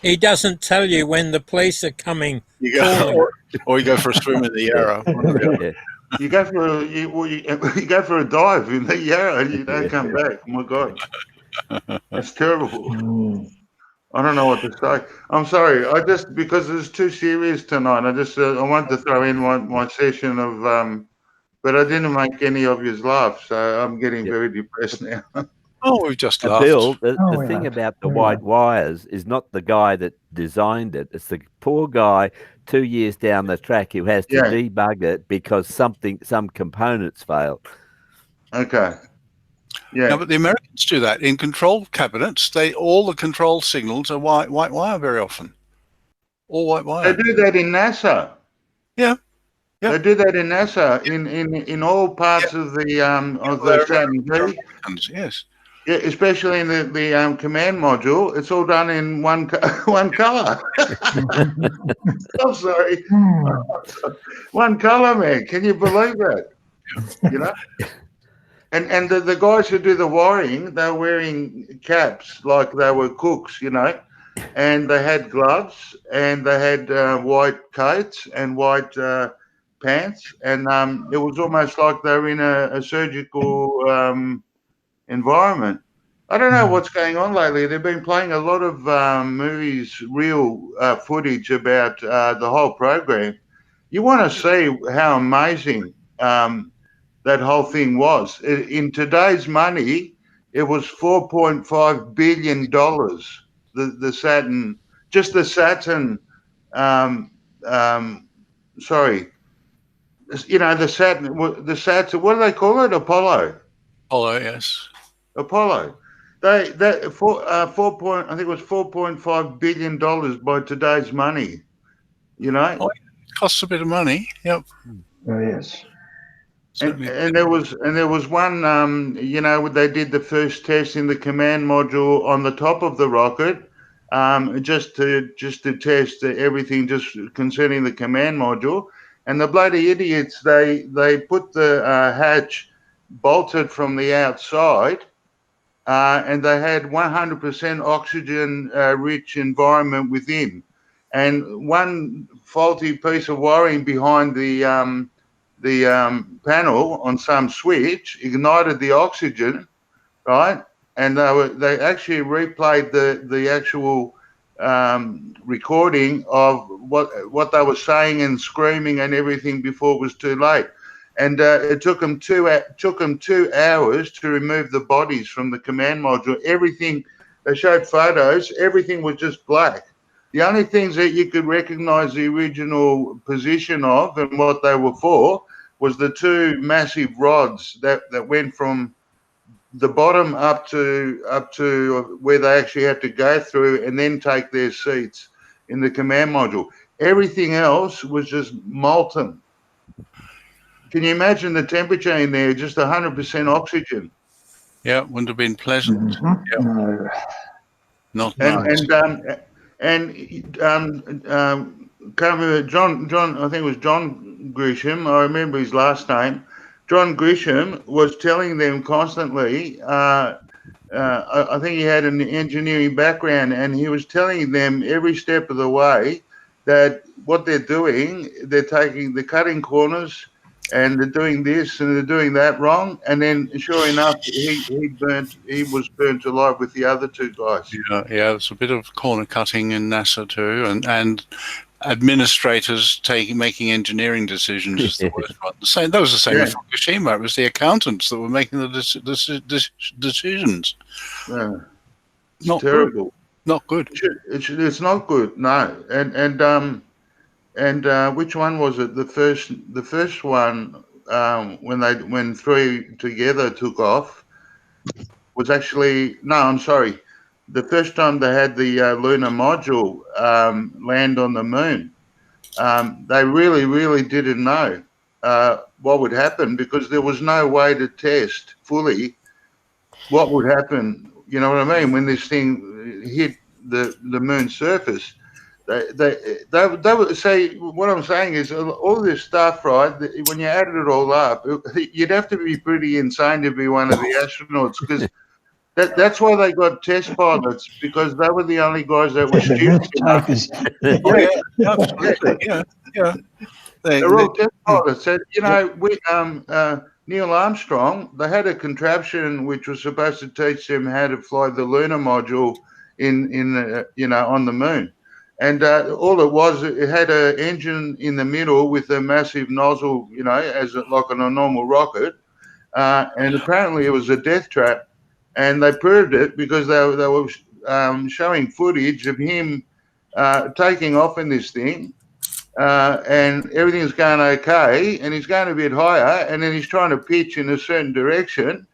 Speaker 6: He doesn't tell you when the police are coming.
Speaker 1: You go, or you go for a swim in the Yarra.
Speaker 8: Yeah.
Speaker 4: You go for you go for a dive in the Yarra and you don't come back. Oh my God, it's terrible. I don't know what to say. I'm sorry. Because it's too serious tonight. I wanted to throw in my session of but I didn't make any of you laugh, so I'm getting very depressed now.
Speaker 1: Oh, we've just laughed.
Speaker 8: Bill, the thing about the white wires is not the guy that designed it. It's the poor guy 2 years down the track who has to debug it because some components failed.
Speaker 4: Okay. Yeah.
Speaker 1: No, but the Americans do that in control cabinets. All the control signals are white wire very often. All white wire.
Speaker 4: They do that in NASA.
Speaker 1: Yeah. Yep.
Speaker 4: They do that in NASA in all parts of the Saturn V.
Speaker 1: Yes.
Speaker 4: Yeah, especially in the command module, it's all done in one color. I'm sorry, one color, man. Can you believe that? You know, and the guys who do the wiring, they're wearing caps like they were cooks, you know, and they had gloves and they had white coats and white pants, and it was almost like they were in a surgical environment. I don't know what's going on lately. They've been playing a lot of movies, real footage about the whole program. You want to see how amazing that whole thing was. In today's money, it was $4.5 billion. The Saturn, just the Saturn. Sorry, you know, the Saturn. What do they call it? Apollo.
Speaker 1: Apollo, yes.
Speaker 4: Apollo. I think it was $4.5 billion by today's money. You know,
Speaker 1: it costs a bit of money. Yep.
Speaker 7: Oh, yes.
Speaker 4: And there was one. You know, they did the first test in the command module on the top of the rocket, just to test everything just concerning the command module. And the bloody idiots, they put the hatch bolted from the outside. And they had 100% oxygen-rich environment within, and one faulty piece of wiring behind the panel on some switch ignited the oxygen, right? And they actually replayed the actual recording of what they were saying and screaming and everything before it was too late. And it took them 2 hours to remove the bodies from the command module. Everything, they showed photos, everything was just black. The only things that you could recognize the original position of and what they were for was the 2 massive rods that went from the bottom up to where they actually had to go through and then take their seats in the command module. Everything else was just molten. Can you imagine the temperature in there? Just 100% oxygen.
Speaker 1: Yeah, wouldn't have been pleasant.
Speaker 7: Mm-hmm.
Speaker 1: Yeah.
Speaker 7: No.
Speaker 1: Not nice.
Speaker 4: Can't remember John. I think it was John Grisham. I remember his last name. John Grisham was telling them constantly. I think he had an engineering background, and he was telling them every step of the way that what they're doing, they're cutting corners. And they're doing this and they're doing that wrong, and then sure enough, he was burnt alive with the other 2 guys.
Speaker 1: Yeah, there's a bit of corner cutting in NASA too, and administrators making engineering decisions is the worst one. That was the same with Fukushima. It was the accountants that were making the decisions.
Speaker 4: Yeah.
Speaker 1: Not
Speaker 4: terrible.
Speaker 1: Not good.
Speaker 4: It's not good. No. And which one was it? The first one when three together took off was actually no. I'm sorry. The first time they had the lunar module land on the moon, they really didn't know what would happen because there was no way to test fully what would happen. You know what I mean? When this thing hit the moon's surface, they would say. What I'm saying is all this stuff, right? When you added it all up, you'd have to be pretty insane to be one of the astronauts because. That's why they got test pilots because they were the only guys that were stupid enough.
Speaker 1: Absolutely. Yeah.
Speaker 4: They're all test pilots. So, we Neil Armstrong, they had a contraption which was supposed to teach them how to fly the lunar module on the moon, and all it was, it had an engine in the middle with a massive nozzle, like on a normal rocket, and apparently it was a death trap. And they proved it because they were showing footage of him taking off in this thing, and everything's going okay, and he's going a bit higher, and then he's trying to pitch in a certain direction,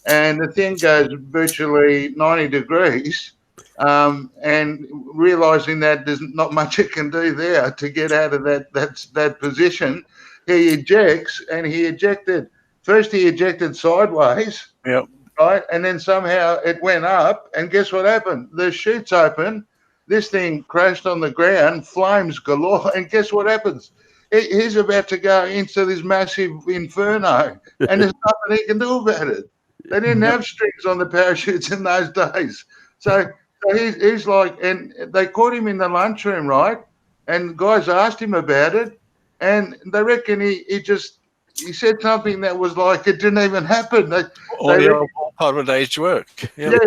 Speaker 4: and the thing goes virtually 90 degrees, and realising that there's not much it can do there to get out of that position, he ejects, and he ejected. First, he ejected sideways.
Speaker 1: Yep.
Speaker 4: Right, and then somehow it went up, and guess what happened? The chute's open. This thing crashed on the ground, flames galore, and guess what happens? He's about to go into this massive inferno, and there's nothing he can do about it. They didn't have strings on the parachutes in those days, so he's like, and they caught him in the lunchroom, right? And guys asked him about it, and they reckon he said something that was like it didn't even happen.
Speaker 1: Part of a day's work.
Speaker 4: Yeah,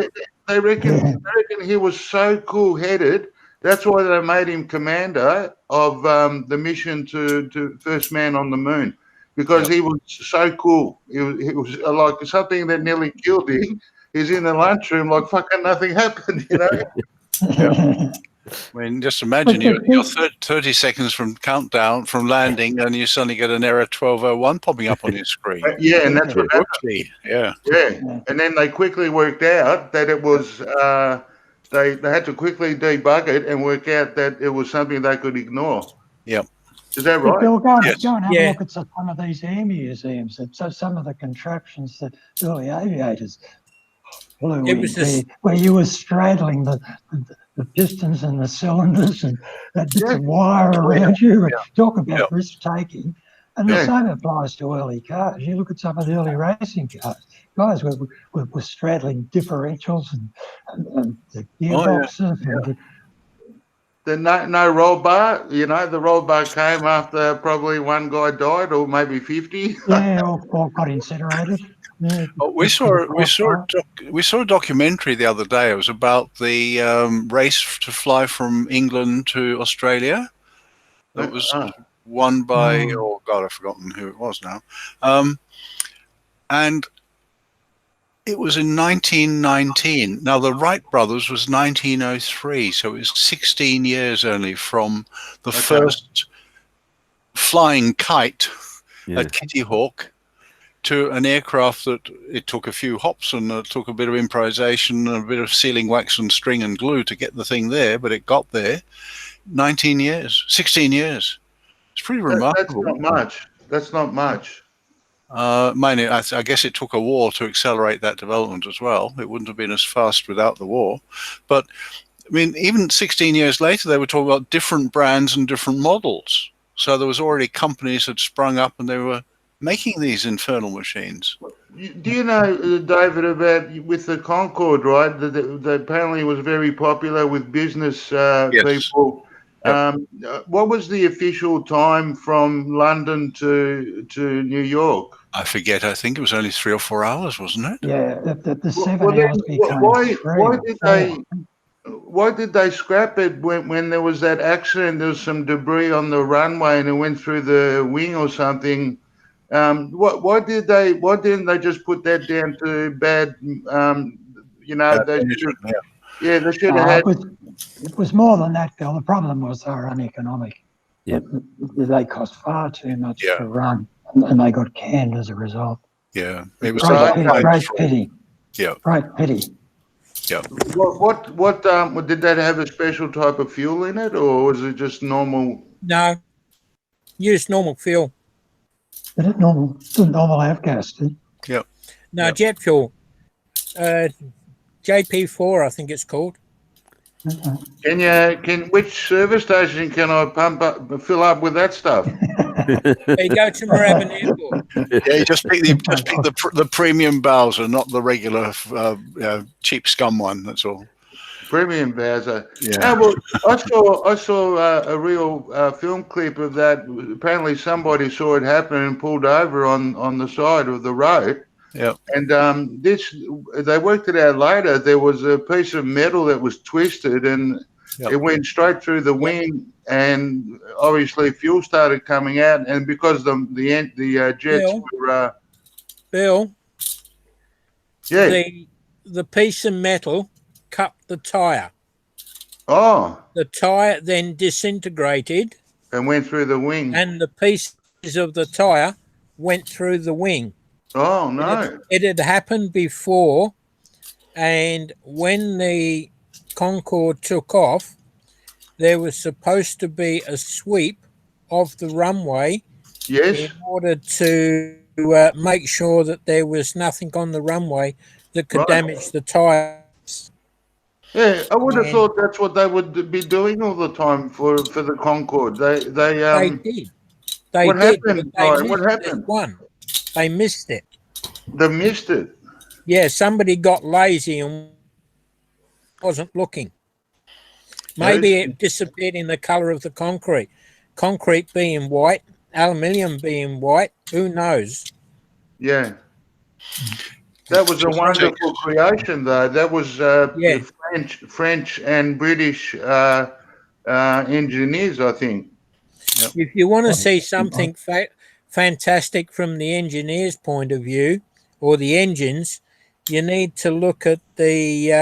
Speaker 4: they reckon he was so cool-headed. That's why they made him commander of the mission to first man on the moon, because he was so cool. He was like something that nearly killed him. He's in the lunchroom like fucking nothing happened,
Speaker 1: Yeah. I mean, just imagine you're 30 seconds from countdown from landing, and you suddenly get an error 1201 popping up on your screen.
Speaker 4: Yeah, and that's what happened.
Speaker 1: Yeah,
Speaker 4: and then they quickly worked out that it was they had to quickly debug it and work out that it was something they could ignore.
Speaker 1: Yep.
Speaker 4: Is that right?
Speaker 7: Bill, go and have a look at some of these air museums. So some of the contraptions that early aviators flew in, where you were straddling the pistons and the cylinders and that bits of wire around you. Talk about risk-taking. And the same applies to early cars. You look at some of the early racing cars. Guys were straddling differentials and the gearboxes.
Speaker 4: The no roll bar, the roll bar came after probably one guy died, or maybe 50.
Speaker 7: Yeah, or got incinerated. Yeah,
Speaker 1: we saw a documentary the other day. It was about the race to fly from England to Australia. It was won by I've forgotten who it was now, and it was in 1919. Now the Wright brothers was 1903, so it was 16 years only from the first flying kite at Kitty Hawk to an aircraft that it took a few hops and it took a bit of improvisation and a bit of sealing wax and string and glue to get the thing there, but it got there. 16 years. It's pretty remarkable.
Speaker 4: That's not much.
Speaker 1: I guess it took a war to accelerate that development as well. It wouldn't have been as fast without the war. But, I mean, even 16 years later, they were talking about different brands and different models. So there was already companies that sprung up and they were making these infernal machines.
Speaker 4: Do you know, David, about with the Concorde, right? That apparently was very popular with business people. Yep. What was the official time from London to New York?
Speaker 1: I forget. I think it was only 3 or 4 hours, wasn't it?
Speaker 7: Yeah, the 7 hours became
Speaker 4: why did they scrap it when there was that accident? There was some debris on the runway and it went through the wing or something. Why didn't they just put that down to bad? Yeah, they should have had.
Speaker 7: It was more than that, Bill. The problem was they were uneconomic.
Speaker 8: Yep.
Speaker 7: They cost far too much
Speaker 1: Yeah.
Speaker 7: to run, and they got canned as a result.
Speaker 1: Yeah, it was
Speaker 7: Great pity.
Speaker 1: Yeah.
Speaker 7: Great pity.
Speaker 1: Yeah.
Speaker 4: What did that have a special type of fuel in it, or was it just normal?
Speaker 6: No, use normal fuel.
Speaker 7: Didn't normal avgas, did?
Speaker 1: Yeah.
Speaker 6: No, jet fuel. JP4, I think it's called.
Speaker 4: Which service station can I fill up with that stuff?
Speaker 6: You go to Moorabbin Airport.
Speaker 1: Yeah, you just pick the premium Bowser, not the regular cheap scum one. That's all.
Speaker 4: Premium Bowser.
Speaker 1: Yeah.
Speaker 4: Well, I saw a real film clip of that. Apparently, somebody saw it happen and pulled over on the side of the road.
Speaker 1: Yeah.
Speaker 4: And they worked it out later. There was a piece of metal that was twisted, and it went straight through the wing, and obviously fuel started coming out. And because the jets were
Speaker 6: Bill.
Speaker 4: Yeah.
Speaker 6: The piece of metal cut the tire.
Speaker 4: Oh.
Speaker 6: The tire then disintegrated
Speaker 4: and went through the wing.
Speaker 6: And the pieces of the tire went through the wing.
Speaker 4: Oh no!
Speaker 6: It had happened before, and when the Concorde took off, there was supposed to be a sweep of the runway.
Speaker 4: Yes.
Speaker 6: In order to make sure that there was nothing on the runway that could damage the tires.
Speaker 4: Yeah, I would have thought that's what they would be doing all the time for the Concorde. They
Speaker 6: did.
Speaker 4: What happened? What happened?
Speaker 6: They missed it.
Speaker 4: They missed it.
Speaker 6: Yeah, somebody got lazy and wasn't looking. Maybe it disappeared in the colour of the concrete. Concrete being white, aluminium being white, who knows?
Speaker 4: Yeah. That was a wonderful creation, though. That was the French and British engineers, I think.
Speaker 6: Yep. If you want to see something fantastic from the engineer's point of view, or the engines, you need to look at the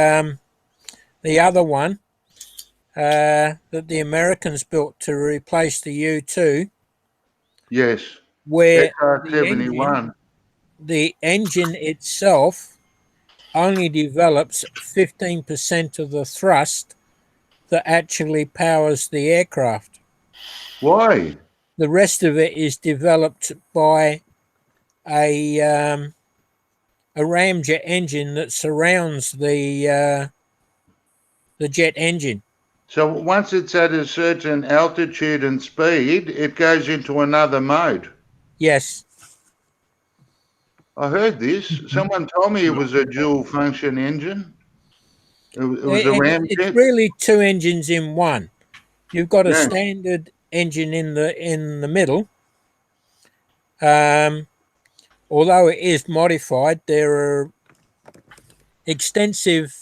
Speaker 6: other one that the Americans built to replace the U-2.
Speaker 4: Yes.
Speaker 6: Where
Speaker 4: the
Speaker 6: engine itself only develops 15% of the thrust that actually powers the aircraft.
Speaker 4: Why?
Speaker 6: The rest of it is developed by a ramjet engine that surrounds the jet engine.
Speaker 4: So once it's at a certain altitude and speed, it goes into another mode.
Speaker 6: Yes.
Speaker 4: I heard this. Someone told me it was a dual function engine. It was a ramjet.
Speaker 6: It's really two engines in one. You've got a standard engine in the middle. Although it is modified, there are extensive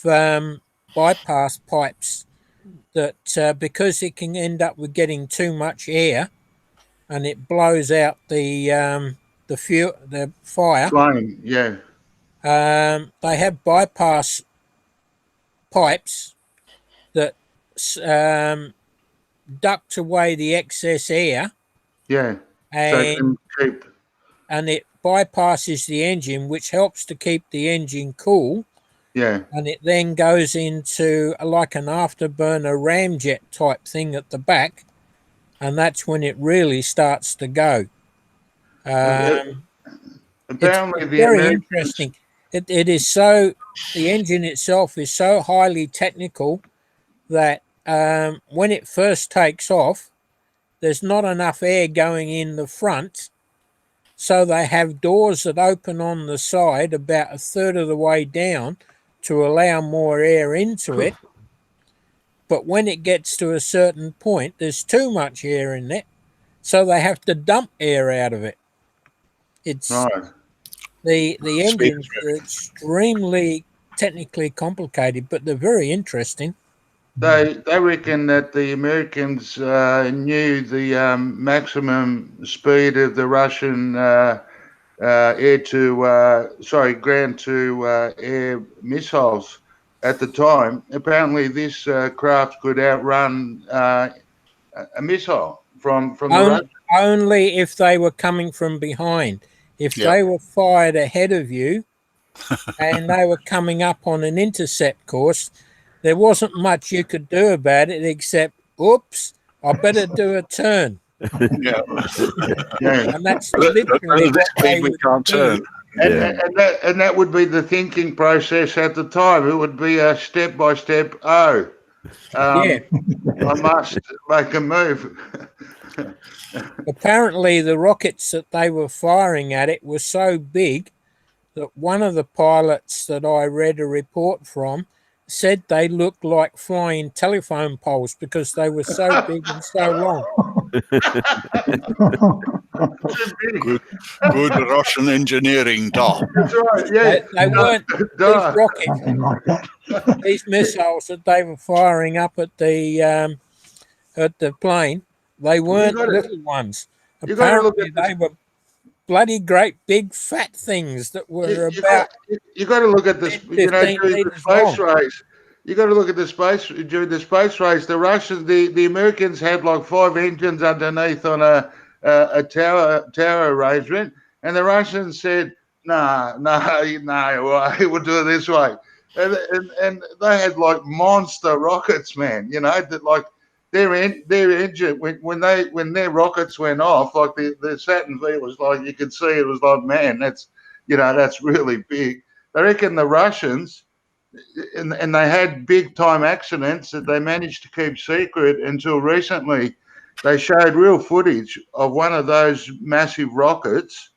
Speaker 6: bypass pipes that because it can end up with getting too much air, and it blows out the fire.
Speaker 4: Flame, yeah.
Speaker 6: They have bypass pipes that duct away the excess air.
Speaker 4: Yeah.
Speaker 6: And it bypasses the engine, which helps to keep the engine cool.
Speaker 4: Yeah.
Speaker 6: And it then goes into like an afterburner ramjet type thing at the back, and that's when it really starts to go.
Speaker 4: Apparently,
Speaker 6: it's very interesting. It is so, the engine itself is so highly technical that when it first takes off, there's not enough air going in the front, so they have doors that open on the side about a third of the way down to allow more air into it. But when it gets to a certain point, there's too much air in it, so they have to dump air out of it. It's the engines are extremely technically complicated, but they're very interesting.
Speaker 4: They reckon that the Americans knew the maximum speed of the Russian ground to air missiles, at the time, apparently this craft could outrun a missile from the Russians.
Speaker 6: Only if they were coming from behind. If they were fired ahead of you and they were coming up on an intercept course, there wasn't much you could do about it except, oops, I better do a turn.
Speaker 1: Yeah.
Speaker 6: And that's literally what they would
Speaker 1: can't
Speaker 6: do.
Speaker 1: turn.
Speaker 4: And that would be the thinking process at the time. It would be a step by step. I must make a move.
Speaker 6: Apparently, the rockets that they were firing at it were so big that one of the pilots that I read a report from said they looked like flying telephone poles because they were so big and so long.
Speaker 1: Good Russian engineering, da.
Speaker 4: That's right. Yeah,
Speaker 6: They weren't these rockets,
Speaker 7: Something like that.
Speaker 6: these missiles that they were firing up at the plane. They weren't little ones. Apparently, they were bloody great big fat things that were about.
Speaker 4: You got to look at this. During the space race. You got to look at the space during the space race. The Russians, the Americans had like 5 engines underneath on a tower arrangement, and the Russians said, "No, we'll do it this way." And they had like monster rockets, man. You know that like. Their engine when their rockets went off, like the Saturn V was like, you could see it was like, man, that's really big. I reckon the Russians, and they had big time accidents that they managed to keep secret until recently. They showed real footage of one of those massive rockets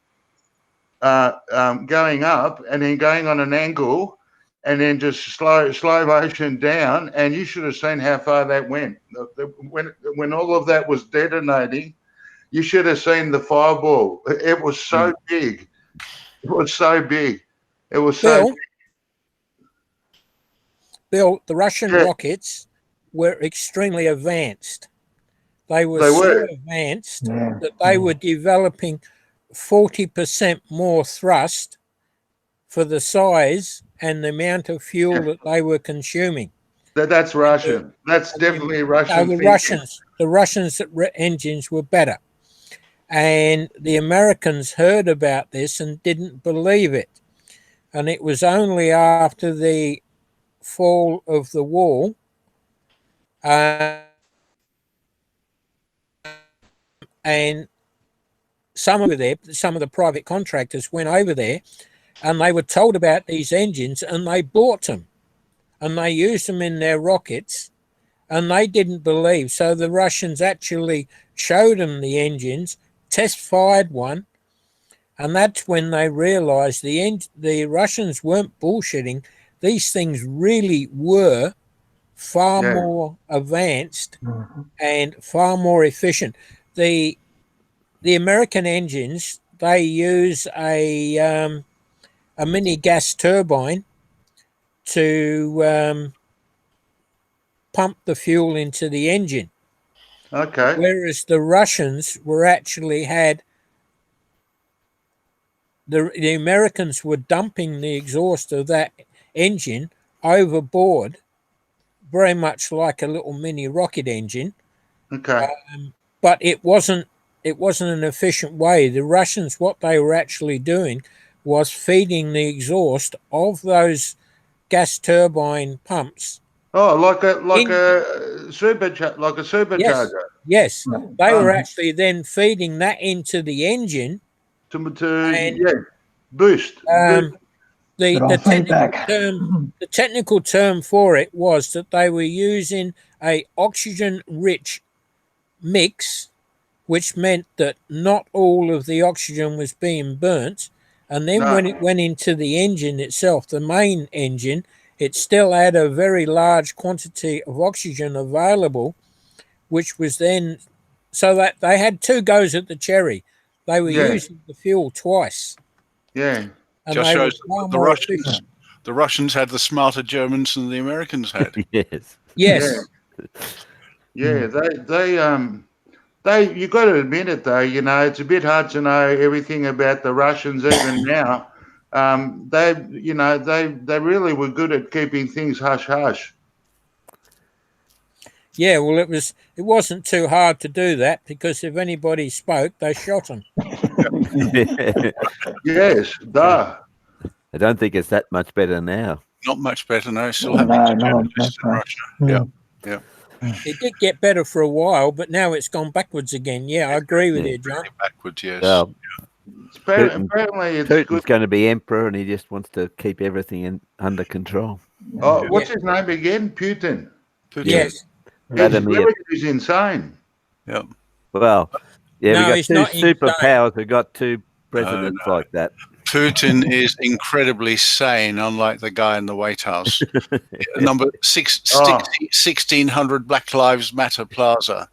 Speaker 4: going up and then going on an angle. And then just slow motion down, and you should have seen how far that went. When all of that was detonating, you should have seen the fireball. It was so big. It was so big. It was so big.
Speaker 6: Bill, the Russian rockets were extremely advanced. They were so advanced that they were developing 40% more thrust for the size and the amount of fuel that they were consuming.
Speaker 4: That's Russian. That's definitely Russian.
Speaker 6: The Russians' engines were better. And the Americans heard about this and didn't believe it. And it was only after the fall of the wall and some of the private contractors went over there and they were told about these engines and they bought them and they used them in their rockets and they didn't believe. So the Russians actually showed them the engines, test fired one, and that's when they realized the Russians weren't bullshitting. These things really were far more advanced and far more efficient. The American engines, they use a mini gas turbine to pump the fuel into the engine.
Speaker 4: Okay.
Speaker 6: Whereas the Russians were actually the Americans were dumping the exhaust of that engine overboard, very much like a little mini rocket engine.
Speaker 4: Okay.
Speaker 6: But it wasn't an efficient way. The Russians, what they were actually doing was feeding the exhaust of those gas turbine pumps.
Speaker 4: Oh, like a supercharger.
Speaker 6: Yes. They were actually then feeding that into the engine
Speaker 4: to boost.
Speaker 6: The technical term for it was that they were using a oxygen-rich mix, which meant that not all of the oxygen was being burnt. And then when it went into the engine itself, the main engine, it still had a very large quantity of oxygen available, which was then, so that they had 2 goes at the cherry. They were using the fuel twice.
Speaker 4: Yeah.
Speaker 6: And
Speaker 1: just shows the Russians had the smarter Germans than the Americans had.
Speaker 6: Yes.
Speaker 4: Yeah. They you got to admit it though, you know, it's a bit hard to know everything about the Russians even now. they really were good at keeping things hush hush.
Speaker 6: Yeah, well, it wasn't too hard to do that, because if anybody spoke, they shot them.
Speaker 4: Yes, duh.
Speaker 8: I don't think it's that much better now.
Speaker 1: Not much better now. Still
Speaker 7: No,
Speaker 1: having
Speaker 7: not
Speaker 1: journalists in
Speaker 7: much.
Speaker 1: Russia. Yeah.
Speaker 6: It did get better for a while, but now it's gone backwards again. Yeah, I agree with you, John.
Speaker 1: Backwards, yes.
Speaker 8: Well,
Speaker 4: Apparently, it's
Speaker 8: Putin's
Speaker 4: good.
Speaker 8: going to be emperor, and he just wants to keep everything under control.
Speaker 4: Oh, what's his name again? Putin.
Speaker 6: Yes.
Speaker 8: Vladimir.
Speaker 4: He's insane.
Speaker 1: Yeah.
Speaker 8: Well, yeah,
Speaker 6: No,
Speaker 8: we
Speaker 6: he's
Speaker 8: got
Speaker 6: not
Speaker 8: two superpowers. We got two presidents
Speaker 1: no.
Speaker 8: like that.
Speaker 1: Putin is incredibly sane, unlike the guy in the White House. Number 1600 Black Lives Matter Plaza.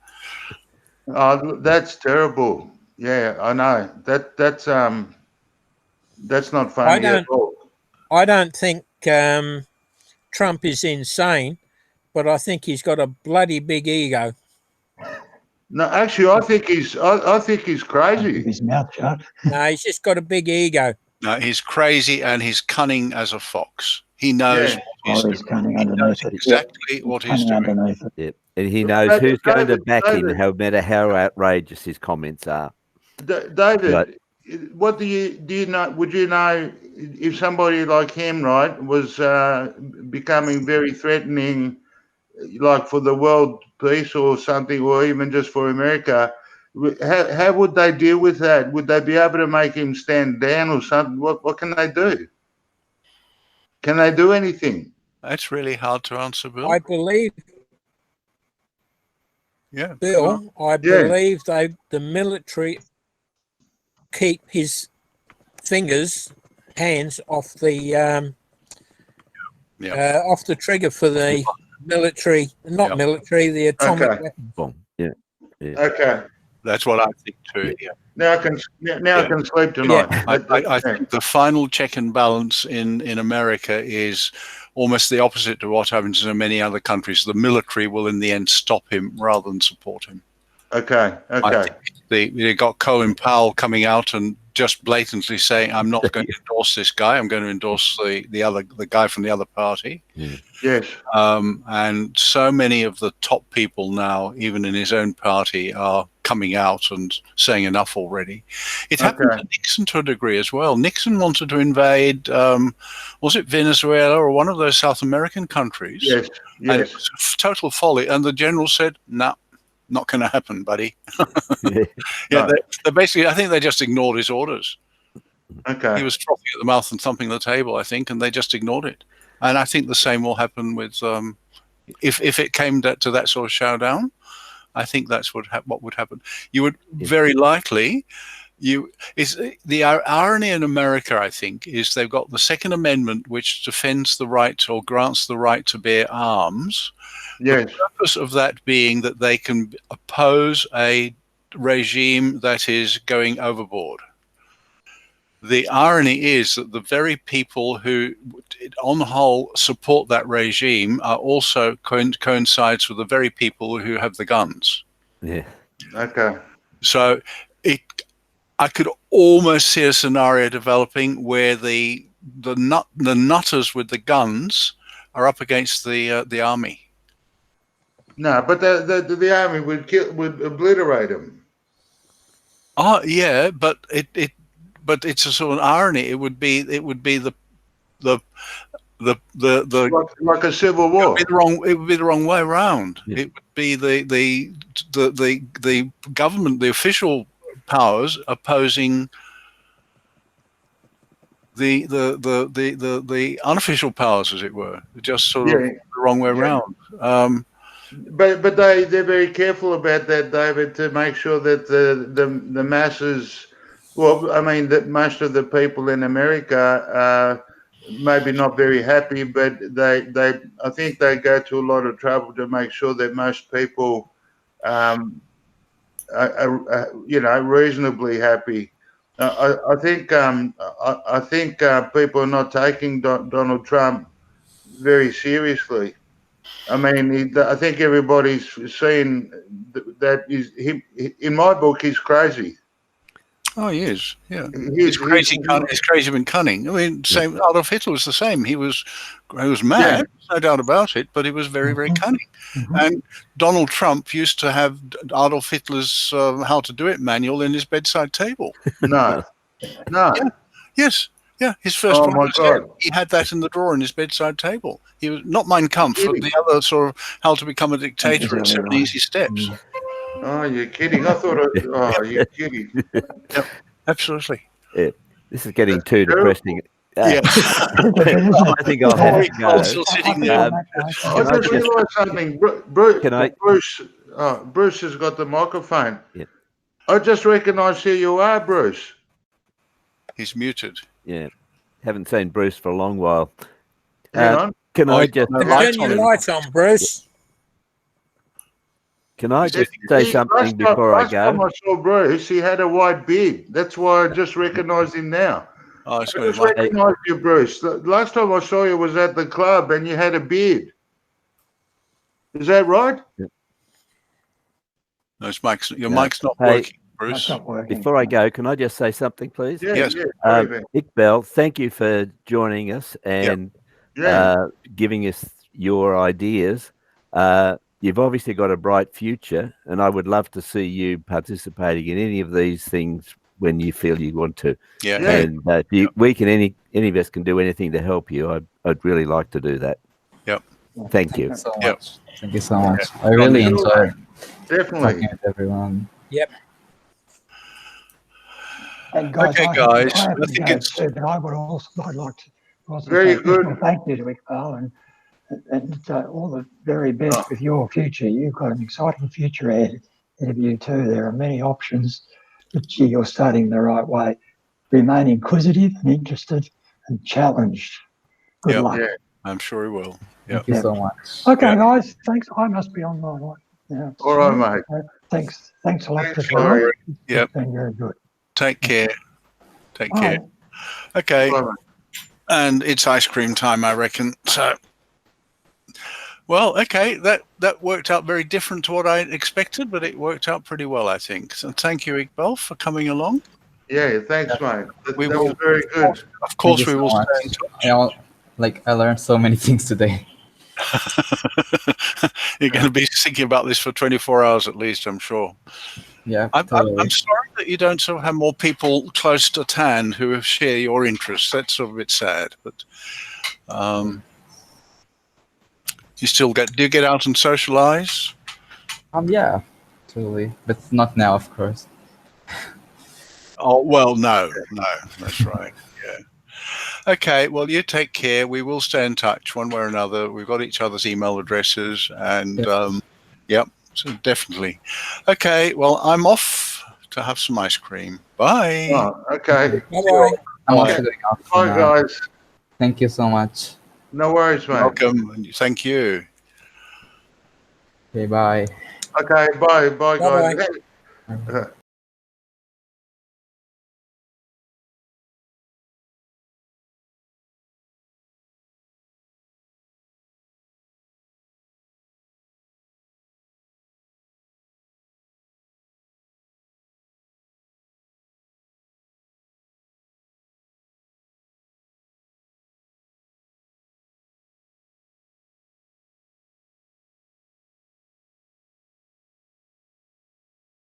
Speaker 4: Oh, that's terrible. Yeah, I know. That's not funny at all.
Speaker 6: I don't think Trump is insane, but I think he's got a bloody big ego.
Speaker 4: No, actually, I think he's crazy.
Speaker 7: His mouth shut.
Speaker 6: No, he's just got a big ego.
Speaker 1: No, he's crazy, and he's cunning as a fox. He knows what he's
Speaker 7: cunning
Speaker 1: doing. He knows exactly what he's doing.
Speaker 7: Underneath it.
Speaker 8: Yeah. And he knows who's going to back him, no matter how outrageous his comments are.
Speaker 4: David, what do you know? Would you know if somebody like him, right, was becoming very threatening, like for the world peace or something, or even just for America? How would they deal with that? Would they be able to make him stand down or something? What can they do? Can they do anything?
Speaker 1: That's really hard to answer, Bill.
Speaker 6: I believe, Bill, I believe the military keep his hands off the off the trigger for the military, the atomic weapons.
Speaker 8: Boom. Yeah.
Speaker 4: Okay.
Speaker 1: That's what I think too. Yeah.
Speaker 4: Now I can sleep tonight.
Speaker 1: Yeah. I think the final check and balance in America is almost the opposite to what happens in many other countries. The military will in the end stop him rather than support him.
Speaker 4: Okay.
Speaker 1: I think they got Colin Powell coming out and just blatantly saying, "I'm not going to endorse this guy. I'm going to endorse the guy from the other party."
Speaker 4: Yes.
Speaker 1: And so many of the top people now, even in his own party, are coming out and saying enough already. It happened to Nixon to a degree as well. Nixon wanted to invade, was it Venezuela or one of those South American countries?
Speaker 4: Yes.
Speaker 1: And it was total folly. And the general said, "No, not going to happen, buddy." They basically, I think they just ignored his orders.
Speaker 4: Okay.
Speaker 1: He was frothing at the mouth and thumping the table, I think, and they just ignored it. And I think the same will happen with, if it came to that sort of showdown, I think that's what would happen. You would very likely, the irony in America, I think, is they've got the Second Amendment, which defends the right or grants the right to bear arms.
Speaker 4: Yes.
Speaker 1: The purpose of that being that they can oppose a regime that is going overboard. The irony is that the very people who, on the whole, support that regime are also coincides with the very people who have the guns.
Speaker 8: Yeah.
Speaker 4: Okay.
Speaker 1: So I could almost see a scenario developing where the nutters with the guns are up against the army.
Speaker 4: No, but the army would obliterate them.
Speaker 1: Oh yeah, but it's a sort of irony. It would be the
Speaker 4: like a civil war.
Speaker 1: It would be the wrong way around. Yeah. It would be the government, the official powers opposing the unofficial powers, as it were. Just sort of the wrong way around.
Speaker 4: But they're very careful about that, David, to make sure that the masses. Well, I mean, that most of the people in America are maybe not very happy, but I think they go to a lot of trouble to make sure that most people are reasonably happy. I think people are not taking Donald Trump very seriously. I mean, I think everybody's seen that in my book, he's crazy.
Speaker 1: Oh, he is. Yeah,
Speaker 4: He's
Speaker 1: crazy. He's crazy and cunning. I mean, same. Adolf Hitler was the same. He was mad, no doubt about it, but he was very, very cunning. And Donald Trump used to have Adolf Hitler's "How to Do It" manual in his bedside table.
Speaker 4: No.
Speaker 1: Yeah. Yes. Yeah, his first one.
Speaker 4: My God.
Speaker 1: He had that in the drawer in his bedside table. He was not Mein Kampf, but the other sort of "How to Become a Dictator in 7 Easy Steps."
Speaker 4: Oh, you're kidding. I thought oh, you're kidding.
Speaker 1: Yep, absolutely.
Speaker 8: Yeah, this is getting too depressing.
Speaker 1: Yeah.
Speaker 8: I think I'll have to go.
Speaker 1: Still sitting there.
Speaker 4: I just realised something. Bruce has got the microphone.
Speaker 8: Yeah.
Speaker 4: I just recognised who you are, Bruce.
Speaker 1: He's muted.
Speaker 8: Yeah, haven't seen Bruce for a long while.
Speaker 4: Hang on.
Speaker 8: Can I just
Speaker 6: turn your lights on, Bruce?
Speaker 8: Can I just say something before I go?
Speaker 4: Last time I saw Bruce, he had a white beard. That's why I just recognised him now.
Speaker 1: Oh,
Speaker 4: I just recognised you, Bruce. The last time I saw you was at the club and you had a beard. Is that right?
Speaker 8: Yeah.
Speaker 1: No, your mic's not working, Bruce.
Speaker 7: Not working.
Speaker 8: Before I go, can I just say something, please?
Speaker 4: Yeah,
Speaker 1: Yes.
Speaker 8: Iqbal, thank you for joining us and giving us your ideas. You've obviously got a bright future, and I would love to see you participating in any of these things when you feel you want to.
Speaker 1: Yeah.
Speaker 8: And any of us can do anything to help you. I'd really like to do that.
Speaker 1: Yep.
Speaker 8: Thank you.
Speaker 2: So much.
Speaker 1: Yep.
Speaker 2: Thank you so much. I really enjoyed
Speaker 4: Definitely.
Speaker 2: talking with everyone.
Speaker 6: Yep.
Speaker 7: And guys,
Speaker 1: Okay, guys.
Speaker 7: I have
Speaker 1: I
Speaker 7: to
Speaker 1: think
Speaker 7: go
Speaker 1: it's
Speaker 7: too, but I'd like to also
Speaker 4: Very
Speaker 7: say
Speaker 4: good.
Speaker 7: thank you to Iqbal and all the very best with your future. You've got an exciting future ahead of you too. There are many options, but you're starting the right way. Remain inquisitive and interested and challenged. Good luck.
Speaker 4: Yeah.
Speaker 1: I'm sure he will.
Speaker 2: Thank you so much.
Speaker 7: Okay, guys. Thanks. I must be on my line now.
Speaker 4: All right, mate.
Speaker 7: Thanks a lot for
Speaker 4: Thanks,
Speaker 7: coming.
Speaker 4: Larry.
Speaker 1: Yep.
Speaker 7: It's been very good.
Speaker 1: Take care. Take
Speaker 7: Bye.
Speaker 1: care. Okay.
Speaker 4: All right,
Speaker 1: And it's ice cream time, I reckon. So, well, okay, that worked out very different to what I expected, but it worked out pretty well, I think. So thank you, Iqbal, for coming along.
Speaker 4: Yeah, thanks, mate. That
Speaker 1: We
Speaker 4: was
Speaker 1: will-
Speaker 4: very good.
Speaker 1: Of course,
Speaker 2: Thank
Speaker 1: we
Speaker 2: you
Speaker 1: will
Speaker 2: so much.
Speaker 1: stay in touch.
Speaker 2: I learned so many things today.
Speaker 1: You're going to be thinking about this for 24 hours at least, I'm sure.
Speaker 2: Yeah,
Speaker 1: I'm
Speaker 2: totally.
Speaker 1: sorry that you don't sort of have more people close to hand who share your interests. That's sort of a bit sad, but you still do you get out and socialize?
Speaker 2: Yeah, totally, but not now, of course.
Speaker 1: Oh, well, no, that's right. Yeah. Okay, well, you take care. We will stay in touch one way or another. We've got each other's email addresses and, yep, so definitely. Okay, well, I'm off to have some ice cream. Bye.
Speaker 4: Oh, okay.
Speaker 6: Bye-bye.
Speaker 2: I'm
Speaker 1: Bye.
Speaker 2: also going off
Speaker 4: Bye,
Speaker 2: now.
Speaker 4: guys.
Speaker 2: Thank you so much.
Speaker 4: No worries, mate.
Speaker 1: Welcome. And thank you.
Speaker 2: Okay, bye.
Speaker 4: Okay, bye,
Speaker 6: Bye-bye.
Speaker 4: guys.